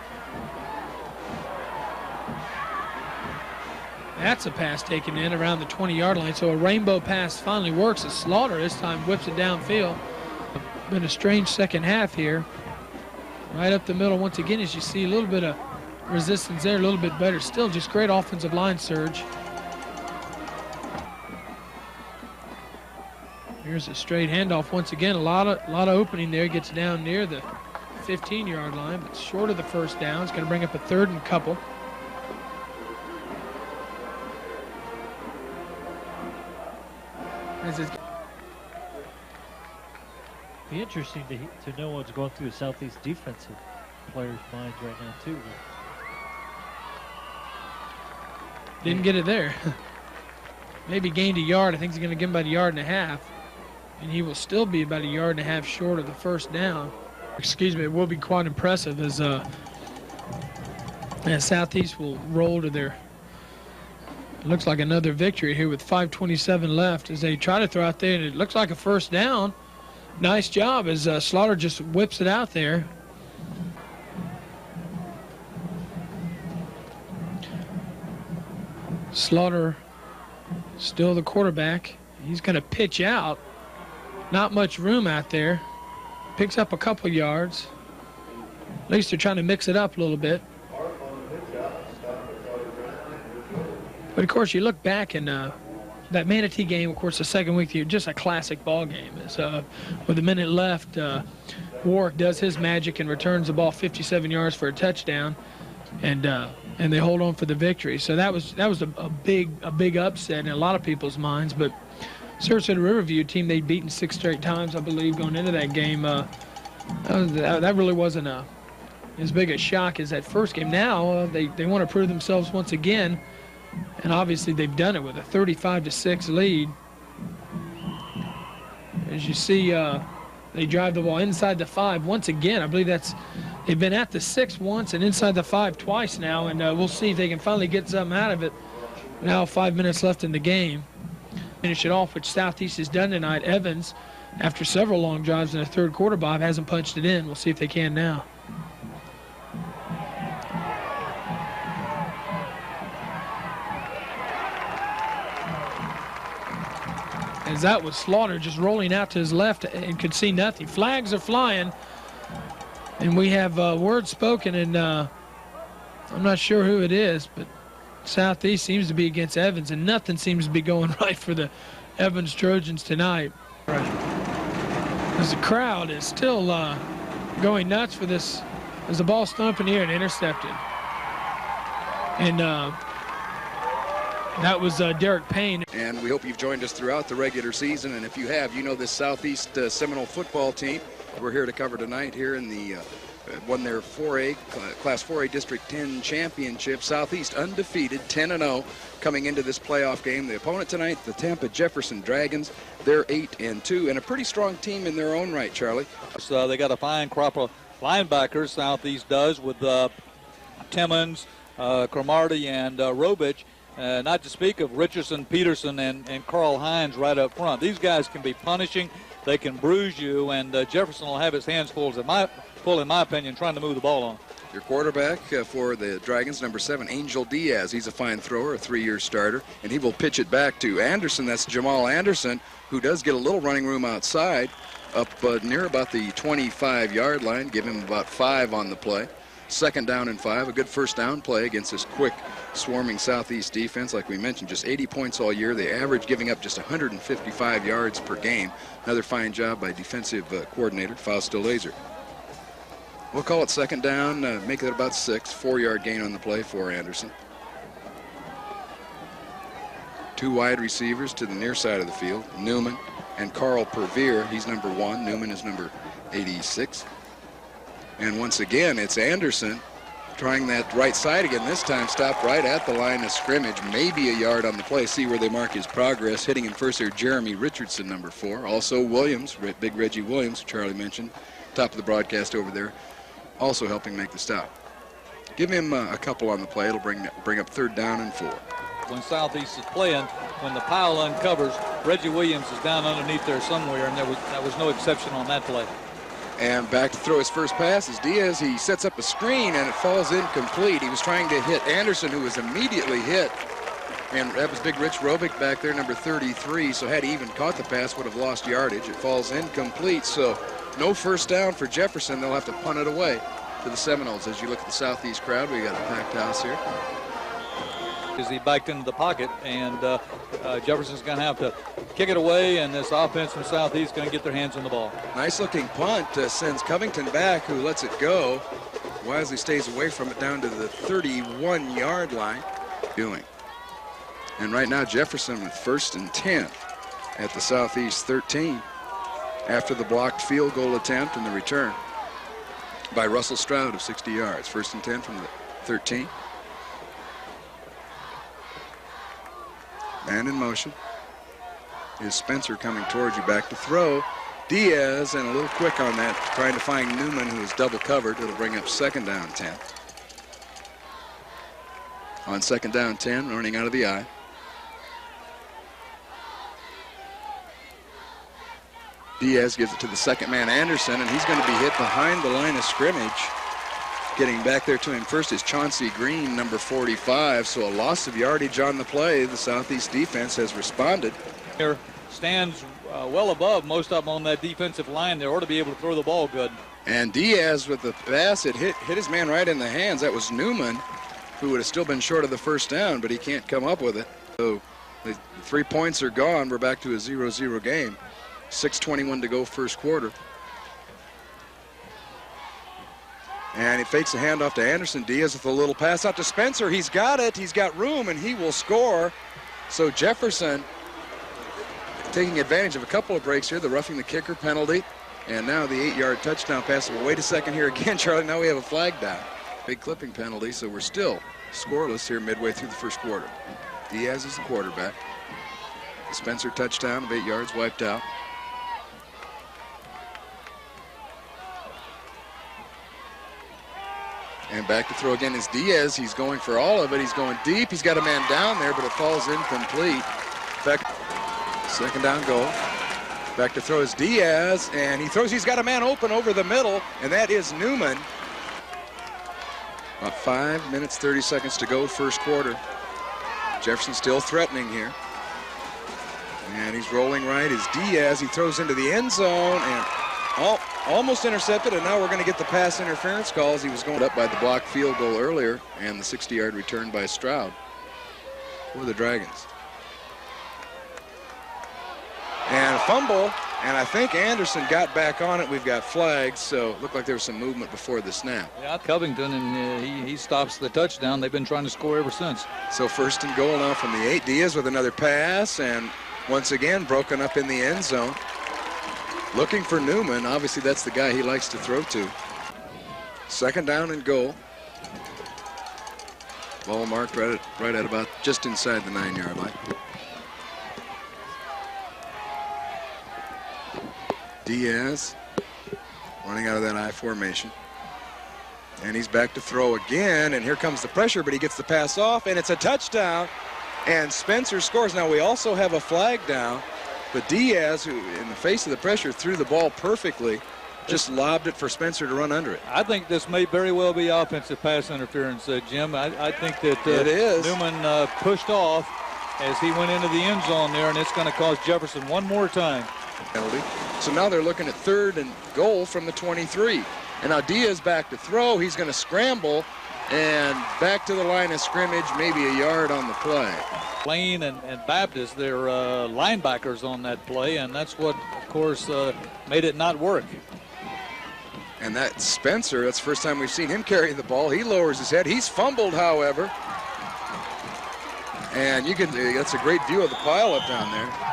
that's a pass taken in around the 20-yard line. So a rainbow pass finally works as Slaughter this time whips it downfield. Been a strange second half here. Right up the middle once again, as you see a little bit of resistance there, a little bit better. Still just great offensive line surge. Here's a straight handoff once again. A lot of opening there. Gets down near the 15-yard line, but short of the first down. It's going to bring up a 3rd and couple. Be interesting to know what's going through the Southeast defensive players' minds right now too. Didn't get it there. Maybe gained a yard. I think he's going to give him about 1.5 yards. And he will still be about 1.5 yards short of the first down. Excuse me, it will be quite impressive as Southeast will roll to their, it looks like another victory here with 5:27 left as they try to throw out there, and it looks like a first down. Nice job as Slaughter just whips it out there. Slaughter still the quarterback. He's going to pitch out. Not much room out there. Picks up a couple yards. At least they're trying to mix it up a little bit. But, of course, you look back and that Manatee game, of course, the second week, just a classic ball game. So, with a minute left, Warrick does his magic and returns the ball 57 yards for a touchdown, and they hold on for the victory. So that was a big upset in a lot of people's minds. But Sarasota Riverview, team they'd beaten 6 straight times, I believe, going into that game. That really wasn't as big a shock as that first game. Now they want to prove themselves once again, and obviously they've done it with a 35-6 lead. As you see, they drive the ball inside the 5 once again. I believe they've been at the 6 once and inside the 5 twice now, and we'll see if they can finally get something out of it. Now 5 minutes left in the game. Finish it off, which Southeast has done tonight. Evans, after several long drives in the third quarter, Bob, hasn't punched it in. We'll see if they can now. As that was Slaughter just rolling out to his left and could see nothing. Flags are flying, and we have words spoken, and I'm not sure who it is, but Southeast seems to be against Evans, and nothing seems to be going right for the Evans Trojans tonight. As the crowd is still going nuts for this, as the ball's thrown up in the air and intercepted. And that was Derek Payne. And we hope you've joined us throughout the regular season. And if you have, you know this Southeast Seminole football team. We're here to cover tonight here in the won their 4A, Class 4A District 10 championship. Southeast undefeated, 10-0 coming into this playoff game. The opponent tonight, the Tampa Jefferson Dragons. They're 8-2 and a pretty strong team in their own right, Charlie. So they got a fine crop of linebackers, Southeast does, with Timmons, Cromartie, and Robich. Not to speak of Richardson, Peterson, and Carl Hines right up front. These guys can be punishing. They can bruise you, and Jefferson will have his hands full, in my opinion, trying to move the ball on. Your quarterback for the Dragons, number 7, Angel Diaz. He's a fine thrower, a 3-year starter, and he will pitch it back to Anderson. That's Jamal Anderson, who does get a little running room outside, up near about the 25-yard line. Give him about 5 on the play. 2nd down and 5, a good first down play against this quick, swarming Southeast defense. Like we mentioned, just 80 points all year. They average giving up just 155 yards per game. Another fine job by defensive coordinator Fausto Laser. We'll call it 2nd down, make it about 6, 4-yard gain on the play for Anderson. 2 wide receivers to the near side of the field, Newman and Carl Pervier. He's number 1, Newman is number 86. And once again, it's Anderson trying that right side again. This time stopped right at the line of scrimmage, maybe a yard on the play. See where they mark his progress. Hitting him first there, Jeremy Richardson, number 4. Also Williams, big Reggie Williams, Charlie mentioned, top of the broadcast over there, also helping make the stop. Give him a couple on the play. It'll bring up 3rd down and 4. When Southeast is playing, when the pile uncovers, Reggie Williams is down underneath there somewhere, and that was no exception on that play. And back to throw his first pass is Diaz. He sets up a screen, and it falls incomplete. He was trying to hit Anderson, who was immediately hit. And that was big Rich Robick back there, number 33. So had he even caught the pass, would have lost yardage. It falls incomplete. So no first down for Jefferson. They'll have to punt it away to the Seminoles. As you look at the Southeast crowd, we got a packed house here. As he backed into the pocket, and Jefferson's going to have to kick it away, and this offense from Southeast is going to get their hands on the ball. Nice looking punt sends Covington back, who lets it go. Wisely stays away from it down to the 31-yard line. And right now Jefferson with 1st and 10 at the Southeast 13 after the blocked field goal attempt and the return by Russell Stroud of 60 yards. 1st and 10 from the 13. Man in motion. Is Spencer coming towards you, back to throw. Diaz, and a little quick on that, trying to find Newman, who is double covered. It'll bring up 2nd down 10. On 2nd down 10, running out of the eye. Diaz gives it to the 2nd man, Anderson, and he's going to be hit behind the line of scrimmage. Getting back there to him first is Chauncey Green, number 45. So a loss of yardage on the play. The Southeast defense has responded. Here stands well above most of them on that defensive line. They ought to be able to throw the ball good. And Diaz with the pass, it hit his man right in the hands. That was Newman, who would have still been short of the first down, but he can't come up with it. So the 3 points are gone. We're back to a 0-0 game. 6:21 to go first quarter. And he fakes a handoff to Anderson. Diaz with a little pass out to Spencer. He's got it. He's got room, and he will score. So Jefferson taking advantage of a couple of breaks here. The roughing the kicker penalty. And now the 8-yard touchdown pass. Well, wait a second here again, Charlie. Now we have a flag down. Big clipping penalty, so we're still scoreless here midway through the first quarter. Diaz is the quarterback. The Spencer touchdown of 8 yards wiped out. And back to throw again is Diaz. He's going for all of it. He's going deep. He's got a man down there, but it falls incomplete. Back, second down goal. Back to throw is Diaz, and he throws. He's got a man open over the middle, and that is Newman. About 5 minutes, 30 seconds to go, first quarter. Jefferson still threatening here. And he's rolling right is Diaz. He throws into the end zone, and almost intercepted, and now we're going to get the pass interference calls. He was going up by the blocked field goal earlier, and the 60-yard return by Stroud for the Dragons. And a fumble, and I think Anderson got back on it. We've got flags, so it looked like there was some movement before the snap. Yeah, Covington, and he stops the touchdown. They've been trying to score ever since. So first and goal now from the 8. Diaz with another pass, and once again broken up in the end zone. Looking for Newman. Obviously, that's the guy he likes to throw to. Second down and goal. Ball marked right at about just inside the 9-yard line. Diaz running out of that I formation. And he's back to throw again, and here comes the pressure, but he gets the pass off, and it's a touchdown, and Spencer scores. Now, we also have a flag down, but Diaz, who in the face of the pressure threw the ball perfectly, just lobbed it for Spencer to run under it. I think this may very well be offensive pass interference, Jim. I think that it is. Newman pushed off as he went into the end zone there, and it's going to cost Jefferson one more time. Penalty. So now they're looking at third and goal from the 23. And now Diaz back to throw. He's going to scramble and back to the line of scrimmage, maybe a yard on the play. Lane and Baptist, they're linebackers on that play, and that's what, of course, made it not work. And that Spencer, that's the first time we've seen him carry the ball. He lowers his head. He's fumbled, however. And that's a great view of the pileup down there.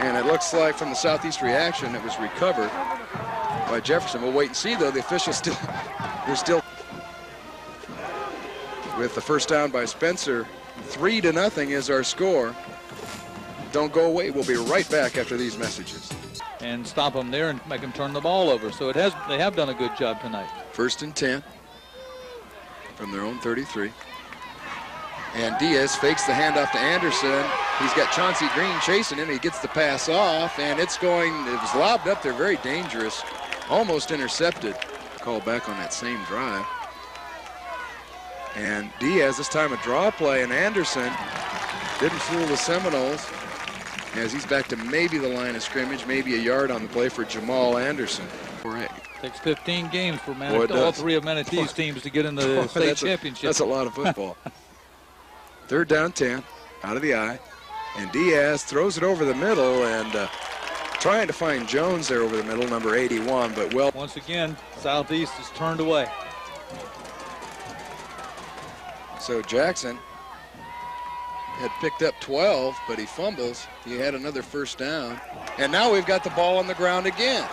And it looks like from the Southeast reaction, it was recovered by Jefferson. We'll wait and see, though. The officials they're still with the first down by Spencer. 3-0 is our score. Don't go away. We'll be right back after these messages. And stop them there and make them turn the ball over. So they have done a good job tonight. First and 10 from their own 33. And Diaz fakes the handoff to Anderson. He's got Chauncey Green chasing him. He gets the pass off, and it was lobbed up there, very dangerous, almost intercepted. Called back on that same drive. And Diaz, this time a draw play, and Anderson didn't fool the Seminoles as he's back to maybe the line of scrimmage, maybe a yard on the play for Jamal Anderson. Takes 15 games for Manatee, all three of Manatee's teams to get in the state championship. That's a lot of football. Third down 10, out of the I. And Diaz throws it over the middle and trying to find Jones there over the middle, number 81, but well. Once again, Southeast is turned away. So Jackson had picked up 12, but he fumbles. He had another first down. And now we've got the ball on the ground again.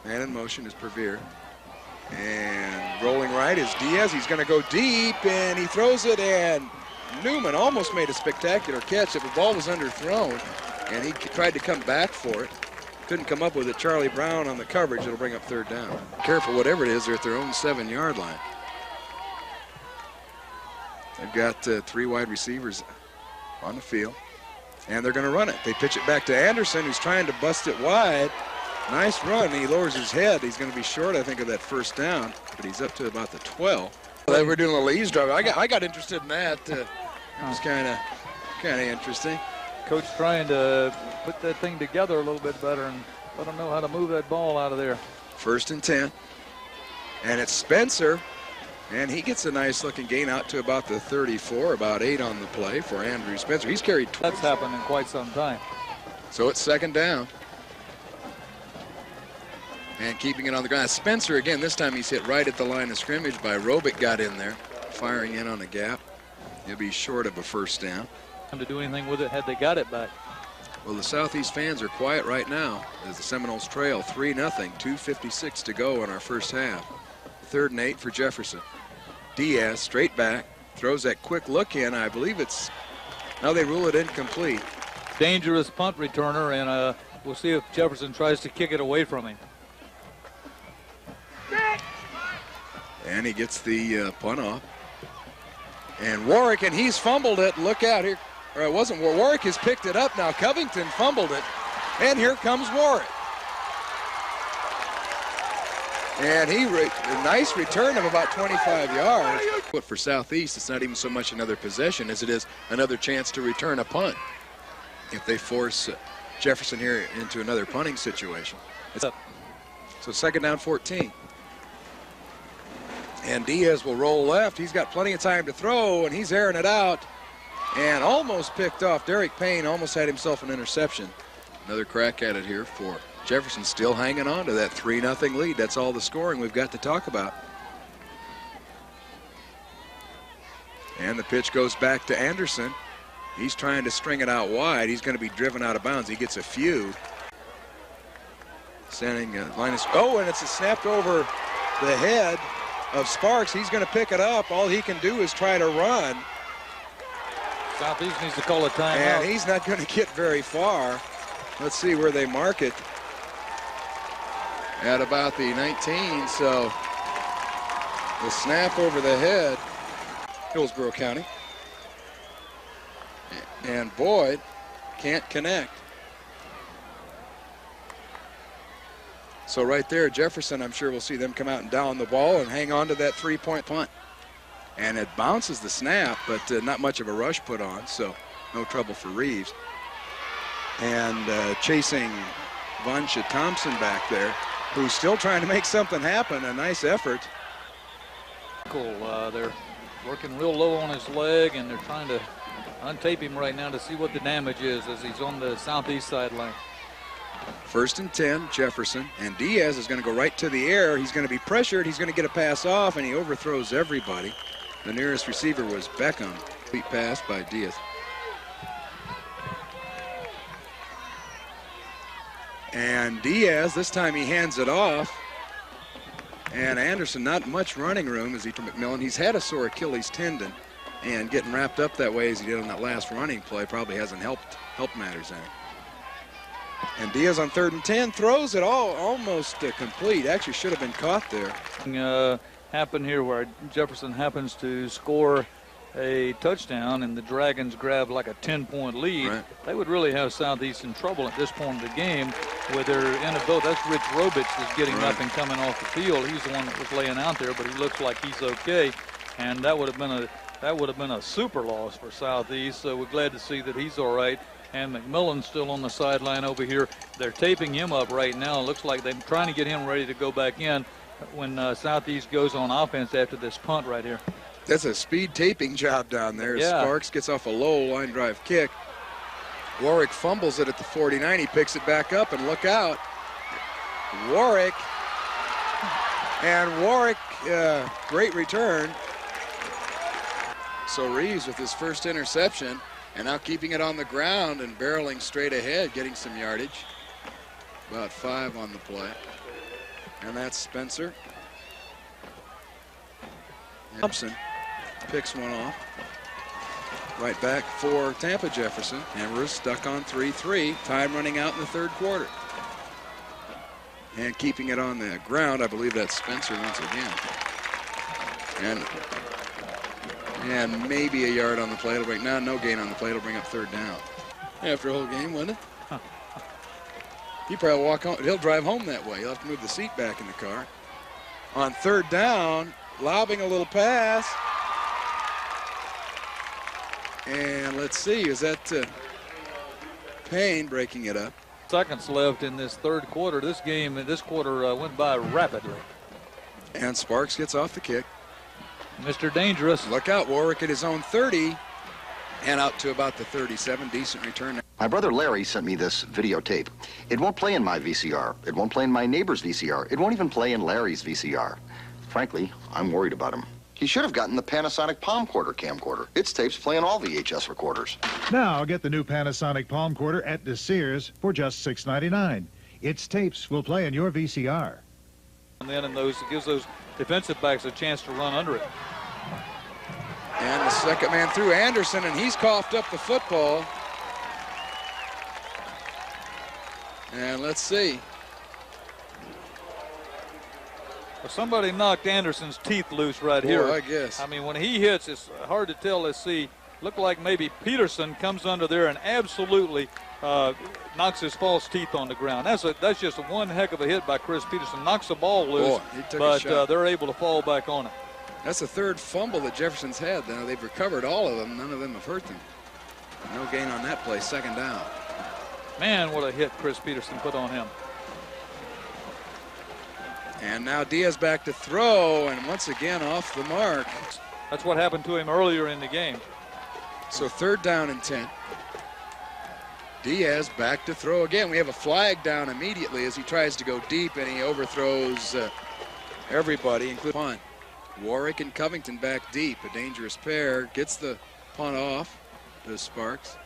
Man in motion is Previer. And rolling right is Diaz. He's going to go deep, and he throws it, and Newman almost made a spectacular catch. If the ball was underthrown, and he tried to come back for it. Couldn't come up with it. Charlie Brown on the coverage. It'll bring up third down. Careful, whatever it is, they're at their own 7-yard line. They've got 3 wide receivers on the field. And they're going to run it. They pitch it back to Anderson, who's trying to bust it wide. Nice run. He lowers his head. He's going to be short, I think, of that first down, but he's up to about the 12. They were doing a little eavesdrop. I got interested in that. It was kind of interesting. Coach trying to put that thing together a little bit better and let them know how to move that ball out of there. 1st and 10. And it's Spencer. And he gets a nice looking gain out to about the 34, about 8 on the play for Andrew Spencer. He's carried 12. That's happened in quite some time. So it's 2nd down. And keeping it on the ground. Spencer, again, this time he's hit right at the line of scrimmage by Robick, got in there, firing in on a gap. He'll be short of a 1st down. To do anything with it had they got it back. Well, the Southeast fans are quiet right now as the Seminoles trail 3-0, 2:56 to go in our first half. 3rd and 8 for Jefferson. Diaz straight back, throws that quick look in. I believe it's, now they rule it incomplete. Dangerous punt returner, and we'll see if Jefferson tries to kick it away from him. And he gets the punt off. And Warrick, and he's fumbled it. Look out here. Or it wasn't Warrick has picked it up now. Covington fumbled it. And here comes Warrick. And a nice return of about 25 yards. But for Southeast, it's not even so much another possession as it is another chance to return a punt if they force Jefferson here into another punting situation. So 2nd down, 14. And Diaz will roll left. He's got plenty of time to throw, and he's airing it out. And almost picked off. Derek Payne almost had himself an interception. Another crack at it here for Jefferson, still hanging on to that 3-0 lead. That's all the scoring we've got to talk about. And the pitch goes back to Anderson. He's trying to string it out wide. He's going to be driven out of bounds. He gets a few. Sending Linus. Oh, and it's snapped over the head of Sparks. He's going to pick it up. All he can do is try to run. Southeast needs to call a timeout. And he's not going to get very far. Let's see where they mark it. At about the 19, so the snap over the head, Hillsborough County. And Boyd can't connect. So right there, Jefferson, I'm sure we'll see them come out and down the ball and hang on to that 3-point punt. And it bounces the snap, but not much of a rush put on, so no trouble for Reeves. And chasing Voncha Thompson back there, who's still trying to make something happen. A nice effort. Cool. They're working real low on his leg, and they're trying to untape him right now to see what the damage is as he's on the Southeast sideline. 1st and 10, Jefferson, and Diaz is going to go right to the air. He's going to be pressured. He's going to get a pass off, and he overthrows everybody. The nearest receiver was Beckham. Complete pass by Diaz. And Diaz, this time he hands it off. And Anderson, not much running room as he to McMillan. He's had a sore Achilles tendon, and getting wrapped up that way as he did on that last running play probably hasn't helped matters any. And Diaz on 3rd and 10 throws it almost complete. Actually should have been caught there. Happened here where Jefferson happens to score a touchdown and the Dragons grab like a 10-point lead. Right. They would really have Southeast in trouble at this point of the game with their inability. That's Rich Robich that's getting up and coming off the field. He's the one that was laying out there, but he looks like he's okay. And that would have been a super loss for Southeast. So we're glad to see that he's all right. And McMillan's still on the sideline over here. They're taping him up right now. It looks like they're trying to get him ready to go back in when Southeast goes on offense after this punt right here. That's a speed taping job down there. Yeah. Sparks gets off a low line drive kick. Warrick fumbles it at the 49. He picks it back up, and look out. Warrick. And Warrick, great return. So Reeves with his first interception, and now keeping it on the ground and barreling straight ahead, getting some yardage. About 5 on the play. And that's Spencer. Thompson picks one off. Right back for Tampa Jefferson. And we're stuck on 3-3. Time running out in the 3rd quarter. And keeping it on the ground, I believe that's Spencer once again. And maybe a yard on the play. It'll bring, no gain on the play. It'll bring up 3rd down. after a whole game, wouldn't it? He probably walk home. He'll drive home that way. He'll have to move the seat back in the car. On third down, lobbing a little pass. And let's see, is that Payne breaking it up? Seconds left in this third quarter. This quarter went by rapidly. And Sparks gets off the kick. Mr. Dangerous. Look out, Warrick at his own 30 and out to about the 37. Decent return. My brother Larry sent me this videotape. It won't play in my VCR. It won't play in my neighbor's VCR. It won't even play in Larry's VCR. Frankly, I'm worried about him. He should have gotten the Panasonic Palmcorder camcorder. Its tapes play on all VHS recorders. Now get the new Panasonic Palmcorder at the Sears for just $6.99. Its tapes will play in your VCR. And then it gives those defensive backs a chance to run under it. And the second man through, Anderson, and he's coughed up the football. And let's see. Well, somebody knocked Anderson's teeth loose right here. I guess. I mean, when he hits, it's hard to tell. Let's see. Looked like maybe Peterson comes under there and absolutely knocks his false teeth on the ground. That's just one heck of a hit by Chris Peterson. Knocks the ball loose, but they're able to fall back on it. That's the third fumble that Jefferson's had. Now they've recovered all of them. None of them have hurt them. No gain on that play. Second down. Man, what a hit Chris Peterson put on him. And now Diaz back to throw, and once again off the mark. That's what happened to him earlier in the game. So third down and 10. Diaz back to throw again. We have a flag down immediately as he tries to go deep, and he overthrows everybody, including punt. Warrick and Covington back deep. A dangerous pair. Gets the punt off to Sparks.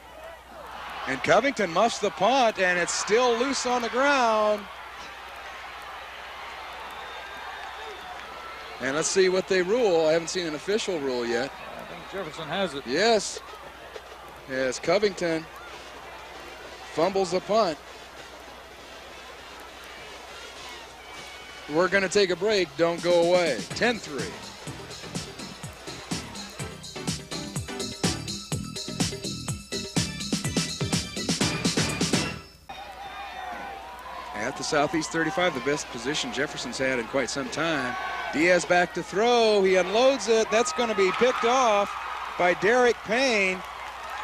And Covington muffs the punt, and it's still loose on the ground. And let's see what they rule. I haven't seen an official rule yet. I think Jefferson has it. Yes. As Covington fumbles the punt. We're going to take a break. Don't go away. 10-3. At the Southeast 35, the best position Jefferson's had in quite some time. Diaz back to throw. He unloads it. That's going to be picked off by Derek Payne.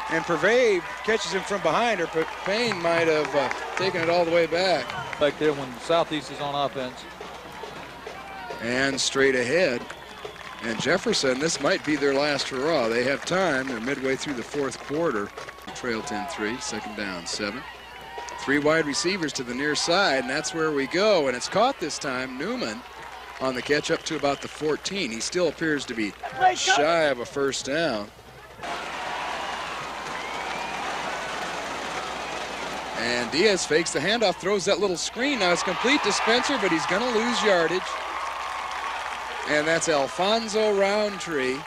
And Purvey catches him from behind, or Payne might have taken it all the way back. Back there when Southeast is on offense. And straight ahead. And Jefferson, this might be their last hurrah. They have time. They're midway through the fourth quarter. Trail 10-3, second down, 7. 3 wide receivers to the near side, and that's where we go. And it's caught this time. Newman on the catch up to about the 14. He still appears to be shy of a first down. And Diaz fakes the handoff, throws that little screen. Now it's complete to Spencer, but he's going to lose yardage. And that's Alfonso Roundtree,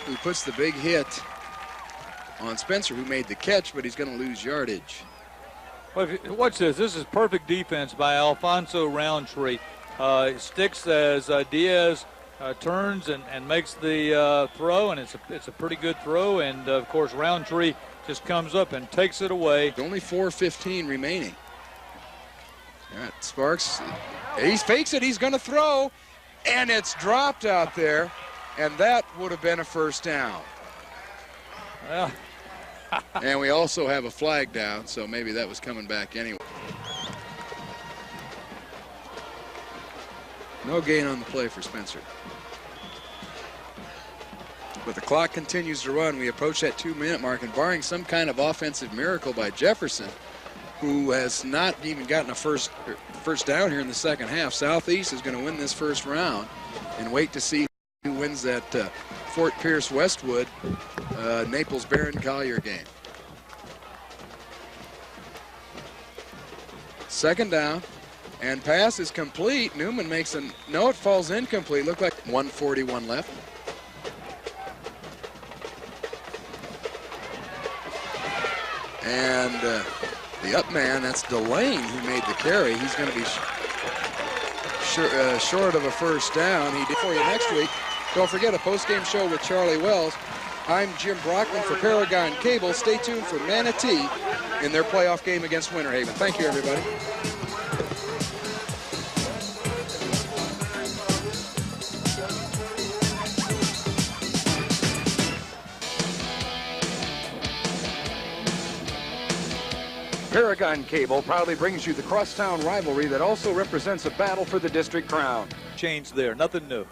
who puts the big hit on Spencer, who made the catch, but he's going to lose yardage. Well, watch this. This is perfect defense by Alfonso Roundtree. Sticks as Diaz turns and makes the throw, and it's a pretty good throw. And of course, Roundtree just comes up and takes it away. Only 4:15 remaining. Right, Sparks, he fakes it. He's going to throw, and it's dropped out there, and that would have been a first down. Well. And we also have a flag down, so maybe that was coming back anyway. No gain on the play for Spencer. But the clock continues to run. We approach that 2-minute mark, and barring some kind of offensive miracle by Jefferson, who has not even gotten a first down here in the second half, Southeast is going to win this first round, and wait to see who wins that Fort Pierce Westwood Naples Barron Collier game. Second down, and pass is complete. Newman makes no, it falls incomplete. Looked like 1:41 left. And the up man, that's Delane, who made the carry. He's going to be short of a first down. He did for you next week. Don't forget a post-game show with Charlie Wells. I'm Jim Brockman for Paragon Cable. Stay tuned for Manatee in their playoff game against Winter Haven. Thank you, everybody. Paragon Cable proudly brings you the crosstown rivalry that also represents a battle for the district crown. Change there, nothing new.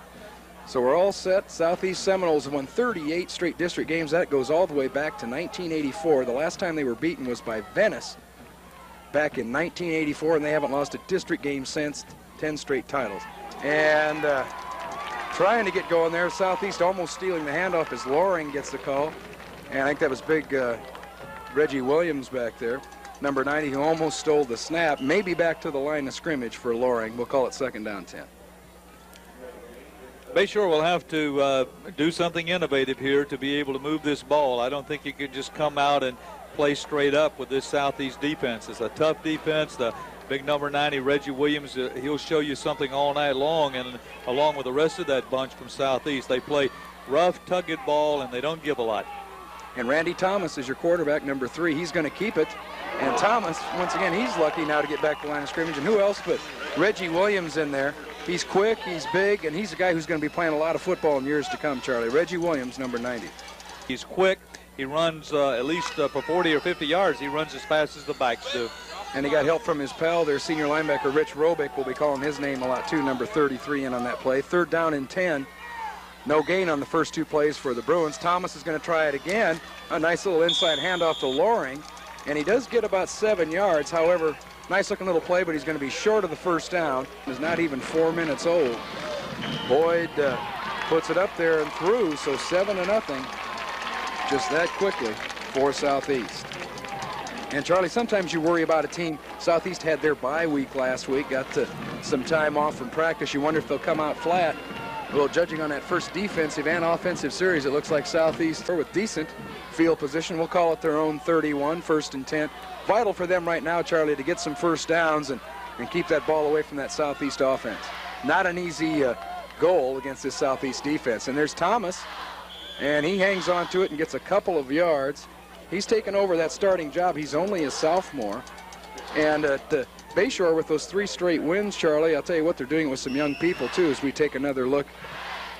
So we're all set. Southeast Seminoles have won 38 straight district games. That goes all the way back to 1984. The last time they were beaten was by Venice back in 1984, and they haven't lost a district game since. 10 straight titles. And trying to get going there, Southeast almost stealing the handoff as Loring gets the call. And I think that was big Reggie Williams back there. Number 90, who almost stole the snap, maybe back to the line of scrimmage for Loring. We'll call it 2nd down 10. Bayshore will have to do something innovative here to be able to move this ball. I don't think you could just come out and play straight up with this Southeast defense. It's a tough defense. The big number 90, Reggie Williams, he'll show you something all night long, and along with the rest of that bunch from Southeast, they play rough, tugged ball, and they don't give a lot. And Randy Thomas is your quarterback, number 3. He's going to keep it. And Thomas, once again, he's lucky now to get back to the line of scrimmage. And who else but Reggie Williams in there? He's quick, he's big, and he's a guy who's going to be playing a lot of football in years to come, Charlie. Reggie Williams, number 90. He's quick. He runs at least for 40 or 50 yards. He runs as fast as the backs do. And he got help from his pal, their senior linebacker, Rich Robick. We'll be calling his name a lot, too, number 33 in on that play. 3rd down and 10. No gain on the first 2 plays for the Bruins. Thomas is going to try it again. A nice little inside handoff to Loring. And he does get about 7 yards. However, nice looking little play, but he's going to be short of the first down. He's not even 4 minutes old. Boyd puts it up there and through, so 7-0. Just that quickly for Southeast. And Charlie, sometimes you worry about a team. Southeast had their bye week last week, got some time off from practice. You wonder if they'll come out flat. Well, judging on that first defensive and offensive series, it looks like Southeast with decent field position. We'll call it their own 31, 1st and 10. Vital for them right now, Charlie, to get some first downs and keep that ball away from that Southeast offense. Not an easy goal against this Southeast defense. And there's Thomas, and he hangs on to it and gets a couple of yards. He's taken over that starting job. He's only a sophomore. And at Bayshore, with those 3 straight wins, Charlie, I'll tell you what, they're doing with some young people, too, as we take another look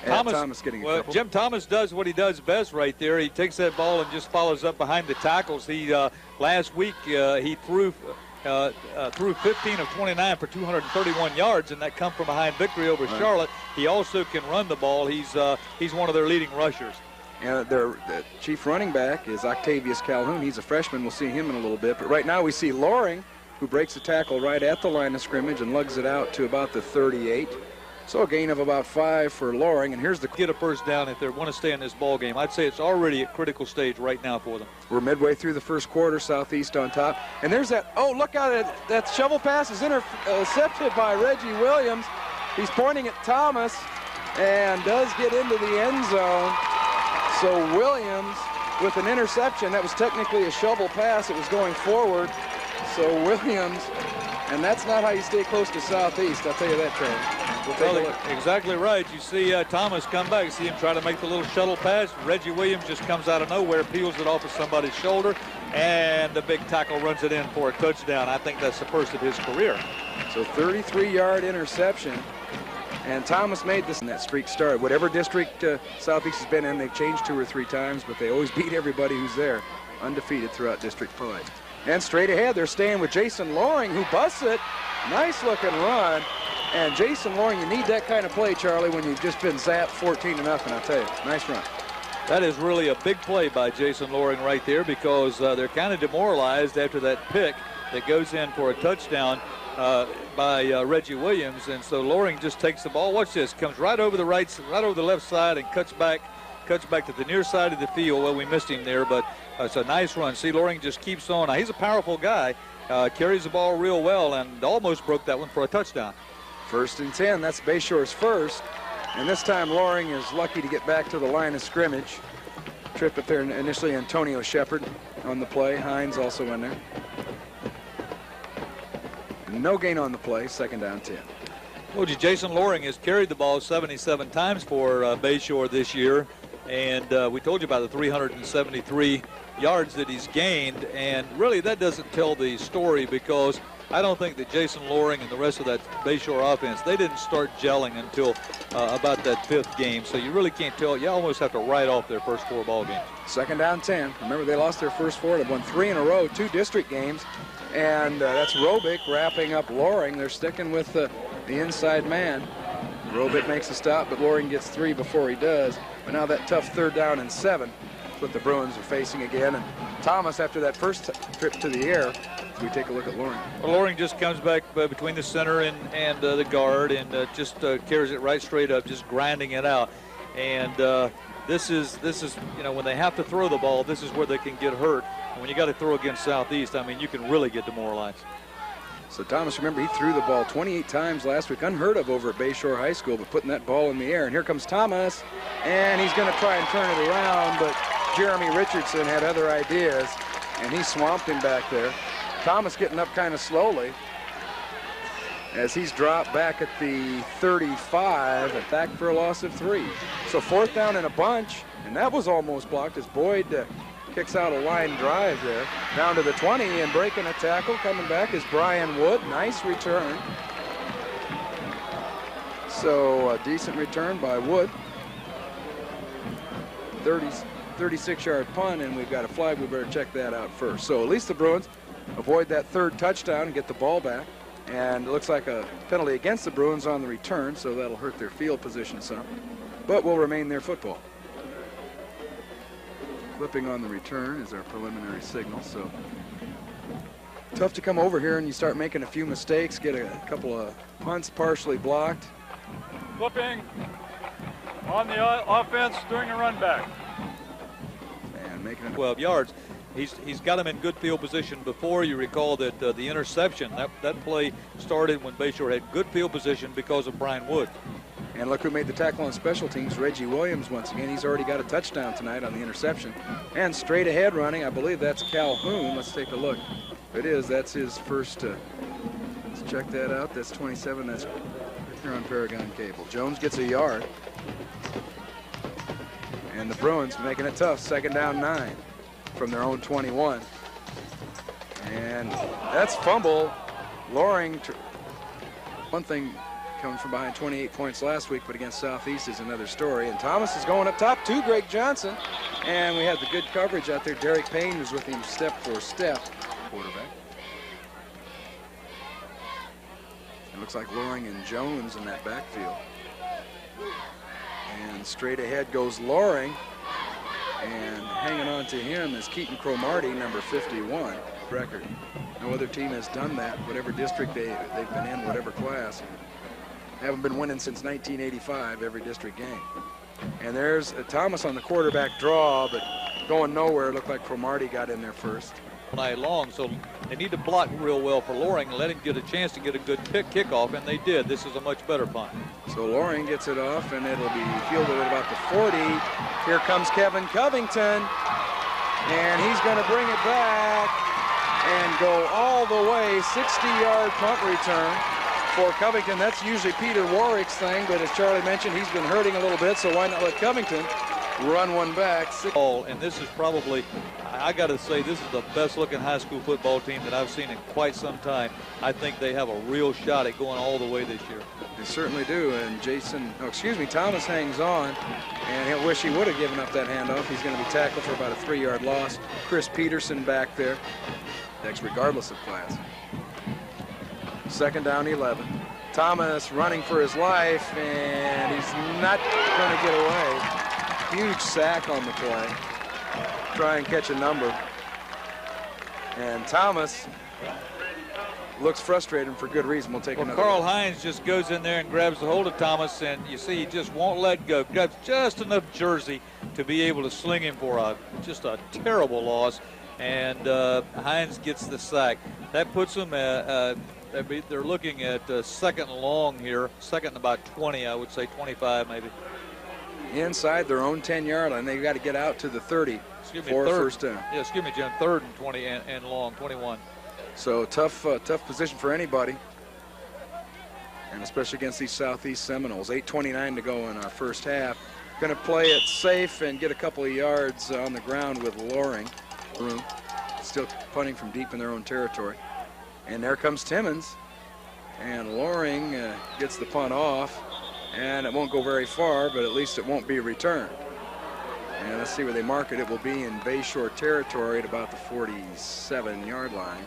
at Thomas getting a couple. Jim Thomas does what he does best right there. He takes that ball and just follows up behind the tackles. He last week he threw 15 of 29 for 231 yards, and that come from behind victory over Charlotte. He also can run the ball. He's one of their leading rushers. And the chief running back is Octavius Calhoun. He's a freshman. We'll see him in a little bit. But right now we see Loring, who breaks the tackle right at the line of scrimmage and lugs it out to about the 38. So a gain of about 5 for Loring, and here's the... Get a first down if they want to stay in this ball game. I'd say it's already a critical stage right now for them. We're midway through the first quarter, Southeast on top. And there's that, oh, look out, that shovel pass is intercepted by Reggie Williams. He's pointing at Thomas and does get into the end zone. So Williams with an interception. That was technically a shovel pass. It was going forward. So Williams, and that's not how you stay close to Southeast, I'll tell you that, Trey. We'll take a look. Exactly right. You see Thomas come back. You see him try to make the little shuttle pass. Reggie Williams just comes out of nowhere, peels it off of somebody's shoulder, and the big tackle runs it in for a touchdown. I think that's the first of his career. So 33-yard interception, and Thomas made this, and that streak started. Whatever district Southeast has been in, they've changed 2 or 3 times, but they always beat everybody who's there, undefeated throughout district play. And straight ahead, they're staying with Jason Loring, who busts it. Nice looking run. And Jason Loring, you need that kind of play, Charlie, when you've just been zapped 14-0, I'll tell you. Nice run. That is really a big play by Jason Loring right there, because they're kind of demoralized after that pick that goes in for a touchdown by Reggie Williams. And so Loring just takes the ball. Watch this. Comes right over the left side and cuts back to the near side of the field. Well, we missed him there, but it's a nice run. See, Loring just keeps on. Now, he's a powerful guy, carries the ball real well, and almost broke that one for a touchdown. 1st and 10, that's Bayshore's first. And this time Loring is lucky to get back to the line of scrimmage. Tripped up there initially Antonio Shepard on the play. Hines also in there. No gain on the play, 2nd down 10. Well, Jason Loring has carried the ball 77 times for Bayshore this year. And we told you about the 373 yards that he's gained. And really, that doesn't tell the story, because I don't think that Jason Loring and the rest of that Bayshore offense, they didn't start gelling until about that 5th game. So you really can't tell. You almost have to write off their first 4 ball games. 2nd down 10. Remember, they lost their first 4. They've won 3 in a row, 2 district games. And that's Robick wrapping up Loring. They're sticking with the inside man. Robick makes a stop, but Loring gets 3 before he does. But now that tough 3rd down and 7. That's what the Bruins are facing again. And Thomas, after that first trip to the air, we take a look at Loring. Well, Loring just comes back between the center and the guard, and just carries it right straight up, just grinding it out. And this is when they have to throw the ball, this is where they can get hurt. And when you got to throw against Southeast, I mean, you can really get demoralized. So Thomas, remember, he threw the ball 28 times last week, unheard of over at Bayshore High School, but putting that ball in the air. And here comes Thomas, and he's going to try and turn it around, but Jeremy Richardson had other ideas, and he swamped him back there. Thomas getting up kind of slowly as he's dropped back at the 35 and back for a loss of 3. So 4th down and a bunch, and that was almost blocked as Boyd kicks out a line drive there. Down to the 20, and breaking a tackle coming back is Brian Wood. Nice return. So a decent return by Wood. 36-yard punt, and we've got a flag. We better check that out first. So at least the Bruins avoid that 3rd touchdown and get the ball back. And it looks like a penalty against the Bruins on the return, so that'll hurt their field position some. But will remain their football. Flipping on the return is our preliminary signal. So tough to come over here and you start making a few mistakes, get a couple of punts partially blocked. Flipping on the offense during a run back. And making it 12 yards. He's got him in good field position before. You recall that the interception, that play started when Bayshore had good field position because of Brian Wood. And look who made the tackle on special teams, Reggie Williams once again. He's already got a touchdown tonight on the interception. And straight ahead running, I believe that's Calhoun. Let's take a look. If it is, that's his first. Let's check that out. That's 27. That's here on Paragon Cable. Jones gets a yard. And the Bruins making it tough. 2nd down 9 from their own 21. And that's fumble. Loring, one thing coming from behind 28 points last week, but against Southeast is another story. And Thomas is going up top to Greg Johnson. And we had the good coverage out there. Derek Payne was with him step for step. Quarterback. It looks like Loring and Jones in that backfield. And straight ahead goes Loring. And hanging on to him is Keaton Cromartie, number 51, record. No other team has done that, whatever district they've been in, whatever class. Haven't been winning since 1985, every district game. And there's Thomas on the quarterback draw, but going nowhere. Looked like Cromartie got in there first. Night long, so they need to block real well for Loring and let him get a chance to get a good kickoff, and they did. This is a much better punt. So Loring gets it off, and it'll be fielded at about the 40. Here comes Kevin Covington, and he's going to bring it back and go all the way. 60-yard punt return for Covington. That's usually Peter Warrick's thing, but as Charlie mentioned, he's been hurting a little bit, so why not let Covington run one back. And this is probably, I got to say, this is the best looking high school football team that I've seen in quite some time. I think they have a real shot at going all the way this year. They certainly do. And Thomas hangs on, and he'll wish he would have given up that handoff. He's going to be tackled for about a 3-yard loss. Chris Peterson back there. That's regardless of class. 2nd down 11. Thomas running for his life, and he's not going to get away. Huge sack on the play. Try and catch a number. And Thomas looks frustrated for good reason. We'll take another. Carl Hines just goes in there and grabs the hold of Thomas, and you see he just won't let go. Grabs just enough jersey to be able to sling him for just a terrible loss. And Hines gets the sack. That puts them they're looking at 2nd and long here. 2nd and about 20, I would say 25 maybe. Inside their own 10-yard line. They've got to get out to the 30 for first down. Yeah, excuse me, Jim. 3rd and 20 and long, 21. So tough position for anybody, and especially against these Southeast Seminoles. 8:29 to go in our first half. going to play it safe and get a couple of yards on the ground with Loring. Still punting from deep in their own territory. And there comes Timmons. And Loring gets the punt off. And it won't go very far, but at least it won't be returned. And let's see where they mark it. It will be in Bayshore territory at about the 47-yard line.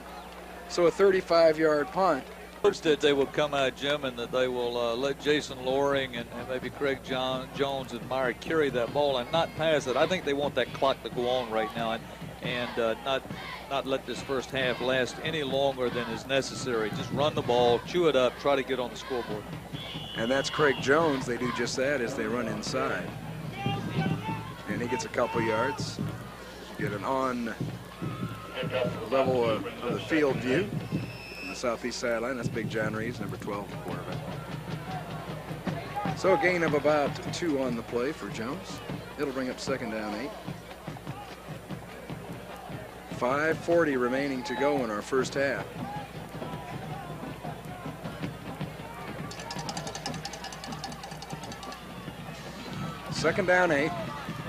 So a 35-yard punt. Hopes that they will come out, Jim, and that they will let Jason Loring and maybe Craig Jones and Meyer carry that ball and not pass it. I think they want that clock to go on right now and not let this first half last any longer than is necessary. Just run the ball, chew it up, try to get on the scoreboard. And that's Craig Jones. They do just that as they run inside. And he gets a couple yards. Get an on level of the field view. Southeast sideline. That's Big John Reeves, number 12, the quarterback. So a gain of about 2 on the play for Jones. It'll bring up 2nd down 8. 5:40 remaining to go in our first half. Second down 8.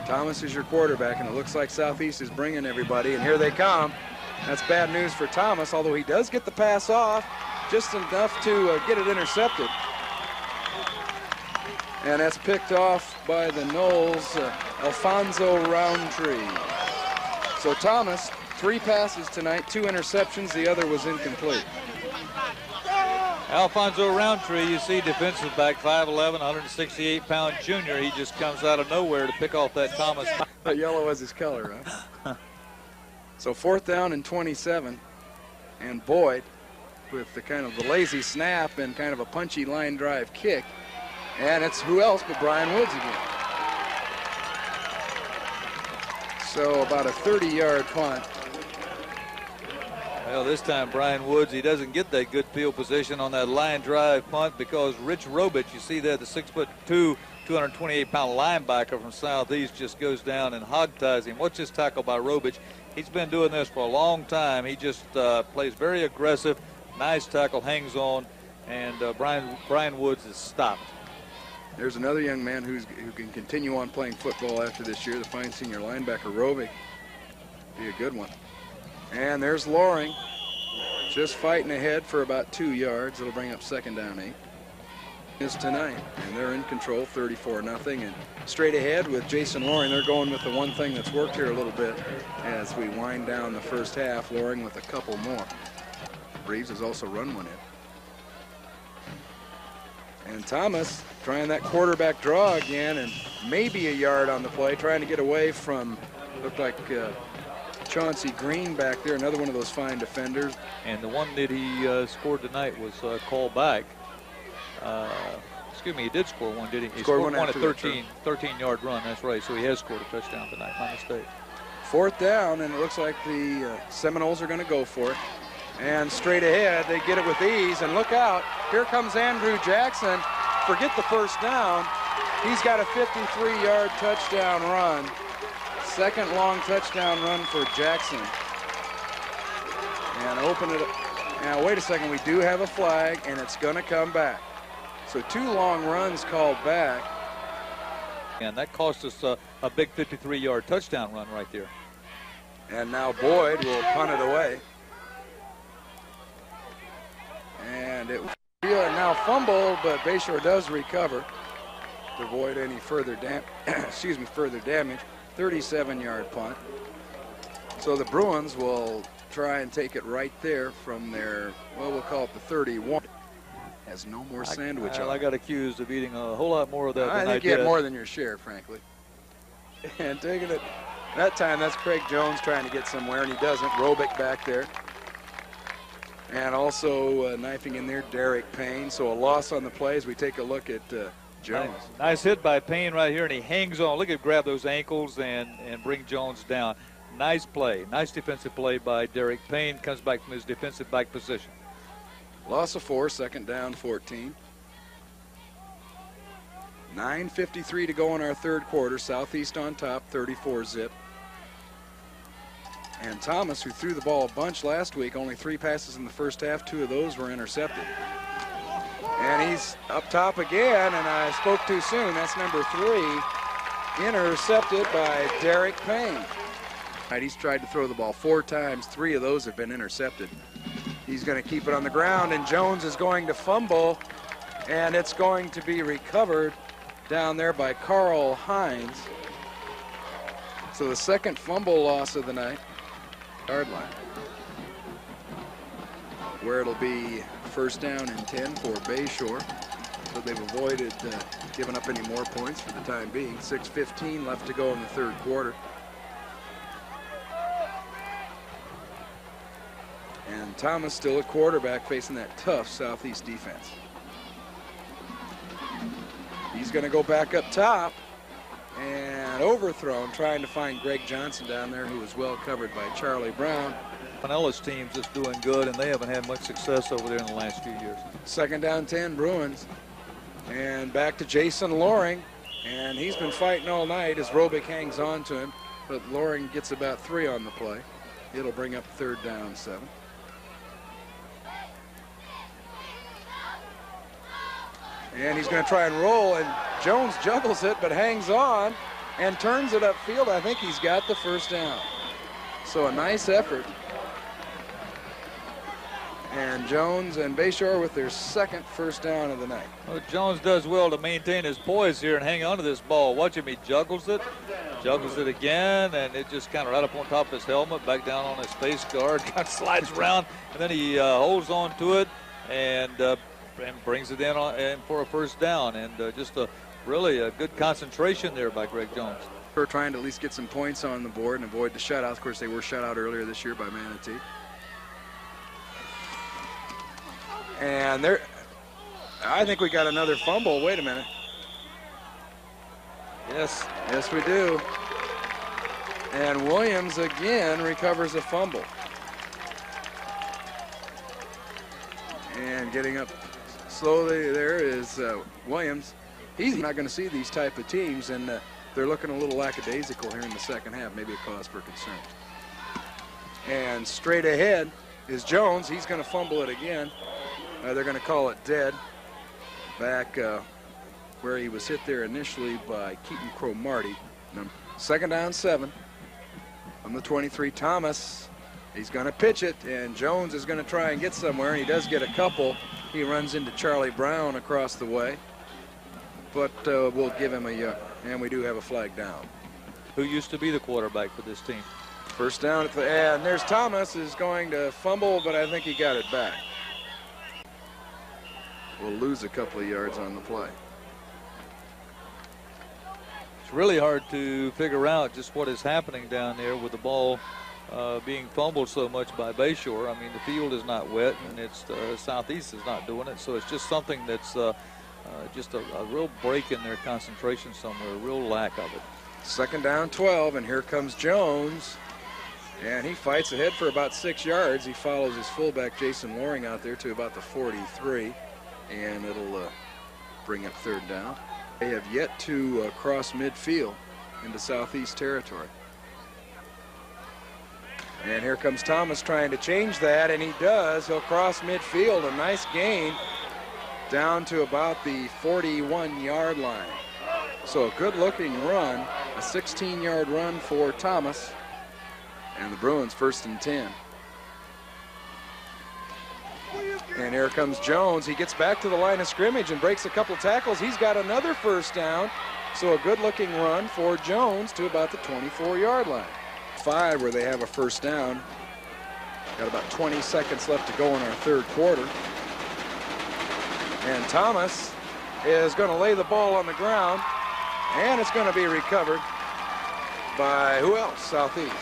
Thomas is your quarterback, and it looks like Southeast is bringing everybody, and here they come. That's bad news for Thomas, although he does get the pass off, just enough to get it intercepted. And that's picked off by the Noles, Alfonso Roundtree. So Thomas, 3 passes tonight, 2 interceptions, the other was incomplete. Alfonso Roundtree, you see, defensive back, 5'11", 168-pound junior. He just comes out of nowhere to pick off that Thomas. But yellow was his color, huh? So 4th down and 27, and Boyd with the kind of the lazy snap and kind of a punchy line drive kick, and it's who else but Brian Woods again. So about a 30-yard punt. Well, this time Brian Woods, he doesn't get that good field position on that line drive punt because Rich Robich, you see there, the 6'2", 228-pound linebacker from Southeast, just goes down and hog-ties him. Watch this tackle by Robich. He's been doing this for a long time. He just plays very aggressive. Nice tackle, hangs on, and Brian Woods is stopped. There's another young man who can continue on playing football after this year, the fine senior linebacker, Rovick. Be a good one. And there's Loring, just fighting ahead for about 2 yards. It'll bring up 2nd down 8. Is tonight, and they're in control, 34-0, and straight ahead with Jason Loring. They're going with the one thing that's worked here a little bit as we wind down the first half. Loring with a couple more. Reeves has also run one in. And Thomas trying that quarterback draw again, and maybe a yard on the play, trying to get away from, looked like Chauncey Green back there, another one of those fine defenders. And the one that he scored tonight was called back. Excuse me, he did score one, did he? He scored one at 13-yard run, that's right. So he has scored a touchdown tonight, my mistake. 4th down, and it looks like the Seminoles are going to go for it. And straight ahead, they get it with ease, and look out. Here comes Andrew Jackson. Forget the first down. He's got a 53-yard touchdown run. 2nd long touchdown run for Jackson. And open it up. Now, wait a second. We do have a flag, and it's going to come back. So 2 long runs called back. And that cost us a big 53-yard touchdown run right there. And now Boyd will punt it away. And it will now fumble, but Bayshore does recover to avoid any further damage. 37-yard punt. So the Bruins will try and take it right there from their, well, we'll call it the 31. Has no more sandwich on. I got accused of eating a whole lot more of that than I did. I think you had more than your share, frankly. And taking it, that time that's Craig Jones trying to get somewhere, and he doesn't. Robick back there. And also knifing in there, Derek Payne. So a loss on the play as we take a look at Jones. Nice hit by Payne right here, and he hangs on. Look at grab those ankles and bring Jones down. Nice play. Nice defensive play by Derek Payne. Comes back from his defensive back position. Loss of 4, 2nd down, 14. 9:53 to go in our 3rd quarter. Southeast on top, 34-zip. And Thomas, who threw the ball a bunch last week, only 3 passes in the first half. 2 of those were intercepted. And he's up top again, and I spoke too soon. That's number 3. intercepted by Derek Payne. He's tried to throw the ball 4 times. 3 of those have been intercepted. He's going to keep it on the ground, and Jones is going to fumble, and it's going to be recovered down there by Carl Hines. So the second fumble loss of the night, yard line, where it'll be first down and 10 for Bayshore. So they've avoided giving up any more points for the time being. 6:15 left to go in the third quarter. And Thomas still at quarterback, facing that tough Southeast defense. He's going to go back up top and overthrown, trying to find Greg Johnson down there, who was well covered by Charlie Brown. Pinellas team's just doing good, and they haven't had much success over there in the last few years. Second down 10, Bruins. And back to Jason Loring, and he's been fighting all night as Robick hangs on to him, but Loring gets about 3 on the play. It'll bring up third down 7. And he's going to try and roll, and Jones juggles it but hangs on and turns it upfield. I think he's got the first down. So a nice effort. And Jones and Bayshore with their second first down of the night. Well, Jones does well to maintain his poise here and hang on to this ball. Watch him, he juggles it again, and it just kind of right up on top of his helmet, back down on his face guard, kind of slides around, and then he holds on to it and brings it in for a first down. And just really a good concentration there by Greg Jones. We're trying to at least get some points on the board and avoid the shutout. Of course, they were shut out earlier this year by Manatee. And there, I think we got another fumble. Wait a minute. Yes. Yes, we do. And Williams again recovers a fumble. And getting up slowly there is Williams. He's not going to see these type of teams, and they're looking a little lackadaisical here in the second half, maybe a cause for concern. And straight ahead is Jones. He's going to fumble it again. They're going to call it dead. Back where he was hit there initially by Keaton Cromartie. Second down 7 from the 23. Thomas, he's going to pitch it, and Jones is going to try and get somewhere, and he does get a couple. He runs into Charlie Brown across the way, but we'll give him a, and we do have a flag down. Who used to be the quarterback for this team? First down, and there's Thomas is going to fumble, but I think he got it back. We'll lose a couple of yards on the play. It's really hard to figure out just what is happening down there with the ball being fumbled so much by Bayshore. I mean, the field is not wet, and it's Southeast is not doing it, so it's just something that's just a real break in their concentration somewhere, a real lack of it. Second down 12, and here comes Jones, and he fights ahead for about 6 yards. He follows his fullback Jason Loring out there to about the 43, and it'll bring up third down. They have yet to cross midfield into Southeast territory. And here comes Thomas trying to change that, and he does. He'll cross midfield, a nice gain down to about the 41-yard line. So a good-looking run, a 16-yard run for Thomas, and the Bruins first and 10. And here comes Jones. He gets back to the line of scrimmage and breaks a couple tackles. He's got another first down. So a good-looking run for Jones to about the 24-yard line. 5 where they have a first down. Got about 20 seconds left to go in our third quarter. And Thomas is going to lay the ball on the ground, and it's going to be recovered by who else? Southeast.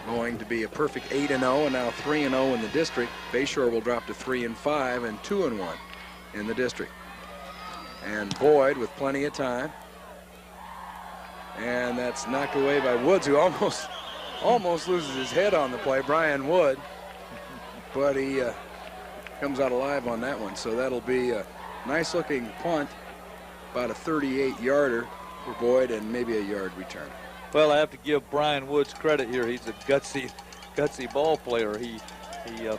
Going to be a perfect 8-0 and now 3-0 in the district. Bayshore will drop to 3-5 and 2-1 in the district. And Boyd with plenty of time. And that's knocked away by Woods, who almost loses his head on the play, Brian Wood. But he comes out alive on that one. So that'll be a nice looking punt, about a 38-yarder for Boyd and maybe a yard return. Well, I have to give Brian Woods credit here. He's a gutsy ball player. He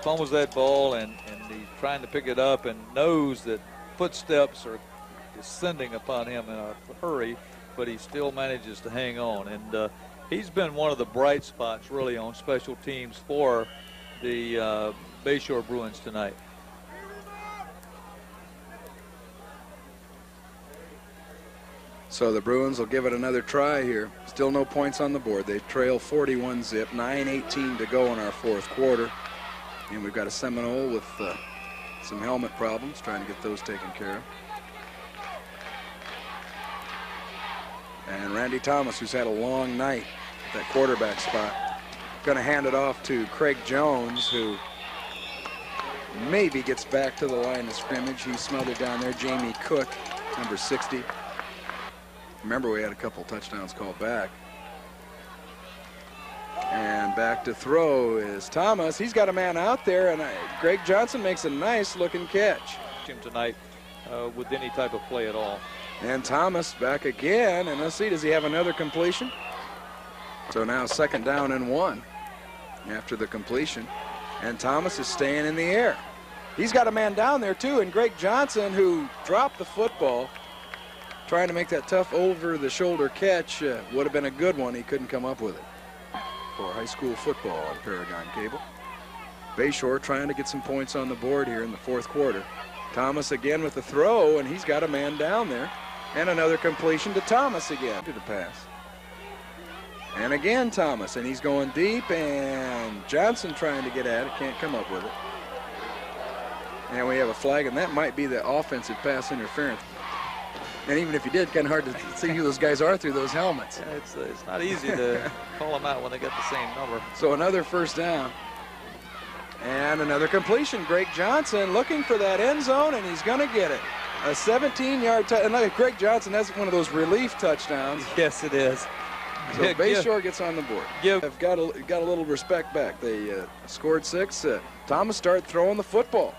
fumbles that ball and he's trying to pick it up and knows that footsteps are descending upon him in a hurry, but he still manages to hang on. And he's been one of the bright spots really on special teams for the Bayshore Bruins tonight. So the Bruins will give it another try here. Still no points on the board. They trail 41-zip, 9:18 to go in our fourth quarter. And we've got a Seminole with some helmet problems, trying to get those taken care of. And Randy Thomas, who's had a long night at that quarterback spot, going to hand it off to Craig Jones, who maybe gets back to the line of scrimmage. He's smothered down there. Jamie Cook, number 60. Remember, we had a couple touchdowns called back. And back to throw is Thomas. He's got a man out there, and Greg Johnson makes a nice-looking catch. Him tonight with any type of play at all. And Thomas back again, and let's see, does he have another completion? So now 2nd down and 1 after the completion, and Thomas is staying in the air. He's got a man down there too, and Greg Johnson, who dropped the football, trying to make that tough over-the-shoulder catch, would have been a good one. He couldn't come up with it. For high school football on Paragon Cable. Bayshore trying to get some points on the board here in the fourth quarter. Thomas again with the throw, and he's got a man down there. And another completion to Thomas again to the pass. And again Thomas, and he's going deep, and Johnson trying to get at it, can't come up with it. And we have a flag, and that might be the offensive pass interference. And even if you did, kind of hard to see who those guys are through those helmets. Yeah, it's not easy to call them out when they got the same number. So another 1st down. And another completion. Greg Johnson looking for that end zone, and he's going to get it. A 17-yard touchdown. Greg Johnson has one of those relief touchdowns. Yes, it is. So Bayshore gets on the board. I've got a little respect back. They scored 6. Thomas started throwing the football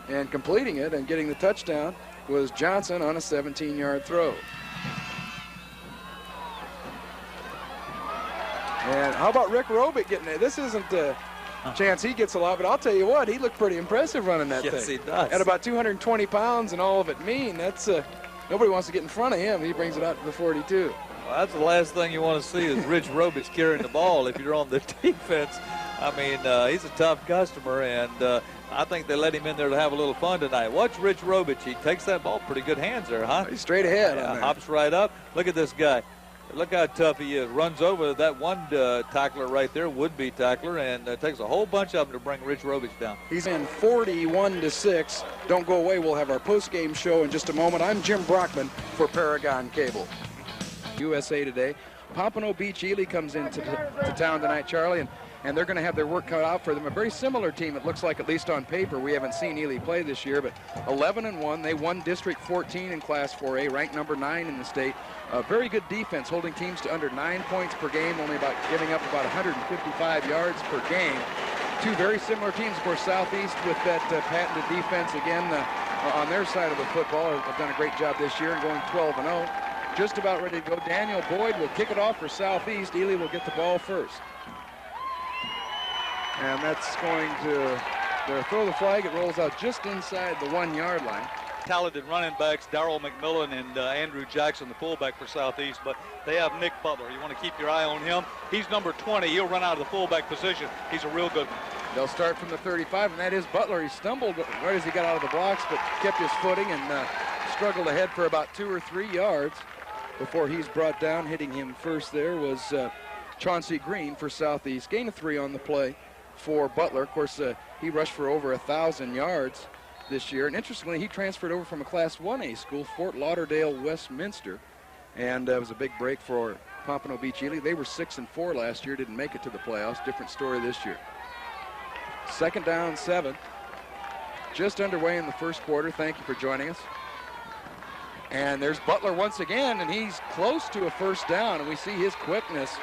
and completing it and getting the touchdown was Johnson on a 17-yard throw. And how about Rick Robick getting it? This isn't a chance he gets a lot, but I'll tell you what, he looked pretty impressive running that thing. Yes, he does. At about 220 pounds and all of it mean, that's nobody wants to get in front of him. He brings it out to the 42. Well, that's the last thing you want to see is Rich Robic carrying the ball if you're on the defense. I mean, he's a tough customer, and I think they let him in there to have a little fun tonight. Watch Rich Robic. He takes that ball pretty good hands there, huh? He's straight ahead. Yeah, hops right up. Look at this guy. Look how tough he is. Runs over that one tackler right there, would-be tackler, and takes a whole bunch of them to bring Rich Robic down. He's in 41-6. Don't go away. We'll have our post-game show in just a moment. I'm Jim Brockman for Paragon Cable. USA Today. Pompano Beach Ely comes into town tonight, Charlie, and they're going to have their work cut out for them. A very similar team, it looks like, at least on paper. We haven't seen Ely play this year, but 11-1. They won District 14 in Class 4A, ranked number 9 in the state. A very good defense, holding teams to under 9 points per game, only about giving up about 155 yards per game. Two very similar teams, of course. Southeast with that patented defense again on their side of the football have done a great job this year and going 12-0. Just about ready to go. Daniel Boyd will kick it off for Southeast. Ely will get the ball first. And that's going to throw the flag. It rolls out just inside the 1-yard line. Talented running backs, Darrell McMillan and Andrew Jackson, the fullback for Southeast, but they have Nick Butler. You want to keep your eye on him. He's number 20. He'll run out of the fullback position. He's a real good one. They'll start from the 35, and that is Butler. He stumbled right as he got out of the blocks, but kept his footing and struggled ahead for about 2 or 3 yards before he's brought down. Hitting him first there was Chauncey Green for Southeast. Gain of 3 on the play for Butler. Of course, he rushed for over 1,000 yards this year. And interestingly, he transferred over from a Class 1A school, Fort Lauderdale, Westminster. And it was a big break for Pompano Beach Ely. They were 6-4 last year, didn't make it to the playoffs. Different story this year. 2nd down, 7. Just underway in the first quarter. Thank you for joining us. And there's Butler once again, and he's close to a first down. And we see his quickness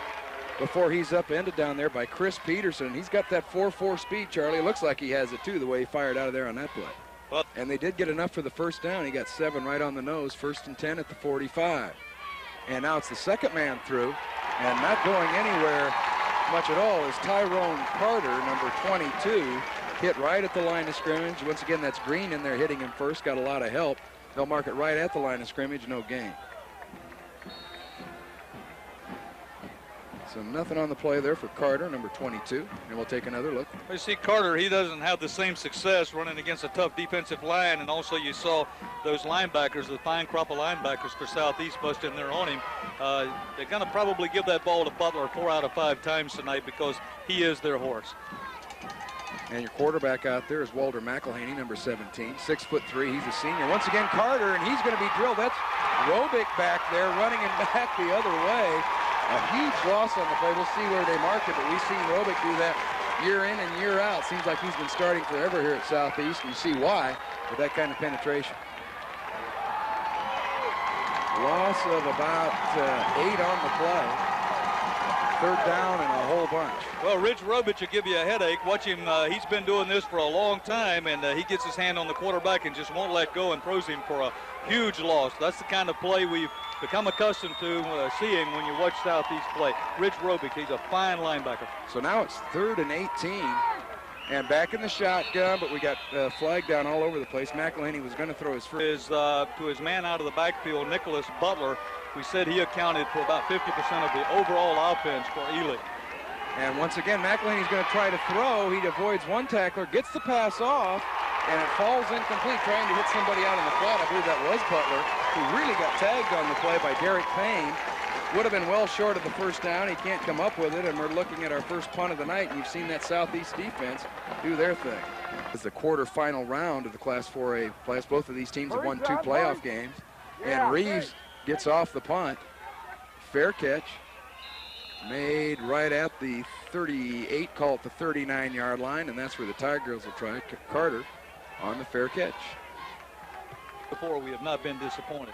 before he's upended down there by Chris Peterson. He's got that 4.4 speed, Charlie. It looks like he has it, too, the way he fired out of there on that play. Well, and they did get enough for the first down. He got 7 right on the nose, 1st and 10 at the 45. And now it's the second man through, and not going anywhere much at all is Tyrone Carter, number 22, hit right at the line of scrimmage. Once again, that's Green in there hitting him first, got a lot of help. They'll mark it right at the line of scrimmage, no gain. So nothing on the play there for Carter, number 22. And we'll take another look. You see Carter, he doesn't have the same success running against a tough defensive line. And also you saw those linebackers, the fine crop of linebackers for Southeast busting there on him. They're going to probably give that ball to Butler 4 out of 5 times tonight because he is their horse. And your quarterback out there is Walter McElhaney, number 17, 6'3". He's a senior. Once again, Carter, and he's going to be drilled. That's Robick back there running him back the other way. A huge loss on the play. We'll see where they mark it, but we've seen Robick do that year in and year out. Seems like he's been starting forever here at Southeast, and you see why with that kind of penetration. Loss of about 8 on the play. 3rd down and a whole bunch. Well, Rich Robic will give you a headache. Watch him. He's been doing this for a long time, and he gets his hand on the quarterback and just won't let go and throws him for a huge loss. That's the kind of play we've become accustomed to seeing when you watch Southeast play. Rich Robic, he's a fine linebacker. So now it's 3rd and 18, and back in the shotgun, but we got flag down all over the place. McElhaney was going to throw his first. To his man out of the backfield, Nicholas Butler. We said he accounted for about 50% of the overall offense for Ely. And once again, McElhaney's going to try to throw. He avoids one tackler, gets the pass off, and it falls incomplete, trying to hit somebody out in the flat. I believe that was Butler, who really got tagged on the play by Derek Payne. Would have been well short of the first down. He can't come up with it, and we're looking at our first punt of the night, and you've seen that Southeast defense do their thing. It's the quarterfinal round of the Class 4A playoffs. Both of these teams have won 2 playoff games, and Reeves gets off the punt. Fair catch. Made right at the 38, call it the 39-yard line, and that's where the Tigers will try. Carter on the fair catch. Before, we have not been disappointed.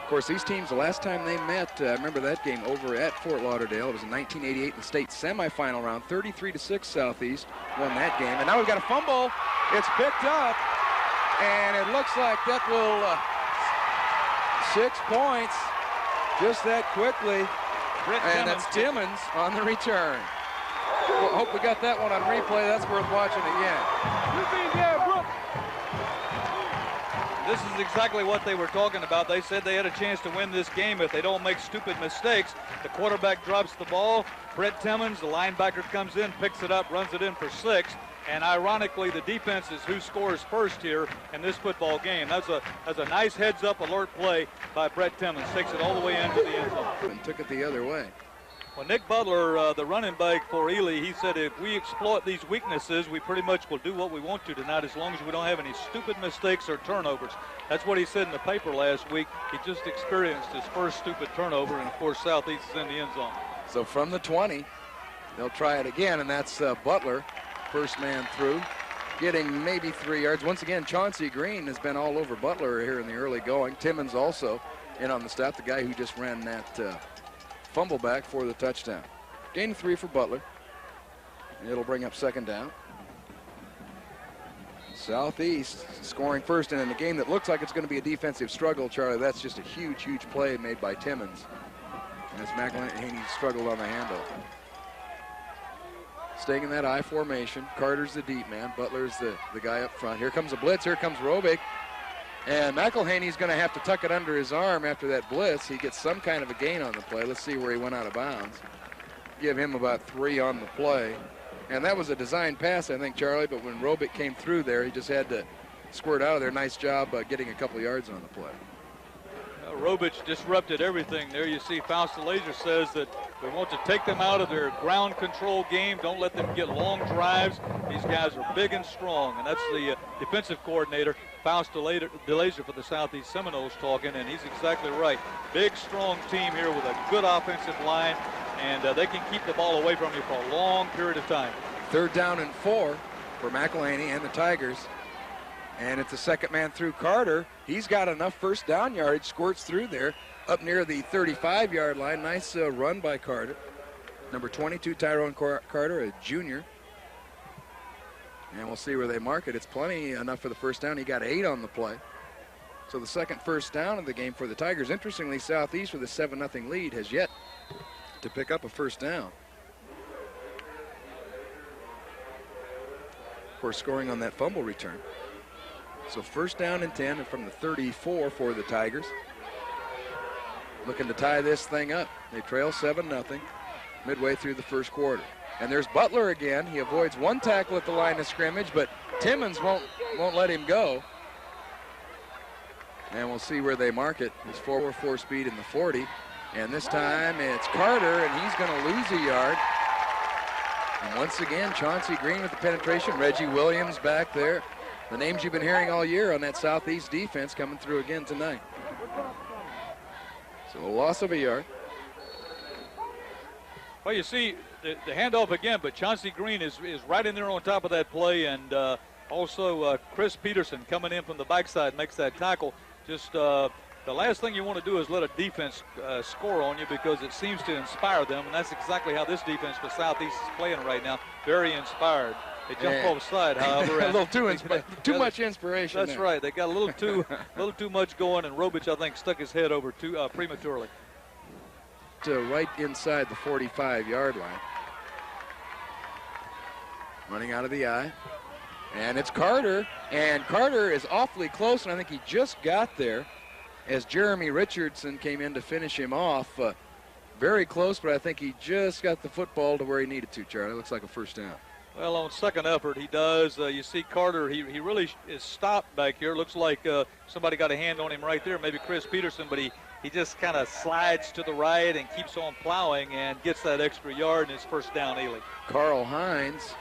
Of course, these teams, the last time they met, I remember that game over at Fort Lauderdale. It was in 1988 in the state semifinal round. 33-6 Southeast won that game. And now we've got a fumble. It's picked up, and it looks like that will 6 points just that quickly. And that's Timmons on the return. Well, hope we got that one on replay. That's worth watching again. This is exactly what they were talking about. They said they had a chance to win this game if they don't make stupid mistakes. The quarterback drops the ball. Brett Timmons, the linebacker, comes in, picks it up, runs it in for 6. And ironically, the defense is who scores first here in this football game. That's a nice heads-up alert play by Brett Timmons. Takes it all the way into the end zone. And took it the other way. Well, Nick Butler, the running back for Ely, he said if we exploit these weaknesses, we pretty much will do what we want to tonight as long as we don't have any stupid mistakes or turnovers. That's what he said in the paper last week. He just experienced his first stupid turnover, and, of course, Southeast is in the end zone. So from the 20, they'll try it again, and that's Butler. First man through, getting maybe 3 yards. Once again, Chauncey Green has been all over Butler here in the early going. Timmons also in on the stop, the guy who just ran that fumble back for the touchdown. Gain of 3 for Butler. And it'll bring up 2nd down. Southeast scoring first, and in a game that looks like it's going to be a defensive struggle, Charlie, that's just a huge, huge play made by Timmons. As McElhaney struggled on the handoff. Staying in that I formation. Carter's the deep man. Butler's the guy up front. Here comes a blitz. Here comes Robick. And McElhaney's going to have to tuck it under his arm after that blitz. He gets some kind of a gain on the play. Let's see where he went out of bounds. Give him about 3 on the play. And that was a design pass, I think, Charlie, but when Robick came through there, he just had to squirt out of there. Nice job getting a couple yards on the play. Robic disrupted everything there. You see Fausto Laser says that we want to take them out of their ground control game. Don't let them get long drives. These guys are big and strong, and that's the defensive coordinator, Fausto Laser for the Southeast Seminoles talking, and he's exactly right. Big, strong team here with a good offensive line, and they can keep the ball away from you for a long period of time. 3rd down and 4 for McElhaney and the Tigers. And it's a 2nd man through Carter. He's got enough first down yardage, squirts through there up near the 35-yard line. Nice run by Carter. Number 22, Tyrone Carter, a junior. And we'll see where they mark it. It's plenty enough for the first down. He got 8 on the play. So the 2nd first down of the game for the Tigers. Interestingly, Southeast with a 7-0 lead has yet to pick up a first down. Of course, scoring on that fumble return. So first down and 10 and from the 34 for the Tigers. Looking to tie this thing up. They trail 7-0 midway through the first quarter. And there's Butler again. He avoids one tackle at the line of scrimmage, but Timmons won't let him go. And we'll see where they mark it. He's 4.4 speed in the 40. And this time it's Carter, and he's going to lose a yard. And once again, Chauncey Green with the penetration. Reggie Williams back there. The names you've been hearing all year on that Southeast defense coming through again tonight. So a loss of a yard. Well, you see the handoff again, but Chauncey Green is right in there on top of that play, and also Chris Peterson coming in from the backside makes that tackle. Just the last thing you want to do is let a defense score on you, because it seems to inspire them, and that's exactly how this defense for Southeast is playing right now. Very inspired. They jump offside, however. A little too much inspiration. That's right. They got a little too much going, and Robich, I think, stuck his head over too prematurely. To right inside the 45-yard line. Running out of the eye. And it's Carter. And Carter is awfully close, and I think he just got there as Jeremy Richardson came in to finish him off. Very close, but I think he just got the football to where he needed to, Charlie. Looks like a first down. Well, on second effort, he does. You see Carter, he really is stopped back here. Looks like somebody got a hand on him right there, maybe Chris Peterson, but he just kind of slides to the right and keeps on plowing and gets that extra yard, and it's first down, Ely. Carl Hines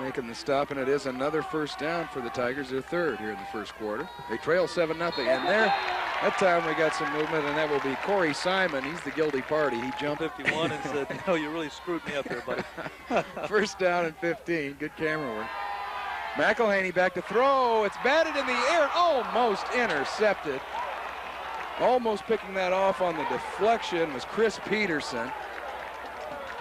making the stop, and it is another first down for the Tigers, their third here in the first quarter. They trail 7-0, and there, that time we got some movement, and that will be Corey Simon. He's the guilty party. He jumped 51 and said, "No, you really screwed me up there, buddy." First down and 15. Good camera work. McElhaney back to throw. It's batted in the air, almost intercepted. Almost picking that off on the deflection was Chris Peterson.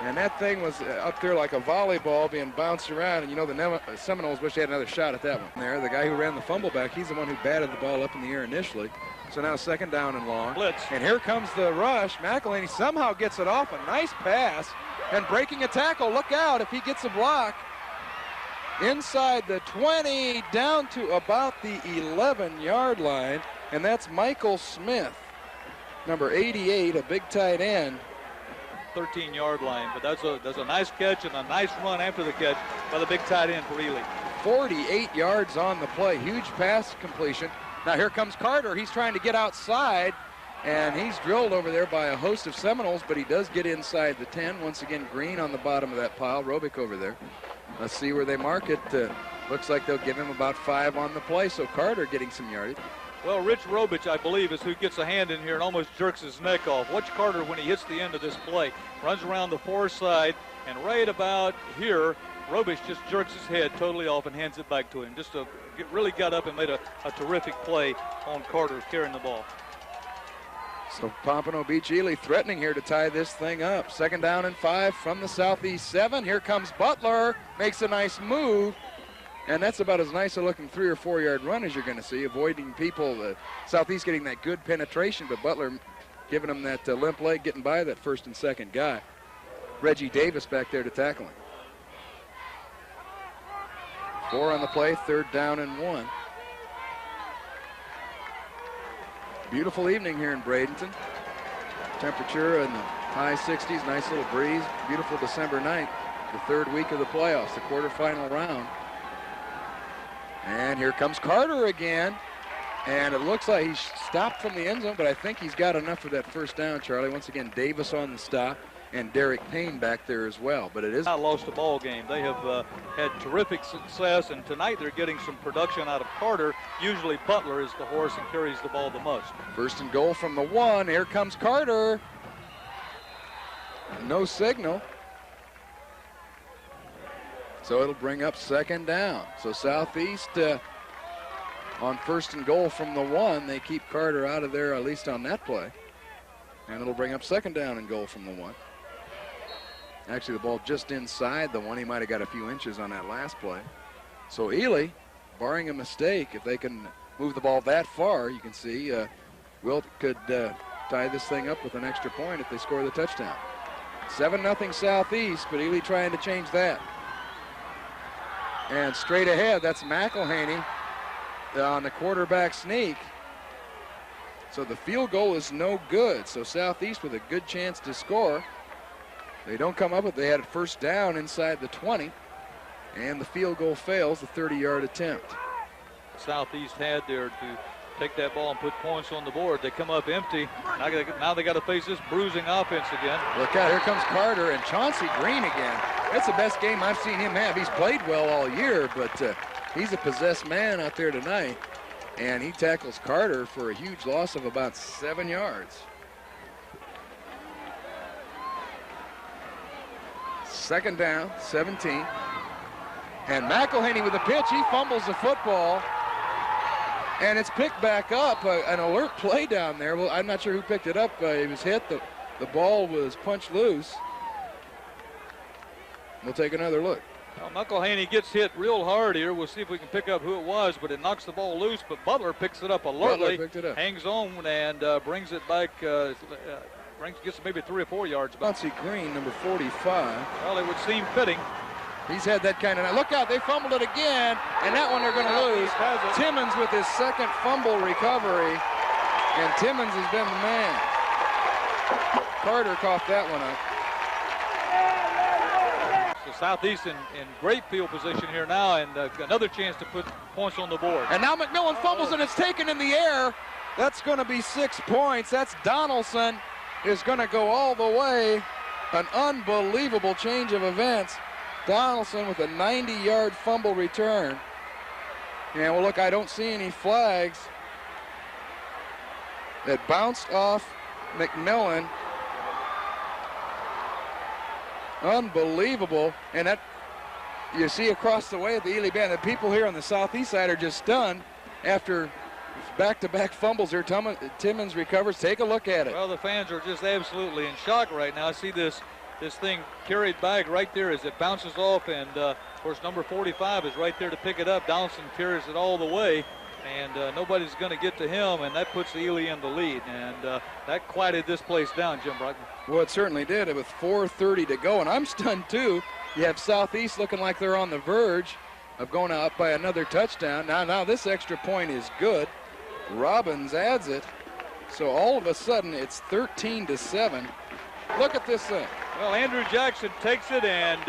And that thing was up there like a volleyball being bounced around. And you know, the Seminoles wish they had another shot at that one. There, the guy who ran the fumble back, he's the one who batted the ball up in the air initially. So now second down and long. Blitz. And here comes the rush. McElhaney somehow gets it off. A nice pass. And breaking a tackle. Look out if he gets a block. Inside the 20, down to about the 11-yard line. And that's Michael Smith, number 88, a big tight end. 13-yard line, but that's a nice catch and a nice run after the catch by the big tight end for Ely. 48 yards on the play, huge pass completion. Now here comes Carter. He's trying to get outside, and he's drilled over there by a host of Seminoles, but he does get inside the 10. Once again, Green on the bottom of that pile, Robick over there. Let's see where they mark it. Looks like they'll give him about 5 on the play, so Carter getting some yardage. Well, Rich Robich, I believe, is who gets a hand in here and almost jerks his neck off. Watch Carter when he hits the end of this play. Runs around the far side, and right about here, Robich just jerks his head totally off and hands it back to him. Really got up and made a terrific play on Carter carrying the ball. So Pompano Beach Ely threatening here to tie this thing up. Second down and 5 from the Southeast 7. Here comes Butler, makes a nice move. And that's about as nice a looking 3 or 4 yard run as you're going to see, avoiding people. Southeast getting that good penetration, but Butler giving him that limp leg, getting by that first and second guy. Reggie Davis back there to tackle him. 4 on the play, third down and 1. Beautiful evening here in Bradenton. Temperature in the high 60s, nice little breeze. Beautiful December night, the third week of the playoffs, the quarterfinal round. And here comes Carter again. And it looks like he's stopped from the end zone, but I think he's got enough for that first down, Charlie. Once again, Davis on the stop, and Derek Payne back there as well. But it is not lost a ball game. They have had terrific success, and tonight they're getting some production out of Carter. Usually Butler is the horse and carries the ball the most. First and goal from the 1. Here comes Carter. No signal. So it'll bring up second down. So Southeast on first and goal from the 1. They keep Carter out of there, at least on that play. And it'll bring up second down and goal from the 1. Actually, the ball just inside the 1. He might have got a few inches on that last play. So Ely, barring a mistake, if they can move the ball that far, you can see Wilt could tie this thing up with an extra point if they score the touchdown. 7-0 Southeast, but Ely trying to change that. And straight ahead, that's McElhaney. on the quarterback sneak. So the field goal is no good. So Southeast with a good chance to score. They don't come up with it. They had a first down inside the 20. And the field goal fails, the 30-yard attempt. Southeast had there to take that ball and put points on the board. They come up empty. Now they got to face this bruising offense again. Look out, here comes Carter and Chauncey Green again. That's the best game I've seen him have. He's played well all year, but he's a possessed man out there tonight. And he tackles Carter for a huge loss of about 7 yards. Second down, 17. And McElhaney with the pitch, he fumbles the football. And it's picked back up, an alert play down there. Well, I'm not sure who picked it up. He was hit, the ball was punched loose. We'll take another look. Well, McElhaney gets hit real hard here. We'll see if we can pick up who it was, but it knocks the ball loose. But Butler picks it up alertly, hangs on, and brings it back. Gets maybe 3 or 4 yards back. Chauncey Green, number 45. Well, it would seem fitting. He's had that kind of. Look out! They fumbled it again, and that one they're going to lose. Timmons with his second fumble recovery, and Timmons has been the man. Carter coughed that one up. Southeast in great field position here now, and another chance to put points on the board. And now McMillan fumbles, and it's taken in the air. That's going to be 6 points. That's Donaldson is going to go all the way. An unbelievable change of events. Donaldson with a 90-yard fumble return. And well, look, I don't see any flags. It bounced off McMillan. Unbelievable. And that you see across the way at the Ely Band, the people here on the southeast side are just stunned after back-to-back fumbles here. Timmons recovers. Take a look at it. Well, the fans are just absolutely in shock right now. I see this thing carried back right there as it bounces off, and of course number 45 is right there to pick it up. Donaldson carries it all the way, and nobody's going to get to him, and that puts Ely in the lead, and that quieted this place down, Jim Brockman. Well, it certainly did. With 4:30 to go, and I'm stunned too. You have Southeast looking like they're on the verge of going up by another touchdown. Now this extra point is good. Robbins adds it, so all of a sudden it's 13-7. Look at this thing. Well, Andrew Jackson takes it and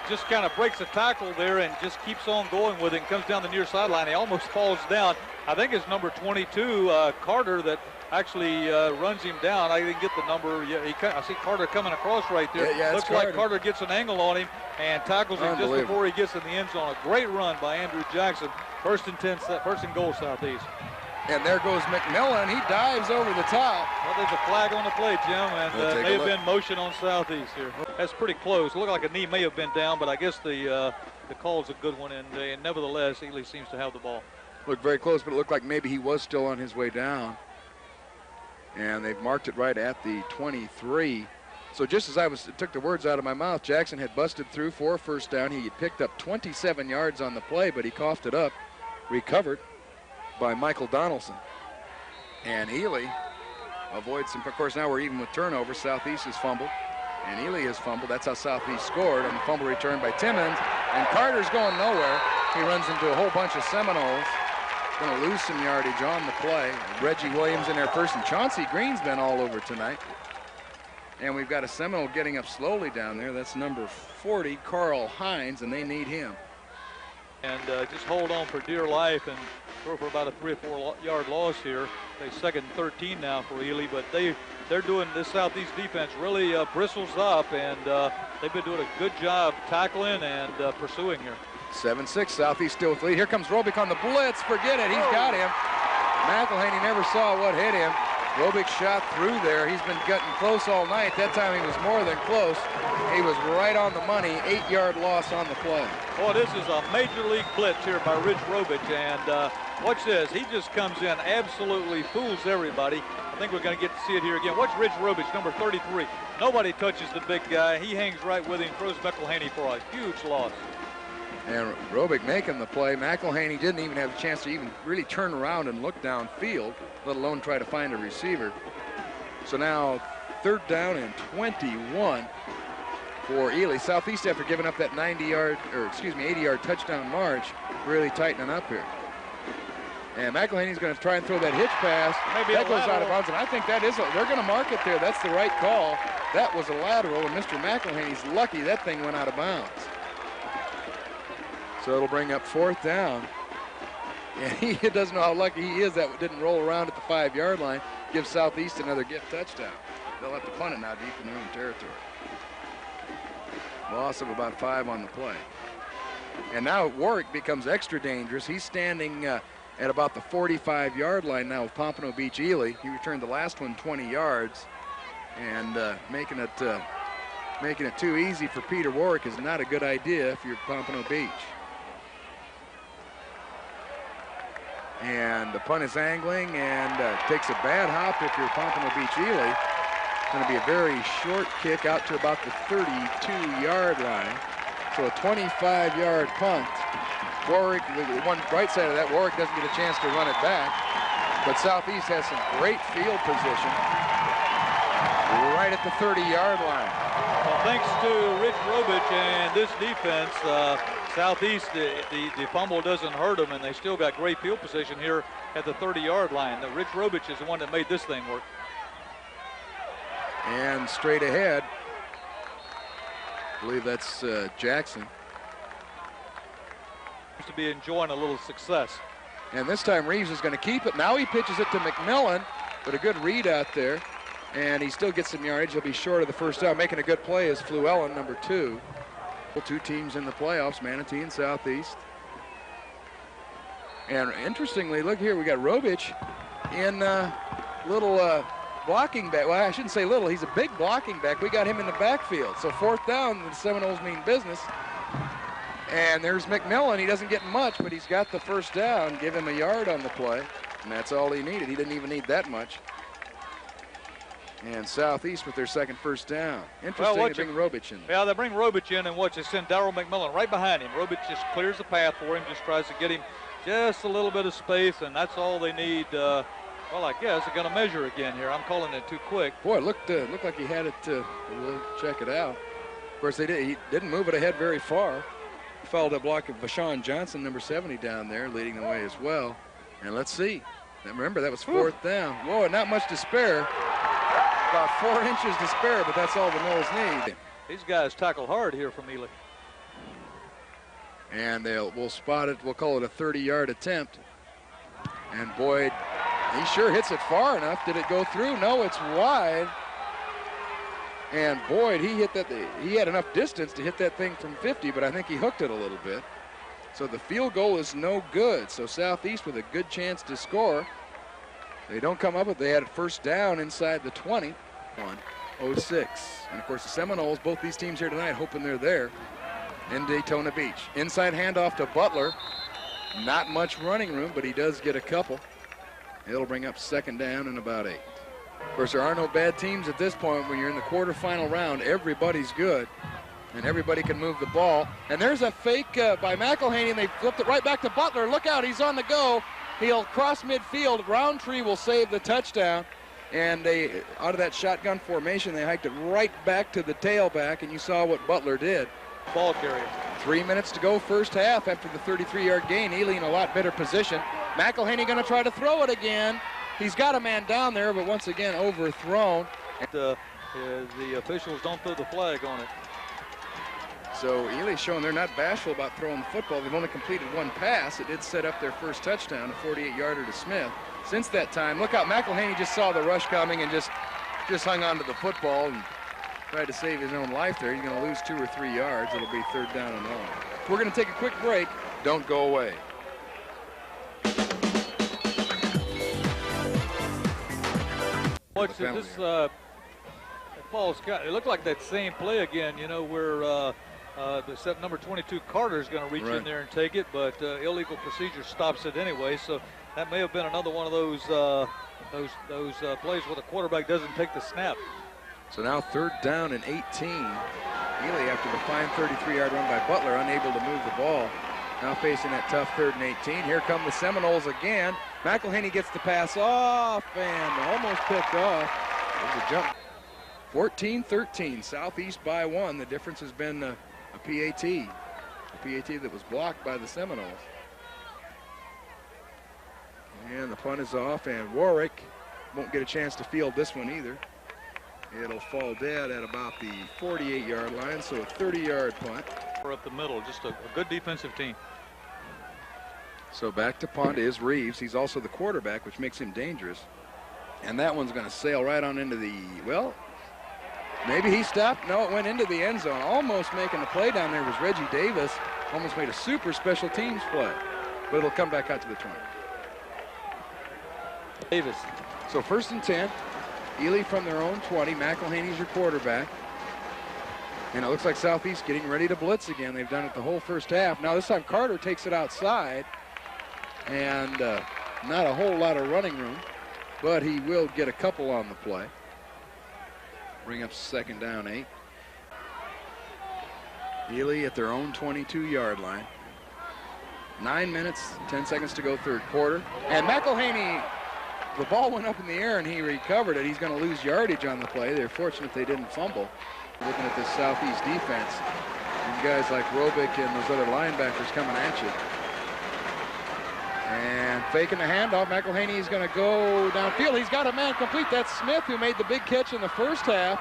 just kind of breaks a tackle there and just keeps on going with it and comes down the near sideline. He almost falls down. I think it's number 22, Carter, that actually runs him down. I didn't get the number. Yeah, I see Carter coming across right there. Yeah, looks like Carter gets an angle on him and tackles him just before he gets in the end zone. A great run by Andrew Jackson. First and goal, Southeast. And there goes McMillan. He dives over the top. Well, there's a flag on the play, Jim, and may have been motion on Southeast here. That's pretty close. It looked like a knee may have been down, but I guess the call's a good one, and nevertheless, Ely seems to have the ball. Looked very close, but it looked like maybe he was still on his way down. And they've marked it right at the 23. So just as I took the words out of my mouth, Jackson had busted through for a first down. He had picked up 27 yards on the play, but he coughed it up, recovered by Michael Donaldson. And Ely avoids some. Of course, now we're even with turnovers. Southeast has fumbled, and Ely has fumbled. That's how Southeast scored on the fumble return by Timmons. And Carter's going nowhere. He runs into a whole bunch of Seminoles. Going to lose some yardage on the play. Reggie Williams in there first, and Chauncey Green's been all over tonight. And we've got a Seminole getting up slowly down there. That's number 40, Carl Hines, and they need him. And just hold on for dear life and throw for about a 3 or 4 yard loss here. They second and 13 now for Ely, but they're doing this Southeast defense really bristles up, and they've been doing a good job tackling and pursuing here. 7-6, Southeast still with lead. Here comes Robick on the blitz. Forget it, he's got him. McElhaney never saw what hit him. Robick shot through there. He's been getting close all night. That time he was more than close. He was right on the money. 8-yard loss on the play. Boy, this is a major league blitz here by Rich Robick. And watch this. He just comes in, absolutely fools everybody. I think we're going to get to see it here again. Watch Rich Robick, number 33. Nobody touches the big guy. He hangs right with him, throws McElhaney for a huge loss. And Robick making the play. McElhaney didn't even have a chance to even really turn around and look downfield, let alone try to find a receiver. So now 3rd down and 21 for Ely. Southeast, after giving up that 80-yard touchdown march, really tightening up here. And McElhaney's going to try and throw that hitch pass. Maybe that a goes out of lateral. bounds, and I think that is, they're going to mark it there. That's the right call. That was a lateral, and Mr. McElhaney's lucky that thing went out of bounds. So it'll bring up 4th down. And he doesn't know how lucky he is that didn't roll around at the 5-yard line. Give Southeast another gift touchdown. They'll have to punt it now deep in their own territory. Loss of about 5 on the play. And now Warrick becomes extra dangerous. He's standing at about the 45-yard line now with Pompano Beach Ely. He returned the last one 20 yards. And making it too easy for Peter Warrick is not a good idea if you're Pompano Beach. And the punt is angling and takes a bad hop if you're Pompano Beach Ely. It's going to be a very short kick out to about the 32-yard line. So a 25-yard punt. Warrick, the one right side of that, Warrick doesn't get a chance to run it back. But Southeast has some great field position right at the 30-yard line. Well, thanks to Rich Robich and this defense, Southeast, the fumble doesn't hurt them, and they still got great field position here at the 30-yard line. Rich Robich is the one that made this thing work. And straight ahead, I believe that's Jackson. To be enjoying a little success. And this time Reeves is going to keep it. Now he pitches it to McMillan, but a good read out there. And he still gets some yardage. He'll be short of the first down. Making a good play is Fluellen, number 2. 2 teams in the playoffs, Manatee and Southeast. And interestingly, look here, we got Robich in little blocking back. Well, I shouldn't say little. He's a big blocking back. We got him in the backfield. So 4th down, the Seminoles mean business. And there's McMillan. He doesn't get much, but he's got the first down. Give him a yard on the play. And that's all he needed. He didn't even need that much. And Southeast with their second first down. Interesting, they bring Robich in. Yeah, they bring Robich in, and watch, they send Darryl McMillan right behind him. Robich just clears the path for him, just tries to get him just a little bit of space, and that's all they need. Well, I guess they're going to measure again here. I'm calling it too quick. Boy, it looked like he had it. We'll check it out. Of course, he didn't move it ahead very far. He followed a block of Vashawn Johnson, number 70, down there, leading the way as well. And let's see. Remember, that was 4th down. Whoa, not much to spare. About 4 inches to spare, but that's all the Noles need. These guys tackle hard here from Ely. And we'll spot it. We'll call it a 30-yard attempt. And Boyd, he sure hits it far enough. Did it go through? No, it's wide. And Boyd, he hit that. He had enough distance to hit that thing from 50, but I think he hooked it a little bit. So the field goal is no good. So Southeast with a good chance to score. They don't come up with it. They had a first down inside the 20. 1-06. And of course the Seminoles, both these teams here tonight, hoping they're there in Daytona Beach. Inside handoff to Butler. Not much running room, but he does get a couple. It'll bring up 2nd down and about 8. Of course, there are no bad teams at this point. When you're in the quarterfinal round, everybody's good. And everybody can move the ball. And there's a fake by McElhaney, and they flipped it right back to Butler. Look out, he's on the go. He'll cross midfield. Roundtree will save the touchdown. And they, out of that shotgun formation, they hiked it right back to the tailback, and you saw what Butler did. Ball carrier. 3 minutes to go first half after the 33-yard gain. Ely in a lot better position. McElhaney going to try to throw it again. He's got a man down there, but once again overthrown. The officials don't throw the flag on it. So Ely's showing they're not bashful about throwing the football. They've only completed 1 pass. It did set up their first touchdown, a 48-yarder to Smith. Since that time, look out, McElhaney just saw the rush coming and just hung on to the football and tried to save his own life there. He's going to lose 2 or 3 yards. It'll be 3rd down and 1. We're going to take a quick break. Don't go away. Watch this. Paul Scott. It looked like that same play again. You know where the number 22 Carter is going to reach in there and take it, but illegal procedure stops it anyway. So that may have been another one of those plays where the quarterback doesn't take the snap. So now 3rd down and 18. Ely, after the fine 33-yard run by Butler, unable to move the ball. Now facing that tough 3rd and 18. Here come the Seminoles again. McElhaney gets the pass off and almost picked off. There's a jump. 14-13, Southeast by 1. The difference has been a PAT. A PAT that was blocked by the Seminoles. And the punt is off, and Warrick won't get a chance to field this one either. It'll fall dead at about the 48-yard line, so a 30-yard punt. We're up the middle, just a good defensive team. So back to punt is Reeves. He's also the quarterback, which makes him dangerous. And that one's going to sail right on into the, well, maybe he stopped. No, it went into the end zone. Almost making the play down there was Reggie Davis. Almost made a super special teams play. But it'll come back out to the 20. Davis. So 1st and 10. Ely from their own 20. McElhaney's your quarterback. And it looks like Southeast getting ready to blitz again. They've done it the whole first half. Now this time Carter takes it outside. And not a whole lot of running room. But he will get a couple on the play. Bring up 2nd down 8. Ely at their own 22-yard line. 9 minutes, 10 seconds to go, 3rd quarter. And McElhaney, the ball went up in the air and he recovered it. He's going to lose yardage on the play. They're fortunate they didn't fumble. Looking at this Southeast defense, and guys like Robick and those other linebackers coming at you. And faking the handoff, McElhaney is going to go downfield. He's got a man complete. That's Smith, who made the big catch in the first half,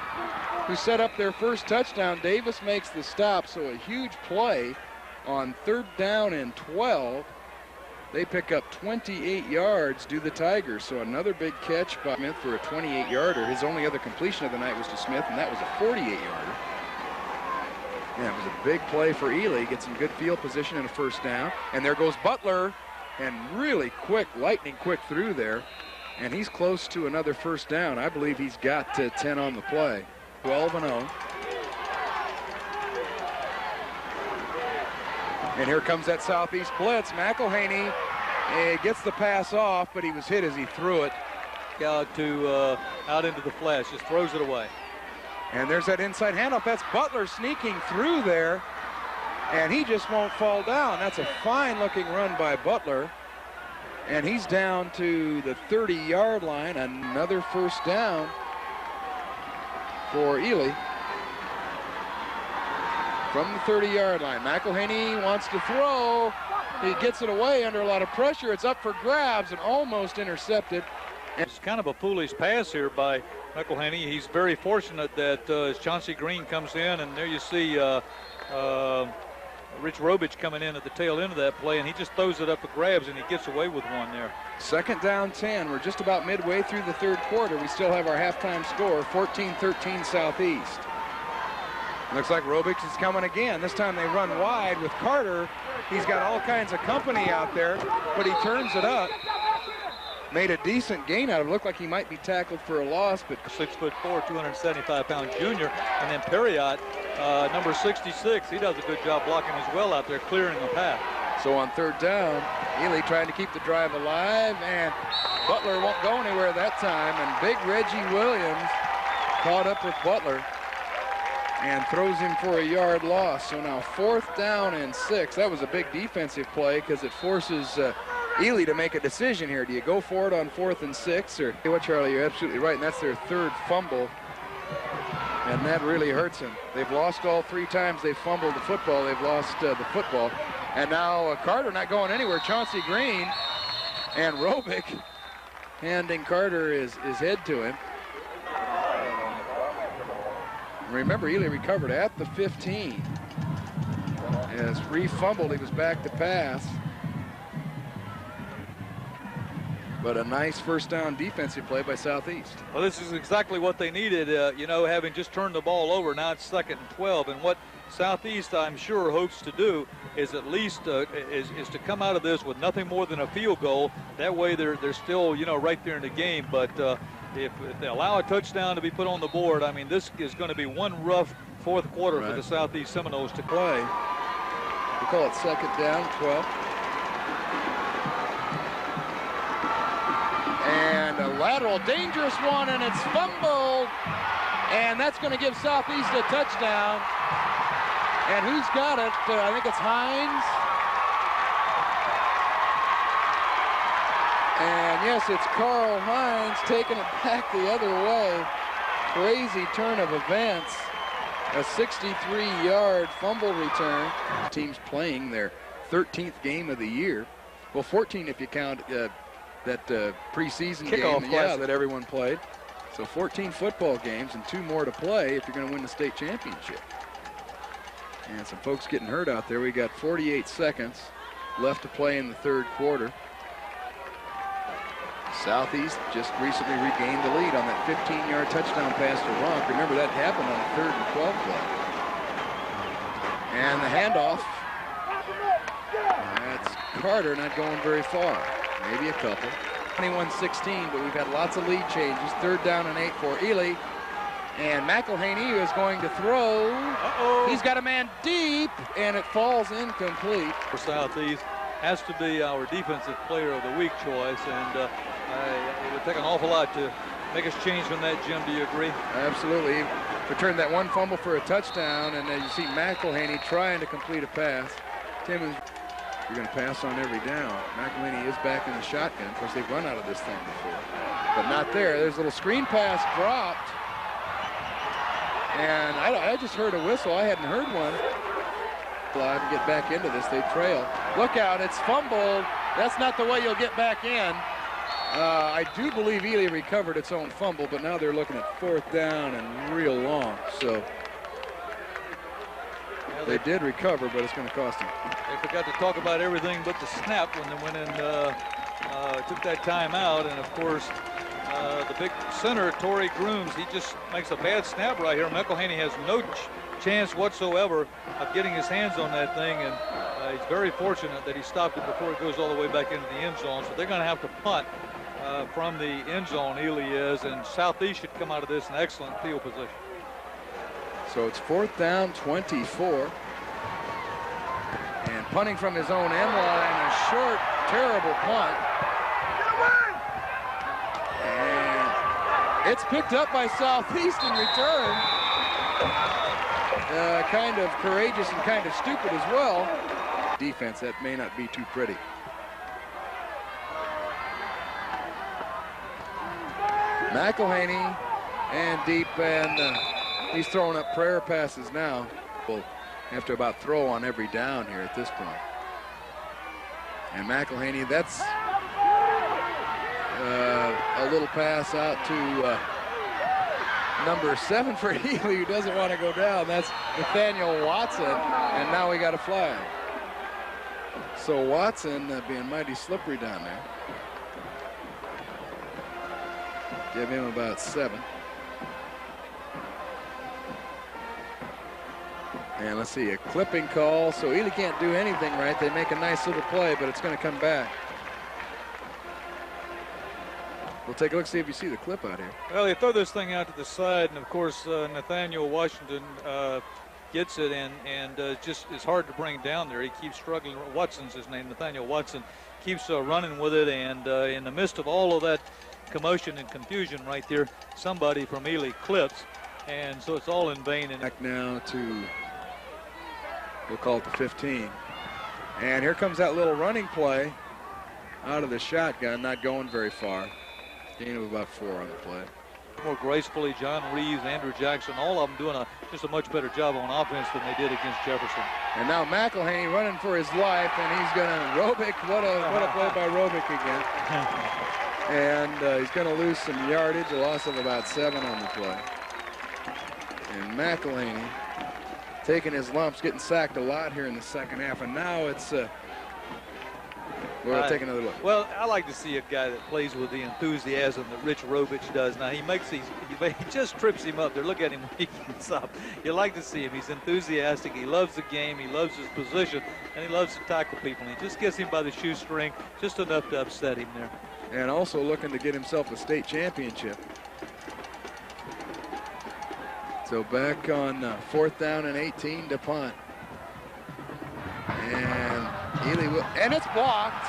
who set up their first touchdown. Davis makes the stop, so a huge play on 3rd down and 12. They pick up 28 yards, do the Tigers. So another big catch by Smith for a 28-yarder. His only other completion of the night was to Smith, and that was a 48-yarder. Yeah, it was a big play for Ely. Get some good field position and a 1st down. And there goes Butler. And really quick, lightning quick through there. And he's close to another 1st down. I believe he's got 10 on the play. 12-0. And here comes that Southeast blitz. McElhaney gets the pass off, but he was hit as he threw it. Out into the flash, just throws it away. And there's that inside handoff. That's Butler sneaking through there. And he just won't fall down. That's a fine-looking run by Butler. And he's down to the 30-yard line. Another 1st down for Ely. From the 30-yard line. McElhaney wants to throw. He gets it away under a lot of pressure. It's up for grabs and almost intercepted. It's kind of a foolish pass here by McElhaney. He's very fortunate that as Chauncey Green comes in, and there you see Rich Robich coming in at the tail end of that play, and he just throws it up for grabs, and he gets away with one there. 2nd down 10. We're just about midway through the 3rd quarter. We still have our halftime score, 14-13 Southeast. Looks like Robich is coming again. This time they run wide with Carter. He's got all kinds of company out there, but he turns it up. Made a decent gain out of it. Looked like he might be tackled for a loss, but 6'4", 275-pound junior. And then Perriott, number 66, he does a good job blocking as well out there, clearing the path. So on 3rd down, Ely trying to keep the drive alive, and Butler won't go anywhere that time. And big Reggie Williams caught up with Butler and throws him for a yard loss. So now 4th down and 6. That was a big defensive play because it forces Ely to make a decision here. Do you go for it on 4th and 6? Or what, Charlie, you're absolutely right, and that's their 3rd fumble. And that really hurts him. They've lost all 3 times they've fumbled the football. They've lost the football. And now Carter not going anywhere. Chauncey Green and Robick handing Carter his head to him. Remember, Ely recovered at the 15. As re-fumbled, he was back to pass. But a nice 1st down defensive play by Southeast. Well, this is exactly what they needed, having just turned the ball over. Now it's 2nd and 12. And what Southeast, I'm sure, hopes to do is at least is to come out of this with nothing more than a field goal. That way they're still, right there in the game. But if they allow a touchdown to be put on the board, I mean, this is going to be one rough 4th quarter for the Southeast Seminoles to play. We call it 2nd down, 12. And a lateral, dangerous one, and it's fumbled. And that's going to give Southeast a touchdown. And who's got it? I think it's Hines. And yes, it's Carl Hines taking it back the other way. Crazy turn of events. A 63-yard fumble return. The team's playing their 13th game of the year. Well, 14 if you count that preseason Kickoff game, classic. that everyone played. So 14 football games and 2 more to play if you're going to win the state championship. And some folks getting hurt out there. We got 48 seconds left to play in the third quarter. Southeast just recently regained the lead on that 15-yard touchdown pass to Ronk. Remember, that happened on a 3rd and 12 play. And the handoff. That's Carter, not going very far. Maybe a couple. 21-16, but we've had lots of lead changes. 3rd down and 8 for Ely. And McElhaney is going to throw. He's got a man deep, and it falls incomplete. For Southeast has to be our defensive player of the week choice, and it would take an awful lot to make us change from that, Jim. Do you agree? Absolutely. Returned that one fumble for a touchdown, and as you see McElhaney trying to complete a pass. Timmons, you're going to pass on every down. McElhaney is back in the shotgun. Of course, they've run out of this thing before, but not there. There's a little screen pass dropped. And I just heard a whistle. I hadn't heard one. Allowed to get back into this. They trail. Look out, it's fumbled. That's not the way you'll get back in. I do believe Ely recovered its own fumble, but now they're looking at 4th down and real long. So they did recover, but it's going to cost them. They forgot to talk about everything but the snap when they went and took that time out. And of course, the big center, Torrey Grooms, he just makes a bad snap right here. McElhaney has no chance whatsoever of getting his hands on that thing, and he's very fortunate that he stopped it before it goes all the way back into the end zone. So they're going to have to punt from the end zone, Ely is, and Southeast should come out of this in excellent field position. So it's 4th down, 24. And punting from his own end line, a short, terrible punt. And it's picked up by Southeast in return. Kind of courageous and kind of stupid as well. Defense, that may not be too pretty. McElhaney and deep, and he's throwing up prayer passes now. We'll have to about throw on every down here at this point. And McElhaney, that's a little pass out to number 7 for Ely, who doesn't want to go down. That's Nathaniel Watson, and now we got a flag. So Watson being mighty slippery down there. Give him about 7. And let's see, a clipping call. So Ely can't do anything right. They make a nice little play, but it's going to come back. We'll take a look, see if you see the clip out here. Well, they throw this thing out to the side, and of course, Nathaniel Washington gets it, and just is hard to bring down there. He keeps struggling. Watson's his name, Nathaniel Watson, keeps running with it, and in the midst of all of that commotion and confusion right there, somebody from Ely clips, and so it's all in vain. And back now to, we'll call it the 15. And here comes that little running play out of the shotgun, not going very far. Gain of about 4 on the play. More gracefully, John Reeves, Andrew Jackson, all of them doing just a much better job on offense than they did against Jefferson. And now McElhaney running for his life, and he's going to Robick. What a play by Robick again. And he's going to lose some yardage, a loss of about 7 on the play. And McElhaney taking his lumps, getting sacked a lot here in the second half, and now it's we'll take another look. Well, I like to see a guy that plays with the enthusiasm that Rich Robich does. Now, he makes these, he just trips him up there. Look at him when he gets up. You like to see him. He's enthusiastic. He loves the game. He loves his position, and he loves to tackle people. And he just gets him by the shoestring, just enough to upset him there. And also looking to get himself a state championship. So back on 4th down and 18 to punt. And Ely will, and it's blocked.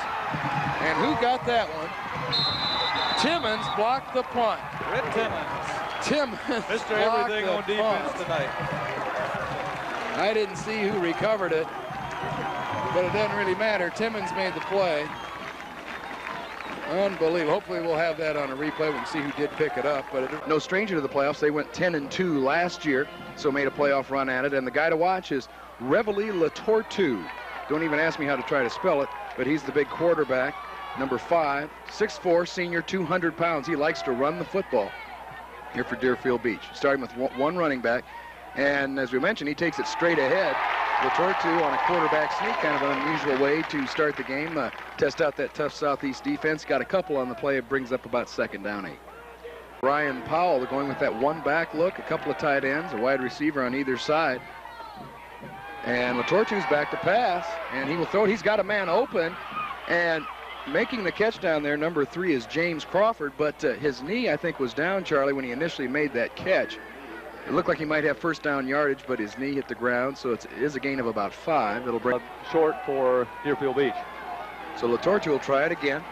And who got that one? Timmons blocked the punt. Red Timmons. Timmons Mr. Everything on defense tonight. I didn't see who recovered it, but it doesn't really matter. Timmons made the play. Unbelievable. Hopefully we'll have that on a replay. We can see who did pick it up. But no stranger to the playoffs. They went 10-2 last year, so made a playoff run at it. And the guy to watch is Reveille Latortu. Don't even ask me how to try to spell it, but he's the big quarterback. number 5, 6'4", senior, 200 pounds. He likes to run the football here for Deerfield Beach. Starting with one running back. And as we mentioned, he takes it straight ahead. Latortu on a quarterback sneak, kind of an unusual way to start the game. Test out that tough Southeast defense. Got a couple on the play. It brings up about 2nd down 8. Brian Powell going with that one back look, a couple of tight ends, a wide receiver on either side. And Latortu's back to pass, and he will throw it. He's got a man open, and making the catch down there, number 3 is James Crawford, but his knee, I think, was down, Charlie, when he initially made that catch. It looked like he might have 1st down yardage, but his knee hit the ground, so it is a gain of about 5. It'll bring short for Deerfield Beach. So Latortu will try it again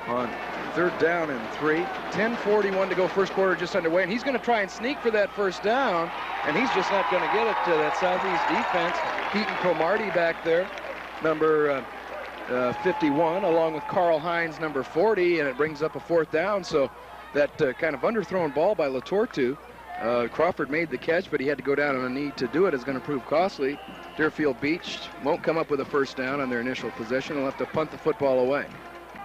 on 3rd down and 3. 10:41 to go, first quarter just underway, and he's going to try and sneak for that 1st down, and he's just not going to get it to that Southeast defense. Keaton Cromartie back there, number 51, along with Carl Hines, number 40, and it brings up a 4th down. So that kind of underthrown ball by Latortu. Crawford made the catch, but he had to go down on a knee to do it. Is going to prove costly. Deerfield Beach won't come up with a 1st down on their initial possession. They'll have to punt the football away.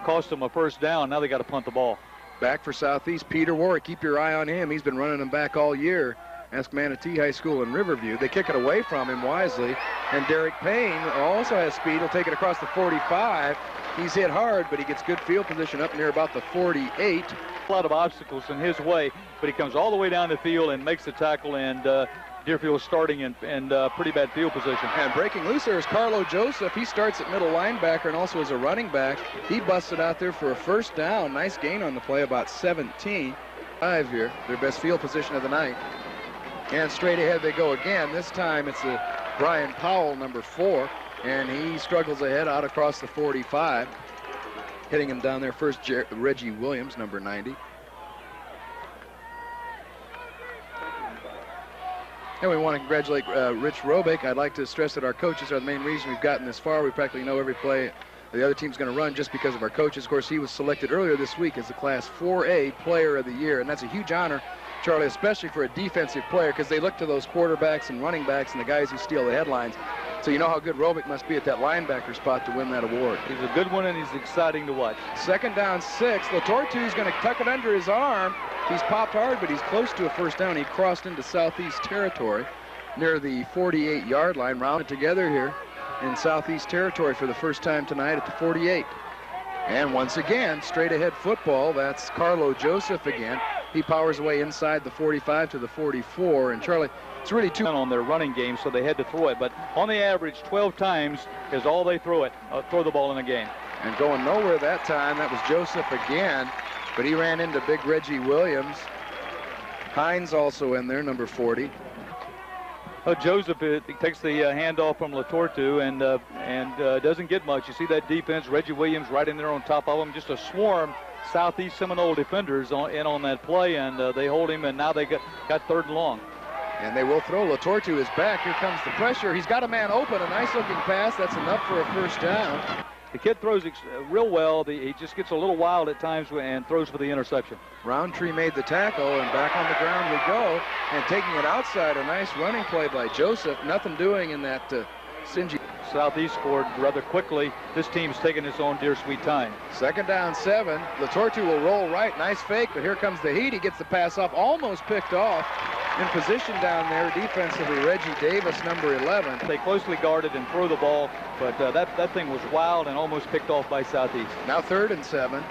Cost them a 1st down. Now they got to punt the ball. Back for Southeast, Peter Warrick. Keep your eye on him. He's been running them back all year. Ask Manatee High School in Riverview. They kick it away from him wisely. And Derek Payne also has speed. He'll take it across the 45. He's hit hard, but he gets good field position up near about the 48. A lot of obstacles in his way, but he comes all the way down the field and makes the tackle, and Deerfield starting in pretty bad field position. And breaking loose there is Carlo Joseph. He starts at middle linebacker and also as a running back. He busted out there for a 1st down. Nice gain on the play, about 17. 5 here, their best field position of the night. And straight ahead they go again. This time it's Brian Powell, number 4, and he struggles ahead out across the 45. Hitting him down there first, Reggie Williams, number 90. And we want to congratulate Rich Robick. I'd like to stress that our coaches are the main reason we've gotten this far. We practically know every play the other team's going to run just because of our coaches. Of course, he was selected earlier this week as the Class 4A Player of the Year, and that's a huge honor, Charlie, especially for a defensive player, because they look to those quarterbacks and running backs and the guys who steal the headlines. So you know how good Robick must be at that linebacker spot to win that award. He's a good one, and he's exciting to watch. 2nd down 6. Latortu's going to tuck it under his arm. He's popped hard, but he's close to a 1st down. He crossed into Southeast territory near the 48-yard line. Rounded together here in Southeast territory for the first time tonight at the 48. And once again, straight ahead football. That's Carlo Joseph again. He powers away inside the 45 to the 44. And Charlie, it's really two on their running game, so they had to throw it. But on the average, 12 times is all they throw the ball in a game. And going nowhere that time, that was Joseph again. But he ran into big Reggie Williams. Hines also in there, number 40. Joseph takes the handoff from Latortu and doesn't get much. You see that defense, Reggie Williams right in there on top of him. Just a swarm Southeast Seminole defenders on that play, and they hold him, and now they got 3rd and long. And they will throw. Latortu is back. Here comes the pressure. He's got a man open. A nice-looking pass. That's enough for a 1st down. The kid throws real well. He just gets a little wild at times and throws for the interception. Roundtree made the tackle, and back on the ground we go. And taking it outside, a nice running play by Joseph. Nothing doing in that Singy. Southeast scored rather quickly. This team's taking its own dear sweet time. 2nd down 7. Latortu will roll right. Nice fake, but here comes the heat. He gets the pass off, almost picked off. In position down there defensively, Reggie Davis, number 11. They closely guarded and threw the ball, but that thing was wild and almost picked off by Southeast. Now 3rd and 7.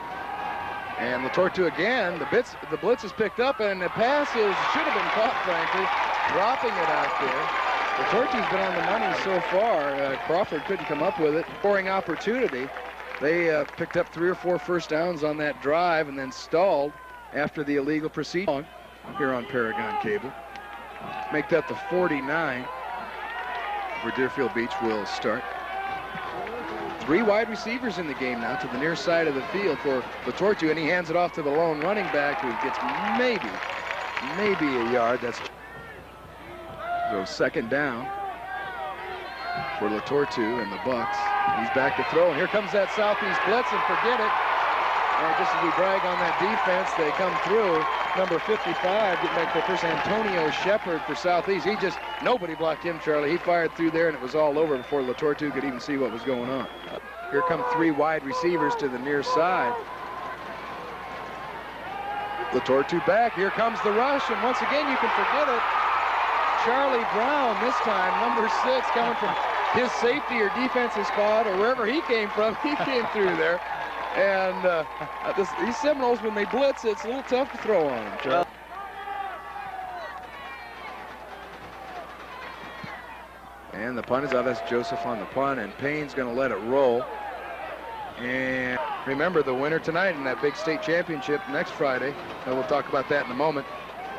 And Latortu again. The blitz is picked up, and the passes should have been caught, frankly. Dropping it out there. Latortu's been on the money so far. Crawford couldn't come up with it. Scoring opportunity. They picked up 3 or 4 1st downs on that drive and then stalled after the illegal proceeding here on Paragon Cable. Make that the 49 where Deerfield Beach will start. 3 wide receivers in the game now to the near side of the field for Latortu, and he hands it off to the lone running back who gets maybe a yard. That's so 2nd down for Latortu and the Bucks. He's back to throw, and here comes that Southeast blitz, and forget it. And just as we brag on that defense, they come through. Number 55, getting back to first, Antonio Shepard for Southeast. Nobody blocked him, Charlie. He fired through there, and it was all over before Latortu could even see what was going on. Here come 3 wide receivers to the near side. Latortu back. Here comes the rush, and once again, you can forget it. Charlie Brown this time, number 6, coming from his safety or defensive spot or wherever he came from. He came through there. And these Seminoles, when they blitz, it's a little tough to throw on them, Charlie. And the punt is out. That's Joseph on the punt, and Payne's going to let it roll. And remember, the winner tonight in that big state championship next Friday, and we'll talk about that in a moment,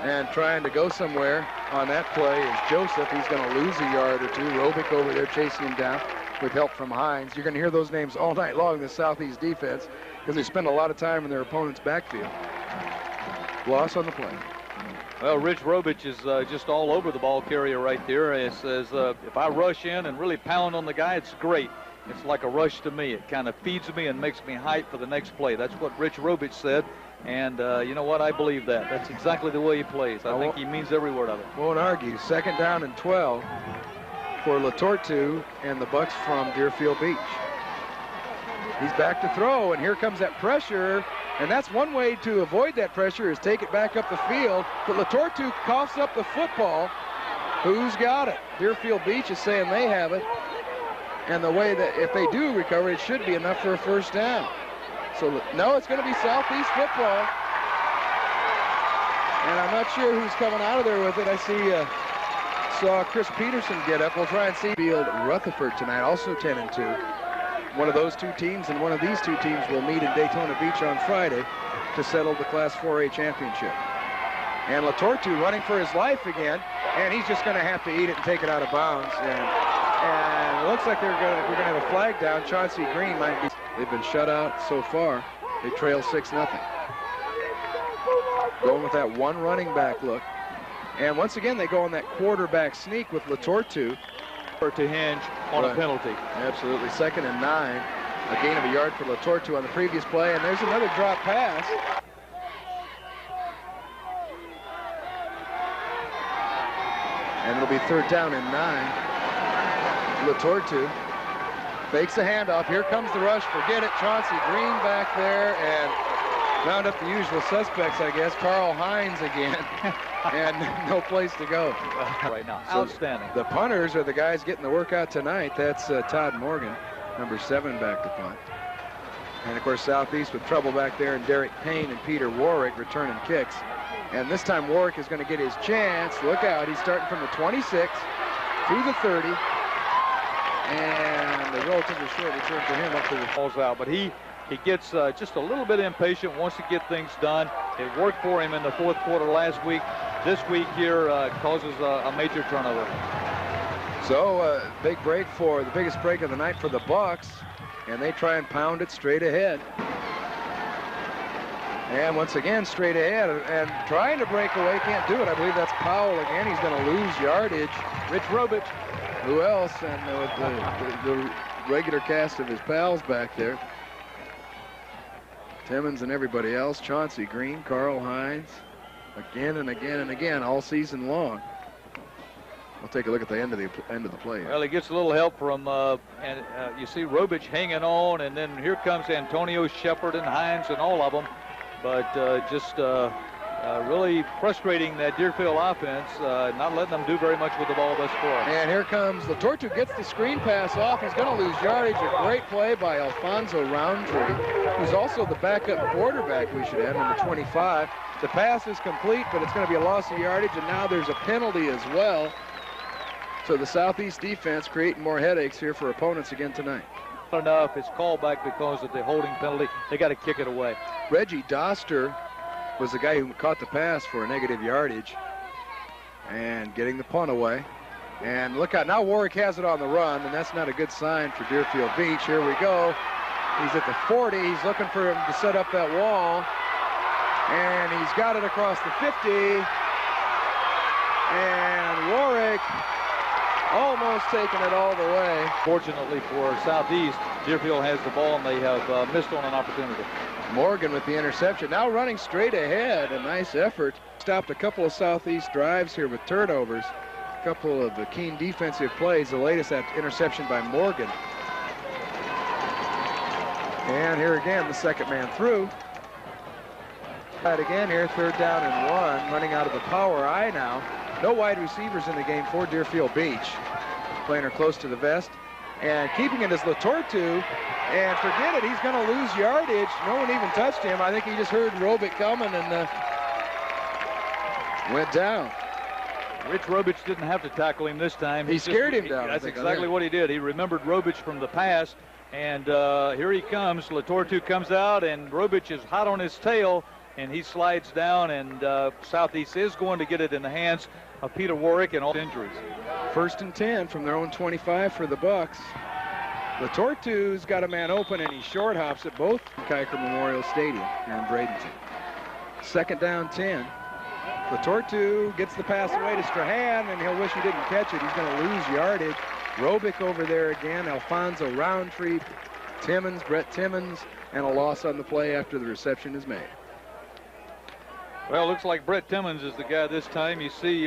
and trying to go somewhere on that play is Joseph. He's going to lose a yard or two. Robick over there chasing him down with help from Hines. You're going to hear those names all night long in the Southeast defense because they spend a lot of time in their opponent's backfield. Loss on the play. Well, Rich Robich is just all over the ball carrier right there. It says, if I rush in and really pound on the guy, it's great. It's like a rush to me. It kind of feeds me and makes me hype for the next play. That's what Rich Robich said. And you know what? I believe that. That's exactly the way he plays. I think he means every word of it. Won't argue. 2nd down and 12 for Latortu and the Bucks from Deerfield Beach. He's back to throw, and here comes that pressure. And that's one way to avoid that pressure is take it back up the field. But Latortu coughs up the football. Who's got it? Deerfield Beach is saying they have it. And the way that if they do recover, it should be enough for a 1st down. So, no, it's going to be Southeast football. And I'm not sure who's coming out of there with it. I saw Chris Peterson get up. We'll try and see Field Rutherford tonight, also 10-2. One of those 2 teams and one of these 2 teams will meet in Daytona Beach on Friday to settle the Class 4A championship. And Latortu running for his life again, and he's just going to have to eat it and take it out of bounds. And it looks like we're going to have a flag down. Chauncey Green might be. They've been shut out so far. They trail 6-0. Going with that one running back look. And once again, they go on that quarterback sneak with Latortu. To hinge on a penalty. Absolutely. 2nd and 9. A gain of a yard for Latortu on the previous play. And there's another drop pass. And it'll be 3rd down and 9. Latortu fakes a handoff. Here comes the rush. Forget it. Chauncey Green back there and round up the usual suspects, I guess. Carl Hines again. And no place to go. Right now. So outstanding. The punters are the guys getting the workout tonight. That's Todd Morgan, number 7 back to punt. And, of course, Southeast with trouble back there, and Derek Payne and Peter Warrick returning kicks. And this time Warrick is going to get his chance. Look out. He's starting from the 26 to the 30. And a relatively short return for him up to the balls out. But he gets just a little bit impatient, wants to get things done. It worked for him in the 4th quarter last week. This week here causes a major turnover. So big break for the biggest break of the night for the Bucks, and they try and pound it straight ahead. And once again, straight ahead and trying to break away, can't do it. I believe that's Powell again. He's going to lose yardage. Rich Robich. Who else? And with the regular cast of his pals back there. Timmons and everybody else. Chauncey Green, Carl Hines, again and again and again all season long. We'll take a look at the end of the play. Well, he gets a little help from, you see Robich hanging on, and then here comes Antonio Shepard and Hines and all of them. But just really frustrating that Deerfield offense, not letting them do very much with the ball thus far. And here comes Latortu, gets the screen pass off. He's going to lose yardage. A great play by Alfonso Roundtree, who's also the backup quarterback, we should add, number 25. The pass is complete, but it's going to be a loss of yardage, and now there's a penalty as well. So the Southeast defense creating more headaches here for opponents again tonight. Enough, it's called back because of the holding penalty. They got to kick it away. Reggie Doster was the guy who caught the pass for a negative yardage and getting the punt away. And look out, now Warrick has it on the run, and that's not a good sign for Deerfield Beach. Here we go. He's at the 40. He's looking for him to set up that wall. And he's got it across the 50. And Warrick almost taking it all the way. Fortunately for Southeast, Deerfield has the ball, and they have missed on an opportunity. Morgan with the interception. Now running straight ahead. A nice effort. Stopped a couple of Southeast drives here with turnovers. A couple of the keen defensive plays. The latest, that interception by Morgan. And here again, the second man through. Right again here, 3rd down and 1. Running out of the power I now. No wide receivers in the game for Deerfield Beach. Playing her close to the vest. And keeping it is Latortu. And forget it, he's going to lose yardage. No one even touched him. I think he just heard Robic coming and went down. Rich Robich didn't have to tackle him this time. He scared him down. That's exactly what he did. He remembered Robich from the past. And here he comes. Latortu comes out, and Robich is hot on his tail, and he slides down, and Southeast is going to get it in the hands of Peter Warrick and all injuries. 1st and 10 from their own 25 for the Bucks. Latortu's got a man open, and he short hops at both Kiker Memorial Stadium here in Bradenton. 2nd down 10. Latortu gets the pass away to Strahan, and he'll wish he didn't catch it. He's going to lose yardage. Robic over there again. Alfonso Roundtree, Brett Timmons, and a loss on the play after the reception is made. Well, looks like Brett Timmons is the guy this time. You see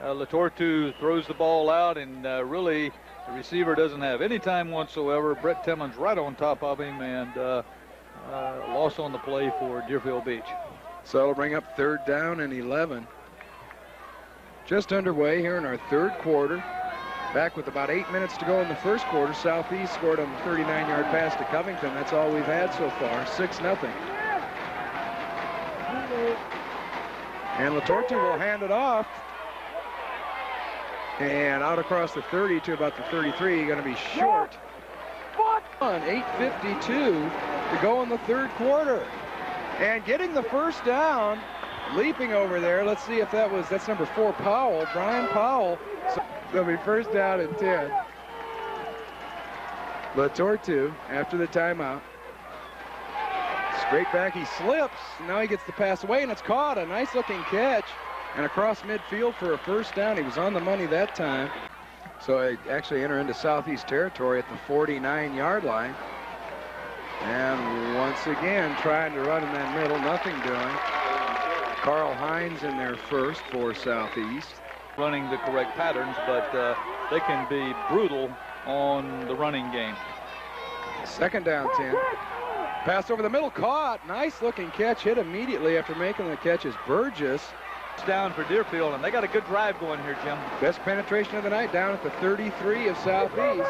Latortu throws the ball out, and really the receiver doesn't have any time whatsoever. Brett Timmons right on top of him, and loss on the play for Deerfield Beach. So it'll bring up 3rd down and 11. Just underway here in our 3rd quarter. Back with about 8 minutes to go in the 1st quarter. Southeast scored on the 39-yard pass to Covington. That's all we've had so far, 6-0. And Latortu will hand it off. And out across the 30 to about the 33, going to be short. 8:52 to go in the 3rd quarter. And getting the 1st down, leaping over there. Let's see if that's number 4, Powell, Brian Powell. So it'll be 1st down and 10. Latortu after the timeout. Straight back, he slips. Now he gets the pass away, and it's caught. A nice looking catch. And across midfield for a 1st down. He was on the money that time. So they actually enter into Southeast territory at the 49-yard line. And once again, trying to run in that middle, nothing doing. Carl Hines in there first for Southeast. Running the correct patterns, but they can be brutal on the running game. 2nd down 10. Pass over the middle, caught. Nice looking catch, hit immediately after making the catch is Burgess. Down for Deerfield, and they got a good drive going here, Jim. Best penetration of the night down at the 33 of Southeast.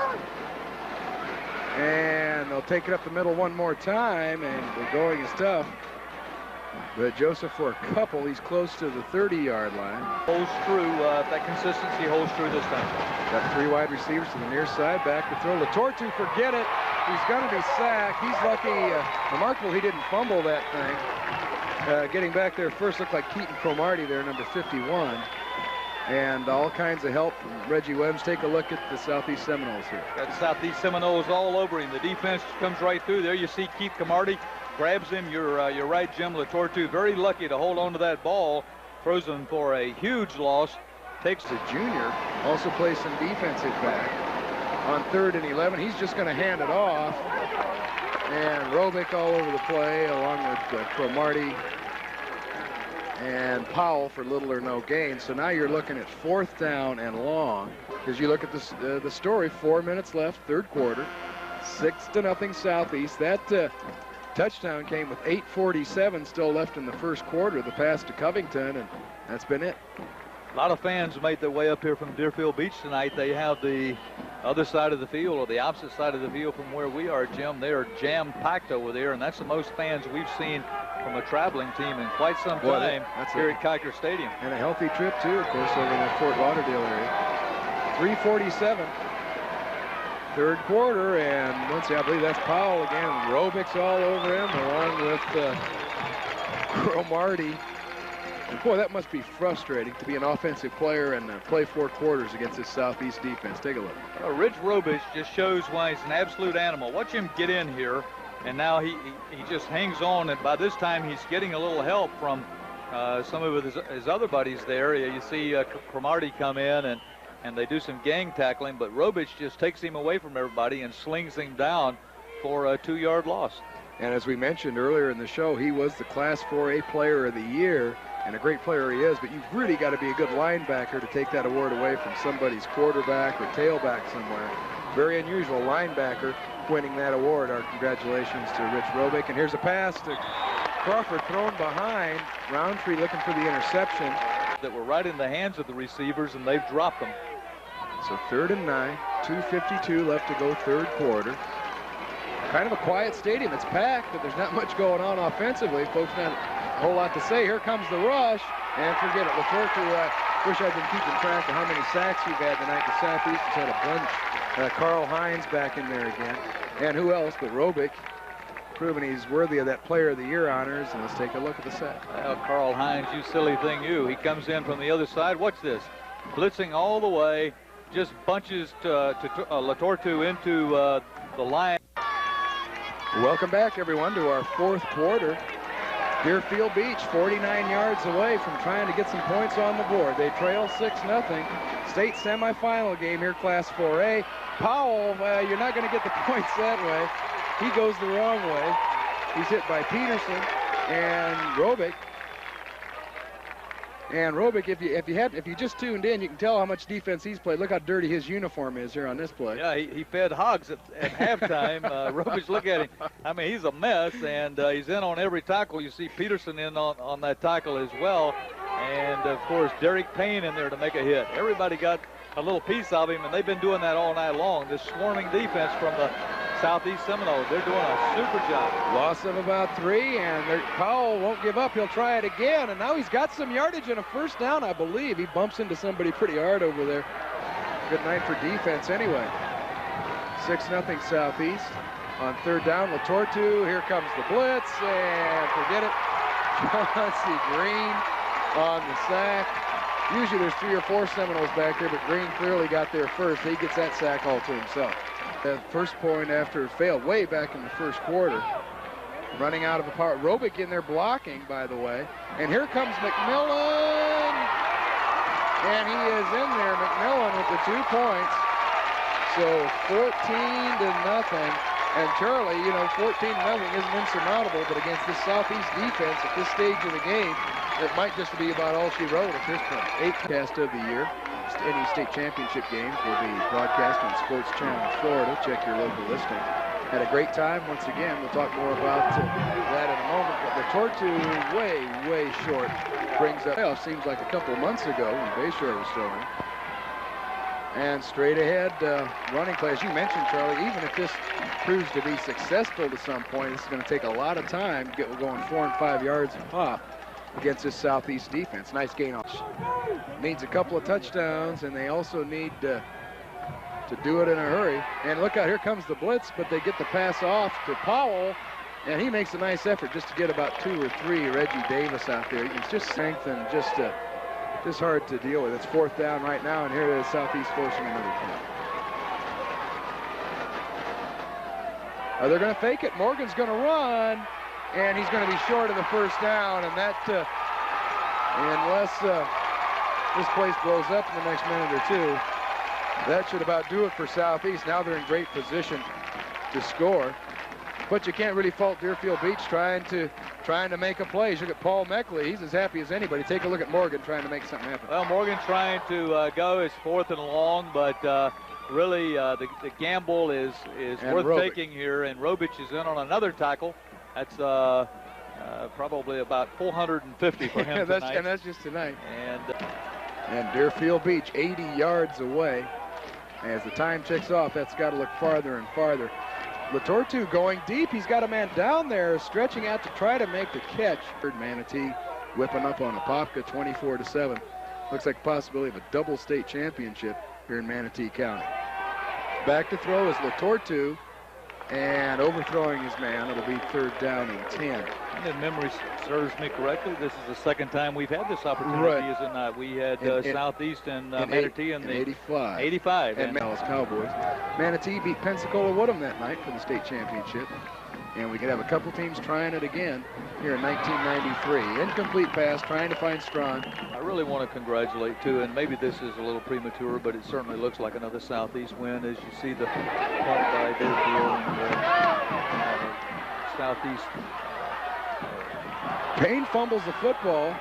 And they'll take it up the middle one more time, and the going is tough. But Joseph for a couple, he's close to the 30-yard line. Holds true, that consistency holds true this time. Got 3 wide receivers to the near side, back to throw. Latortu, forget it. He's going to be sacked. He's lucky. Remarkable he didn't fumble that thing. Getting back there first looked like Keaton Cromartie there, number 51. And all kinds of help from Reggie Webbs. Take a look at the Southeast Seminoles here. Got Southeast Seminoles all over him. The defense comes right through. There you see Keith Cromartie grabs him. You're right, Jim. Latortu very lucky to hold on to that ball. Throws him for a huge loss. Takes the junior. Also plays some defensive back. On 3rd and 11, he's just going to hand it off. And Robic all over the play, along with Cromartie and Powell for little or no gain. So now you're looking at 4th down and long. As you look at the story, 4 minutes left, 3rd quarter, 6-0 Southeast. That touchdown came with 8:47 still left in the 1st quarter. The pass to Covington, and that's been it. A lot of fans made their way up here from Deerfield Beach tonight. They have the other side of the field, or the opposite side of the field from where we are, Jim. They are jam-packed over there, and that's the most fans we've seen from a traveling team in quite some time here at Kiker Stadium. And a healthy trip, too, of course, over in the Fort Lauderdale area. 3:47, 3rd quarter, and once again, I believe that's Powell again. Robic's all over him, along with Cromartie. And boy, that must be frustrating to be an offensive player and play 4 quarters against this Southeast defense. Take a look. Rich Robich just shows why he's an absolute animal. Watch him get in here, and now he just hangs on, and by this time he's getting a little help from some of his other buddies there. You see Cromartie come in, and they do some gang tackling, but Robich just takes him away from everybody and slings him down for a 2-yard loss. And as we mentioned earlier in the show, he was the Class 4A Player of the Year, and a great player he is, but you've really got to be a good linebacker to take that award away from somebody's quarterback or tailback somewhere. Very unusual linebacker winning that award. Our congratulations to Rich Robick. And here's a pass to Crawford thrown behind. Roundtree looking for the interception. That were right in the hands of the receivers, and they've dropped them. So 3rd and 9, 2:52 left to go, third quarter. Kind of a quiet stadium. It's packed, but there's not much going on offensively. Folks, not a whole lot to say. Here comes the rush, and forget it. LaTortu, wish I'd been keeping track of how many sacks you've had tonight. The Southeast has had a bunch. Carl Hines back in there again. And who else but Robick, proving he's worthy of that Player of the Year honors. And let's take a look at the sack. Well, Carl Hines, you silly thing, you. He comes in from the other side. Watch this. Blitzing all the way. Just bunches LaTortu into the line. Welcome back, everyone, to our fourth quarter. Deerfield Beach, 49 yards away from trying to get some points on the board. They trail 6-0. State semifinal game here, Class 4A. Powell, you're not going to get the points that way. He goes the wrong way. He's hit by Peterson and Robick. And Robick, if you just tuned in, you can tell how much defense he's played. Look how dirty his uniform is here on this play. Yeah, he fed hogs at halftime. Robick, look at him. I mean, he's a mess, and he's in on every tackle. You see Peterson in on that tackle as well. And, of course, Derek Payne in there to make a hit. Everybody got a little piece of him, and they've been doing that all night long. This swarming defense from the Southeast Seminoles, they're doing a super job. Loss of about 3, and Powell won't give up. He'll try it again, and now he's got some yardage and a first down, I believe. He bumps into somebody pretty hard over there. Good night for defense anyway. 6-0 Southeast. On 3rd down, LaTortu. Here comes the blitz, and forget it. Chauncey Green on the sack. Usually there's 3 or 4 Seminoles back here, but Green clearly got there first. He gets that sack all to himself. The first point after it failed way back in the first quarter. Running out of the power. Robick in there blocking, by the way. And here comes McMillan. And he is in there, McMillan with the 2 points. So 14-0. And Charlie, 14-0 isn't insurmountable, but against this Southeast defense at this stage of the game, it might just be about all she wrote at this point. 8th cast of the year. Any state championship games will be broadcast on Sports Channel Florida. Check your local listing. Had a great time once again. We'll talk more about that in a moment. But LaTortu way short. Brings up playoff. Seems like a couple of months ago when Bayshore was still in. And straight ahead running play. As you mentioned, Charlie, even if this proves to be successful to some point, it's going to take a lot of time to get going 4 and 5 yards a pop against this Southeast defense. Nice gain on. Needs a couple of touchdowns, and they also need to do it in a hurry. And look out, here comes the blitz, but they get the pass off to Powell, and he makes a nice effort just to get about 2 or 3 Reggie Davis out there. It's just strength and just hard to deal with. It's 4th down right now, and here it is, Southeast forcing another point. They're going to fake it. Morgan's going to run, and he's going to be short of the first down, and that, unless this place blows up in the next minute or 2, that should about do it for Southeast. Now they're in great position to score, but you can't really fault Deerfield Beach trying to make a play. Look at Paul Meckley. He's as happy as anybody. Take a look at Morgan trying to make something happen. Well, Morgan trying to go. It's 4th and long, but really the gamble is worth Robick taking here, and Robick is in on another tackle. That's probably about 450 for him tonight. And that's just tonight. And Deerfield Beach 80 yards away. As the time ticks off, that's got to look farther and farther. LaTortu going deep. He's got a man down there stretching out to try to make the catch. Manatee whipping up on Apopka 24-7. Looks like a possibility of a double state championship here in Manatee County. Back to throw is LaTortu, and overthrowing his man. It'll be 3rd down and 10. And if memory serves me correctly, this is the 2nd time we've had this opportunity, right, is it not? We had Southeast and Manatee in the 85. 85. And Dallas Cowboys. Manatee beat Pensacola Woodham that night for the state championship. And we could have a couple teams trying it again here in 1993. Incomplete pass, trying to find Strawn. I really want to congratulate, too, and maybe this is a little premature, but it certainly looks like another Southeast win as you see the point by Deerfield. Southeast. Payne fumbles the football.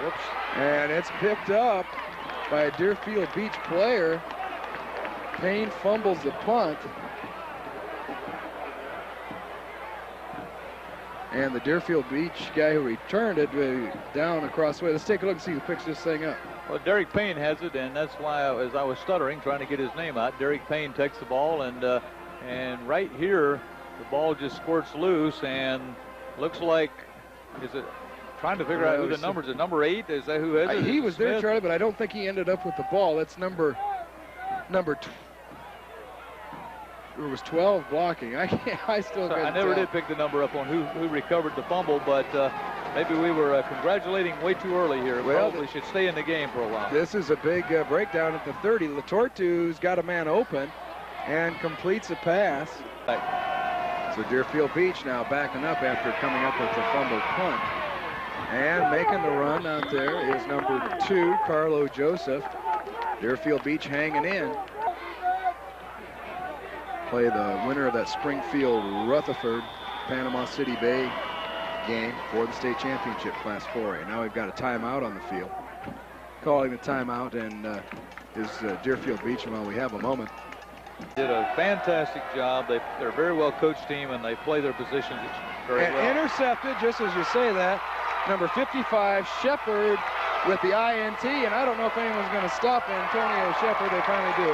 Whoops. And it's picked up by a Deerfield Beach player. Payne fumbles the punt. And the Deerfield Beach guy who returned it down across the way. Let's take a look and see who picks this thing up. Well, Derek Payne has it, and that's why, as I was stuttering, trying to get his name out, Derek Payne takes the ball, and right here, the ball just squirts loose, and looks like, is it trying to figure out who the number is? It number 8? Is that who has it? He was there, Charlie, but I don't think he ended up with the ball. That's number It was 12 blocking. I never did pick the number up on who recovered the fumble, but maybe we were congratulating way too early here. Well, we should stay in the game for a while. This is a big breakdown at the 30. Latortu's got a man open and completes a pass. Right. So Deerfield Beach now backing up after coming up with the fumbled punt. And making the run out there is number 2, Carlo Joseph. Deerfield Beach hanging in. Play the winner of that Springfield-Rutherford Panama City Bay game for the state championship Class 4A. Now we've got a timeout on the field. Calling the timeout and is Deerfield Beach, and while we have a moment. Did a fantastic job. They're a very well coached team, and they play their positions very well. Intercepted, just as you say that. Number 55, Shepard with the INT, and I don't know if anyone's going to stop Antonio Shepard. They finally do.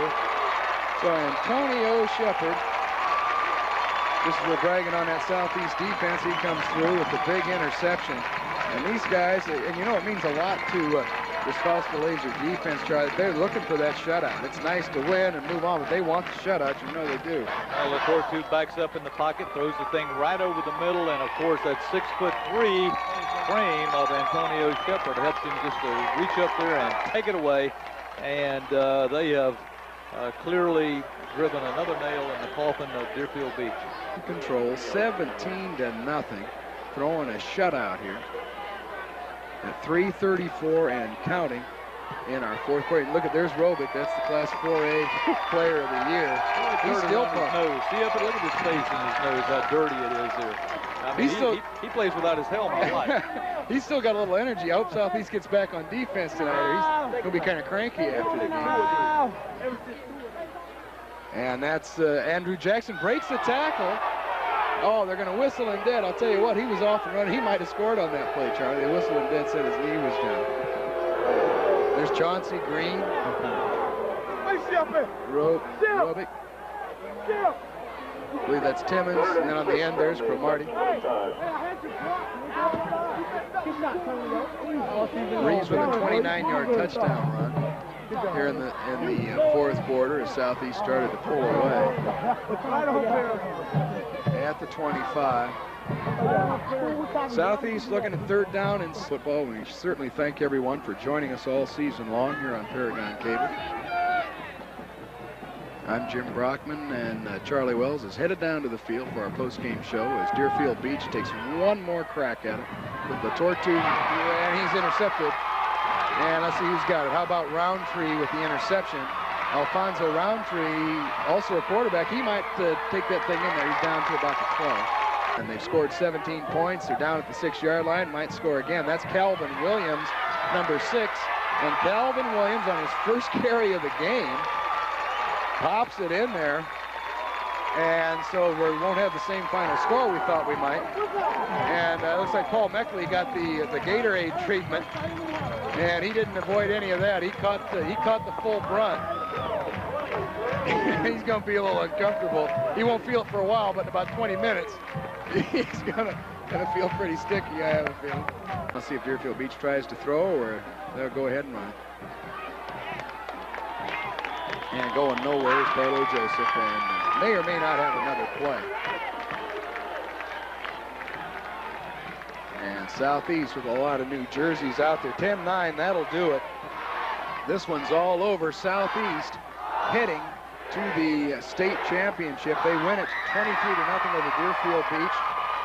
So Antonio Shepard, just as we're bragging on that Southeast defense, he comes through with the big interception. And these guys, and you know it means a lot to this Fausto Laser defense, Charlie. They're looking for that shutout. It's nice to win and move on, but they want the shutout. You know they do. Well, Latortu backs up in the pocket, throws the thing right over the middle, and of course that 6'3" frame of Antonio Shepard helps him just to reach up there and take it away. And they have clearly driven another nail in the coffin of Deerfield Beach. Control 17-0, throwing a shutout here at 3:34 and counting in our fourth quarter. And look at, there's Robick. That's the Class 4A Player of the Year. He's still pumping. See up, look at his face and his nose, how dirty it is there. I mean, he plays without his helmet on. He's still got a little energy. I hope Southeast gets back on defense tonight. He's going to be kind of cranky after the game. And that's Andrew Jackson breaks the tackle. Oh, they're going to whistle him dead. I'll tell you what, he was off and running. He might have scored on that play, Charlie. They whistled him dead, said his knee was down. There's Chauncey Green. Robick. I believe that's Timmons, and then on the end there's Cromartie. Reeves with a 29-yard touchdown run here in the fourth quarter as Southeast started to pull away. At the 25. Southeast looking at third down in football. We certainly thank everyone for joining us all season long here on Paragon Cable. I'm Jim Brockman, and Charlie Wells is headed down to the field for our post-game show as Deerfield Beach takes one more crack at it with the Latortu, and he's intercepted. And let's see who's got it. How about Roundtree with the interception? Alfonso Roundtree, also a quarterback. He might take that thing in there. He's down to about the 12. And they've scored 17 points. They're down at the 6-yard line. Might score again. That's Calvin Williams, number 6. And Calvin Williams on his first carry of the game pops it in there. And so we won't have the same final score we thought we might. And it looks like Paul Meckley got the Gatorade treatment. And he didn't avoid any of that. He caught the full brunt. He's going to be a little uncomfortable. He won't feel it for a while, but in about 20 minutes, he's going to feel pretty sticky, I have a feeling. Let's see if Deerfield Beach tries to throw, or they'll go ahead and run. And going nowhere is Carlo Joseph, and may or may not have another play. And Southeast with a lot of new jerseys out there. 10-9, that'll do it. This one's all over. Southeast heading to the state championship. They win it 23-0 over Deerfield Beach.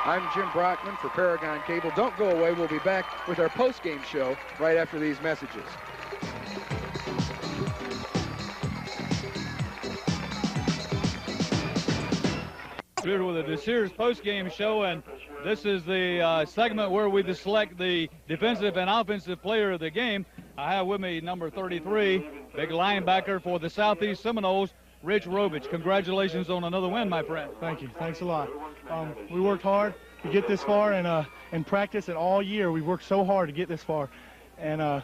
I'm Jim Brockman for Paragon Cable. Don't go away. We'll be back with our post-game show right after these messages. Here with the Desears post-game show, and this is the segment where we select the defensive and offensive player of the game. I have with me number 33, big linebacker for the Southeast Seminoles, Rich Robich. Congratulations on another win, my friend. Thank you. Thanks a lot. We worked hard to get this far, and in practice and all year we worked so hard to get this far. And I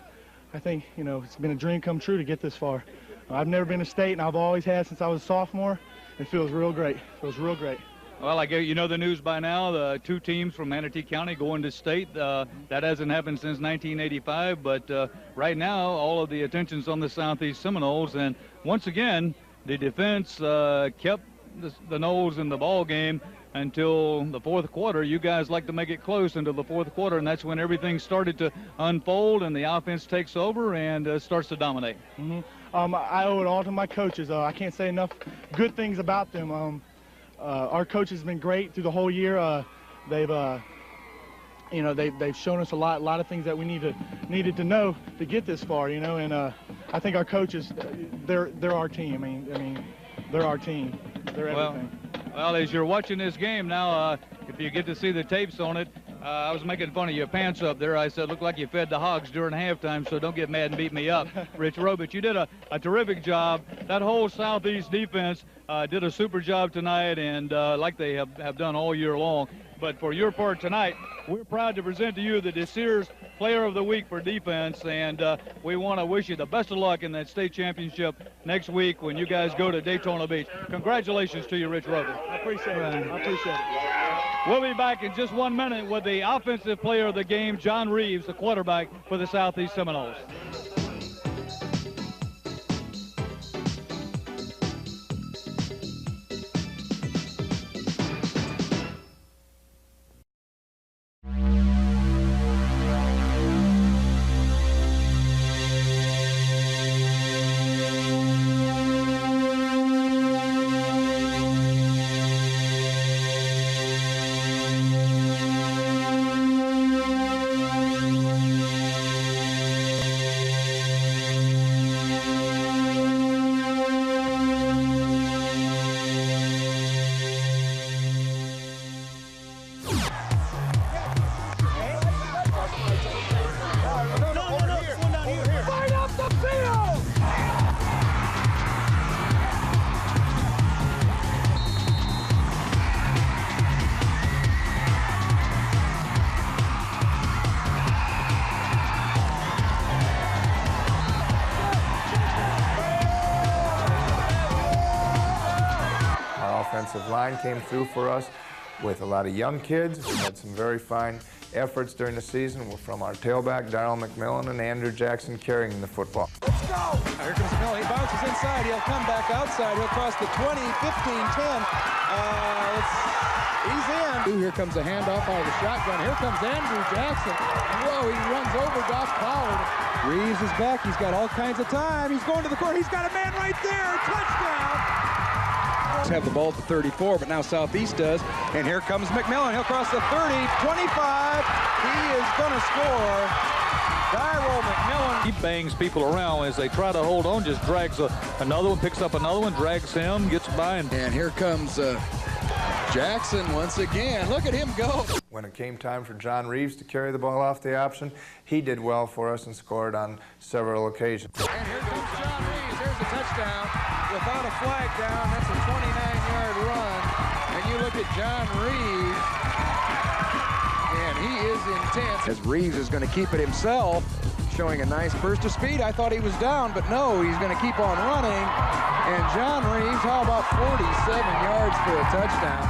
think, you know, it's been a dream come true to get this far. I've never been to state, and I've always had since I was a sophomore. It feels real great. Feels real great. Well, I guess you know the news by now. The 2 teams from Manatee County going to state. That hasn't happened since 1985. But right now, all of the attention's on the Southeast Seminoles. And once again, the defense kept the Noles in the ball game until the 4th quarter. You guys like to make it close until the 4th quarter, and that's when everything started to unfold and the offense takes over and starts to dominate. Mm-hmm. I owe it all to my coaches. I can't say enough good things about them. Our coaches have been great through the whole year. They've shown us a lot of things that we needed to know to get this far. You know, and I think our coaches, they're our team. I mean, they're our team. They're everything. Well, as you're watching this game now, if you get to see the tapes on it, I was making fun of your pants up there. I said, look like you fed the hogs during halftime, so don't get mad and beat me up. Rich Robich, you did a terrific job. That whole Southeast defense did a super job tonight, and like they have done all year long. But for your part tonight, we're proud to present to you the Desears Player of the Week for defense, and we want to wish you the best of luck in that state championship next week when you guys go to Daytona Beach. Congratulations to you, Rich Robich. I appreciate it. I appreciate it. We'll be back in just 1 minute with the offensive player of the game, John Reeves, the quarterback for the Southeast Seminoles. Line came through for us with a lot of young kids. We had some very fine efforts during the season. We're from our tailback, Darryl McMillan, and Andrew Jackson carrying the football. Let's go! Here comes Miller. He bounces inside. He'll come back outside. He'll cross the 20, 15, 10. He's in. Here comes a handoff out of the shotgun. Here comes Andrew Jackson. Whoa, he runs over Doc Pollard. Reeves is back. He's got all kinds of time. He's going to the corner. He's got a man right there. Touchdown! Have the ball at the 34, but now Southeast does. And here comes McMillan. He'll cross the 30, 25. He is going to score. Darryl McMillan. He bangs people around as they try to hold on, just drags another one, picks up another one, drags him, gets by. And here comes Jackson once again. Look at him go. When it came time for John Reeves to carry the ball off the option, he did well for us and scored on several occasions. And here comes John Reeves. There's a touchdown. Without a flag down, that's a 29-yard run. And you look at John Reeves, and he is intense. As Reeves is going to keep it himself, showing a nice burst of speed. I thought he was down, but no, he's going to keep on running. And John Reeves, how about 47 yards for a touchdown?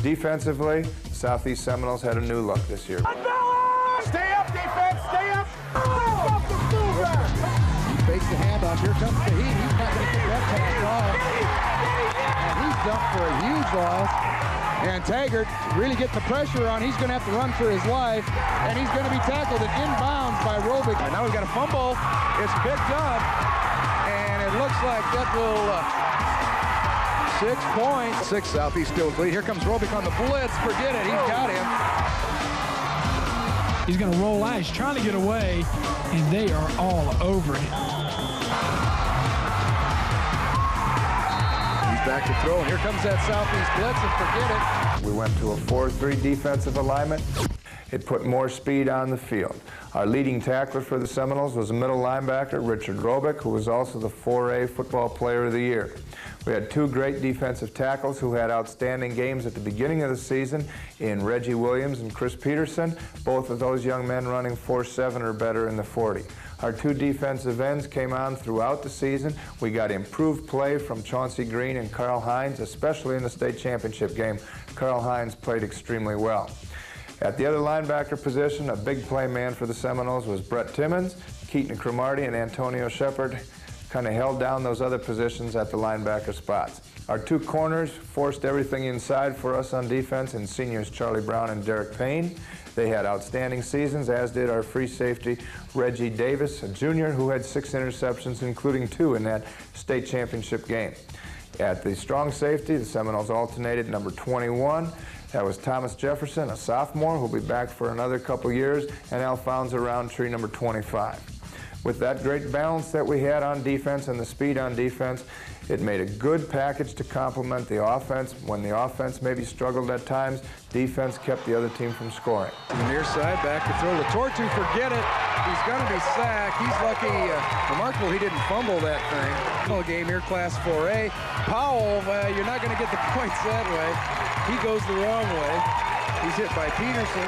Defensively, the Southeast Seminoles had a new look this year. Stay up, defense, stay up. Fakes the handoff. Here comes the heat. He's not going to get that pass off. And he's dumped for a huge loss. And Taggart really getting the pressure on. He's going to have to run for his life. And he's going to be tackled and inbounds by Robick. And now we've got a fumble. It's picked up. And it looks like that will 6 points. 6 Southeast still lead. Here comes Robick on the blitz. Forget it. He's got him. He's going to roll out. He's trying to get away, and they are all over him. He's back to throw, and here comes that Southeast blitz, and forget it. We went to a 4-3 defensive alignment. It put more speed on the field. Our leading tackler for the Seminoles was a middle linebacker, Richard Robick, who was also the 4A Football Player of the Year. We had two great defensive tackles who had outstanding games at the beginning of the season in Reggie Williams and Chris Peterson, both of those young men running 4.7 or better in the 40. Our two defensive ends came on throughout the season. We got improved play from Chauncey Green and Carl Hines, especially in the state championship game. Carl Hines played extremely well. At the other linebacker position, a big play man for the Seminoles was Brett Timmons. Keaton Cromartie and Antonio Shepard kind of held down those other positions at the linebacker spots. Our two corners forced everything inside for us on defense in seniors Charlie Brown and Derek Payne. They had outstanding seasons, as did our free safety Reggie Davis, a junior who had 6 interceptions, including 2 in that state championship game. At the strong safety, the Seminoles alternated number 21. That was Thomas Jefferson, a sophomore, who'll be back for another couple years, and Alfonso Roundtree, number 25. With that great balance that we had on defense and the speed on defense, it made a good package to complement the offense. When the offense maybe struggled at times, defense kept the other team from scoring. To the near side, back to throw. Latortu, forget it. He's going to be sacked. He's lucky. Remarkable he didn't fumble that thing. Game here, Class 4A. Powell, you're not going to get the points that way. He goes the wrong way. He's hit by Peterson.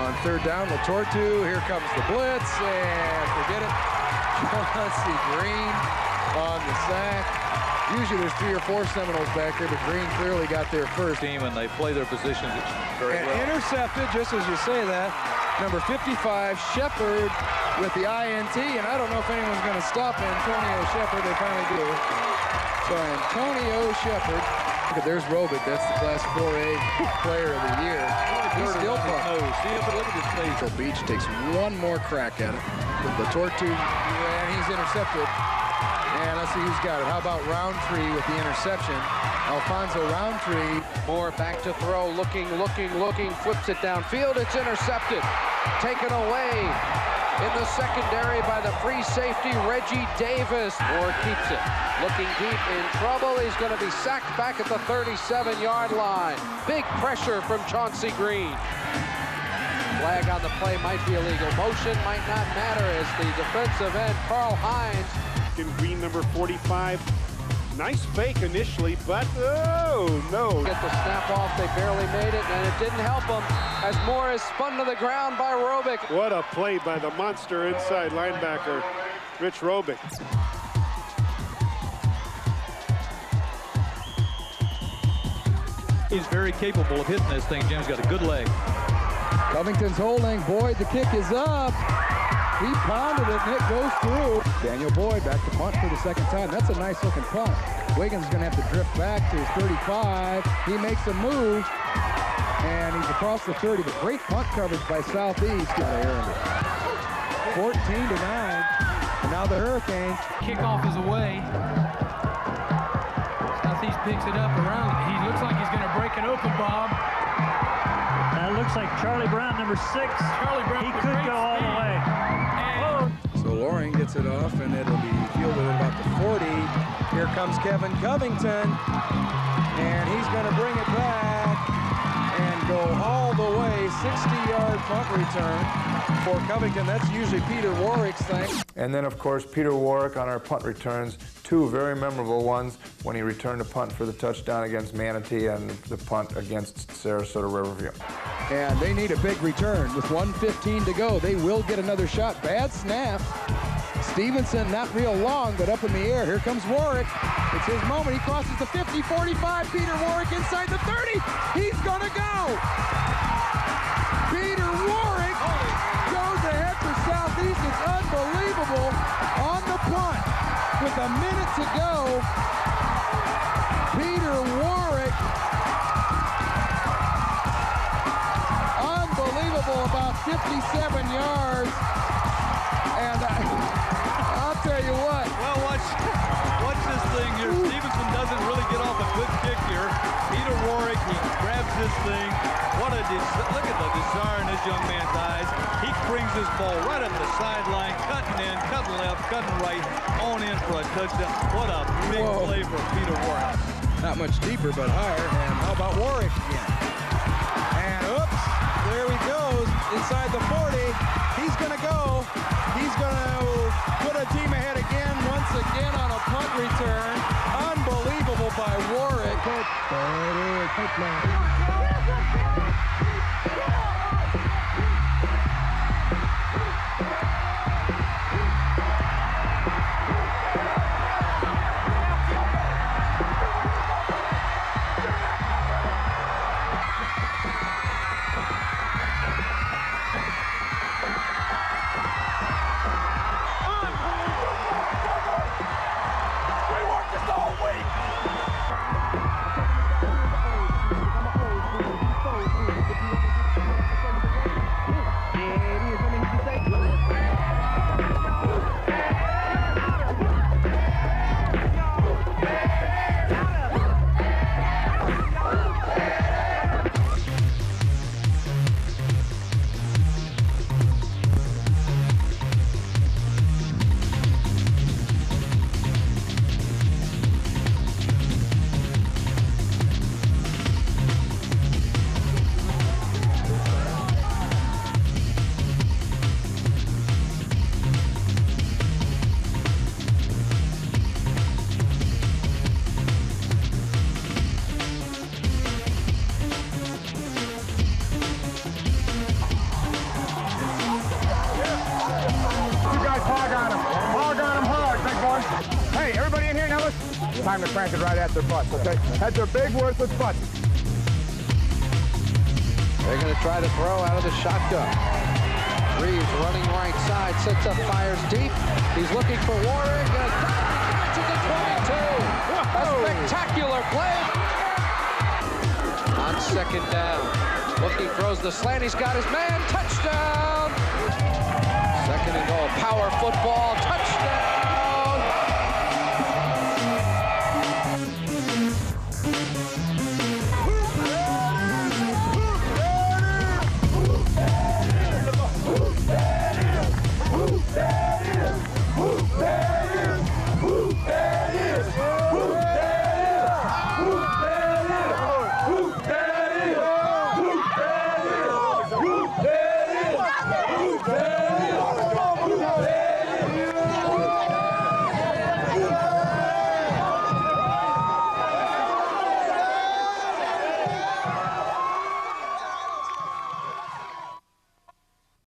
On third down, Latortu. Here comes the blitz, and forget it. Chauncey Green on the sack. Usually there's 3 or 4 Seminoles back there, but Green clearly got there first. Team, and they play their positions very well. Intercepted, just as you say that. Number 55, Shepard with the INT, and I don't know if anyone's going to stop Antonio Shepard. They finally do. So Antonio Shepard. Look, there's Robick. That's the Class 4A Player of the Year. He's still pumping. See him, but look at his face. Beach takes one more crack at it with the Tortu, and he's intercepted. And let's see who's got it. How about Roundtree with the interception? Alfonso Roundtree. Moore back to throw, looking, flips it downfield. It's intercepted. Taken away in the secondary by the free safety, Reggie Davis. Moore keeps it. Looking deep, in trouble. He's going to be sacked back at the 37-yard line. Big pressure from Chauncey Green. Flag on the play might be illegal. Motion might not matter as the defensive end, Carl Hines. Green, number 45. Nice fake initially, but oh, no. Get the snap off, they barely made it, and it didn't help them as Moore is spun to the ground by Robick. What a play by the monster inside linebacker, Rich Robick. He's very capable of hitting this thing. Jim's got a good leg. Covington's holding. Boyd, the kick is up. He pounded it, and it goes through. Daniel Boyd back to punt for the second time. That's a nice-looking punt. Wiggins is going to have to drift back to his 35. He makes a move, and he's across the 30. But great punt coverage by Southeast. 14-9. And now the Hurricanes. Kickoff is away. Southeast picks it up around. He looks like he's going to break it open, Bob. That looks like Charlie Brown, number 6. Charlie Brown. He could go all the way. So Loring gets it off, and it'll be fielded at about the 40. Here comes Kevin Covington, and he's going to bring it back and go all the way. 60-yard punt return for Covington. That's usually Peter Warrick's thing. And then, of course, Peter Warrick on our punt returns. 2 very memorable ones when he returned a punt for the touchdown against Manatee and the punt against Sarasota Riverview. And they need a big return. With 1:15 to go, they will get another shot. Bad snap. Stevenson, not real long, but up in the air. Here comes Warrick. It's his moment. He crosses the 50, 45. Peter Warrick inside the 30. He's going to go. Peter Warrick goes ahead for Southeast. It's unbelievable on the punt. With a minute to go, Peter Warrick, unbelievable, about 57 yards. And I'll tell you what. Well, watch this thing here. Stevenson doesn't really get off a good kick here. Peter Warrick, he grabs this thing. What a look at the desire in this young man's eyes. He brings this ball right up the sideline, cutting in, cutting left, cutting right, on in for a touchdown. What a big play for Peter Warrick. Not much deeper, but higher. And how about Warrick again? And oops, there he goes inside the 40. He's going to go. He's going to put a team ahead again, once again on a punt return. Unbelievable by Warrick. Time to crank it right at their butts, okay? At their big, worthless butts. They're going to try to throw out of the shotgun. Reeves running right side, sets up, fires deep. He's looking for Warrick. Catches the 22. A spectacular play. On second down. Looking, throws the slant. He's got his man. Touchdown. Second and goal. Power football. Touchdown.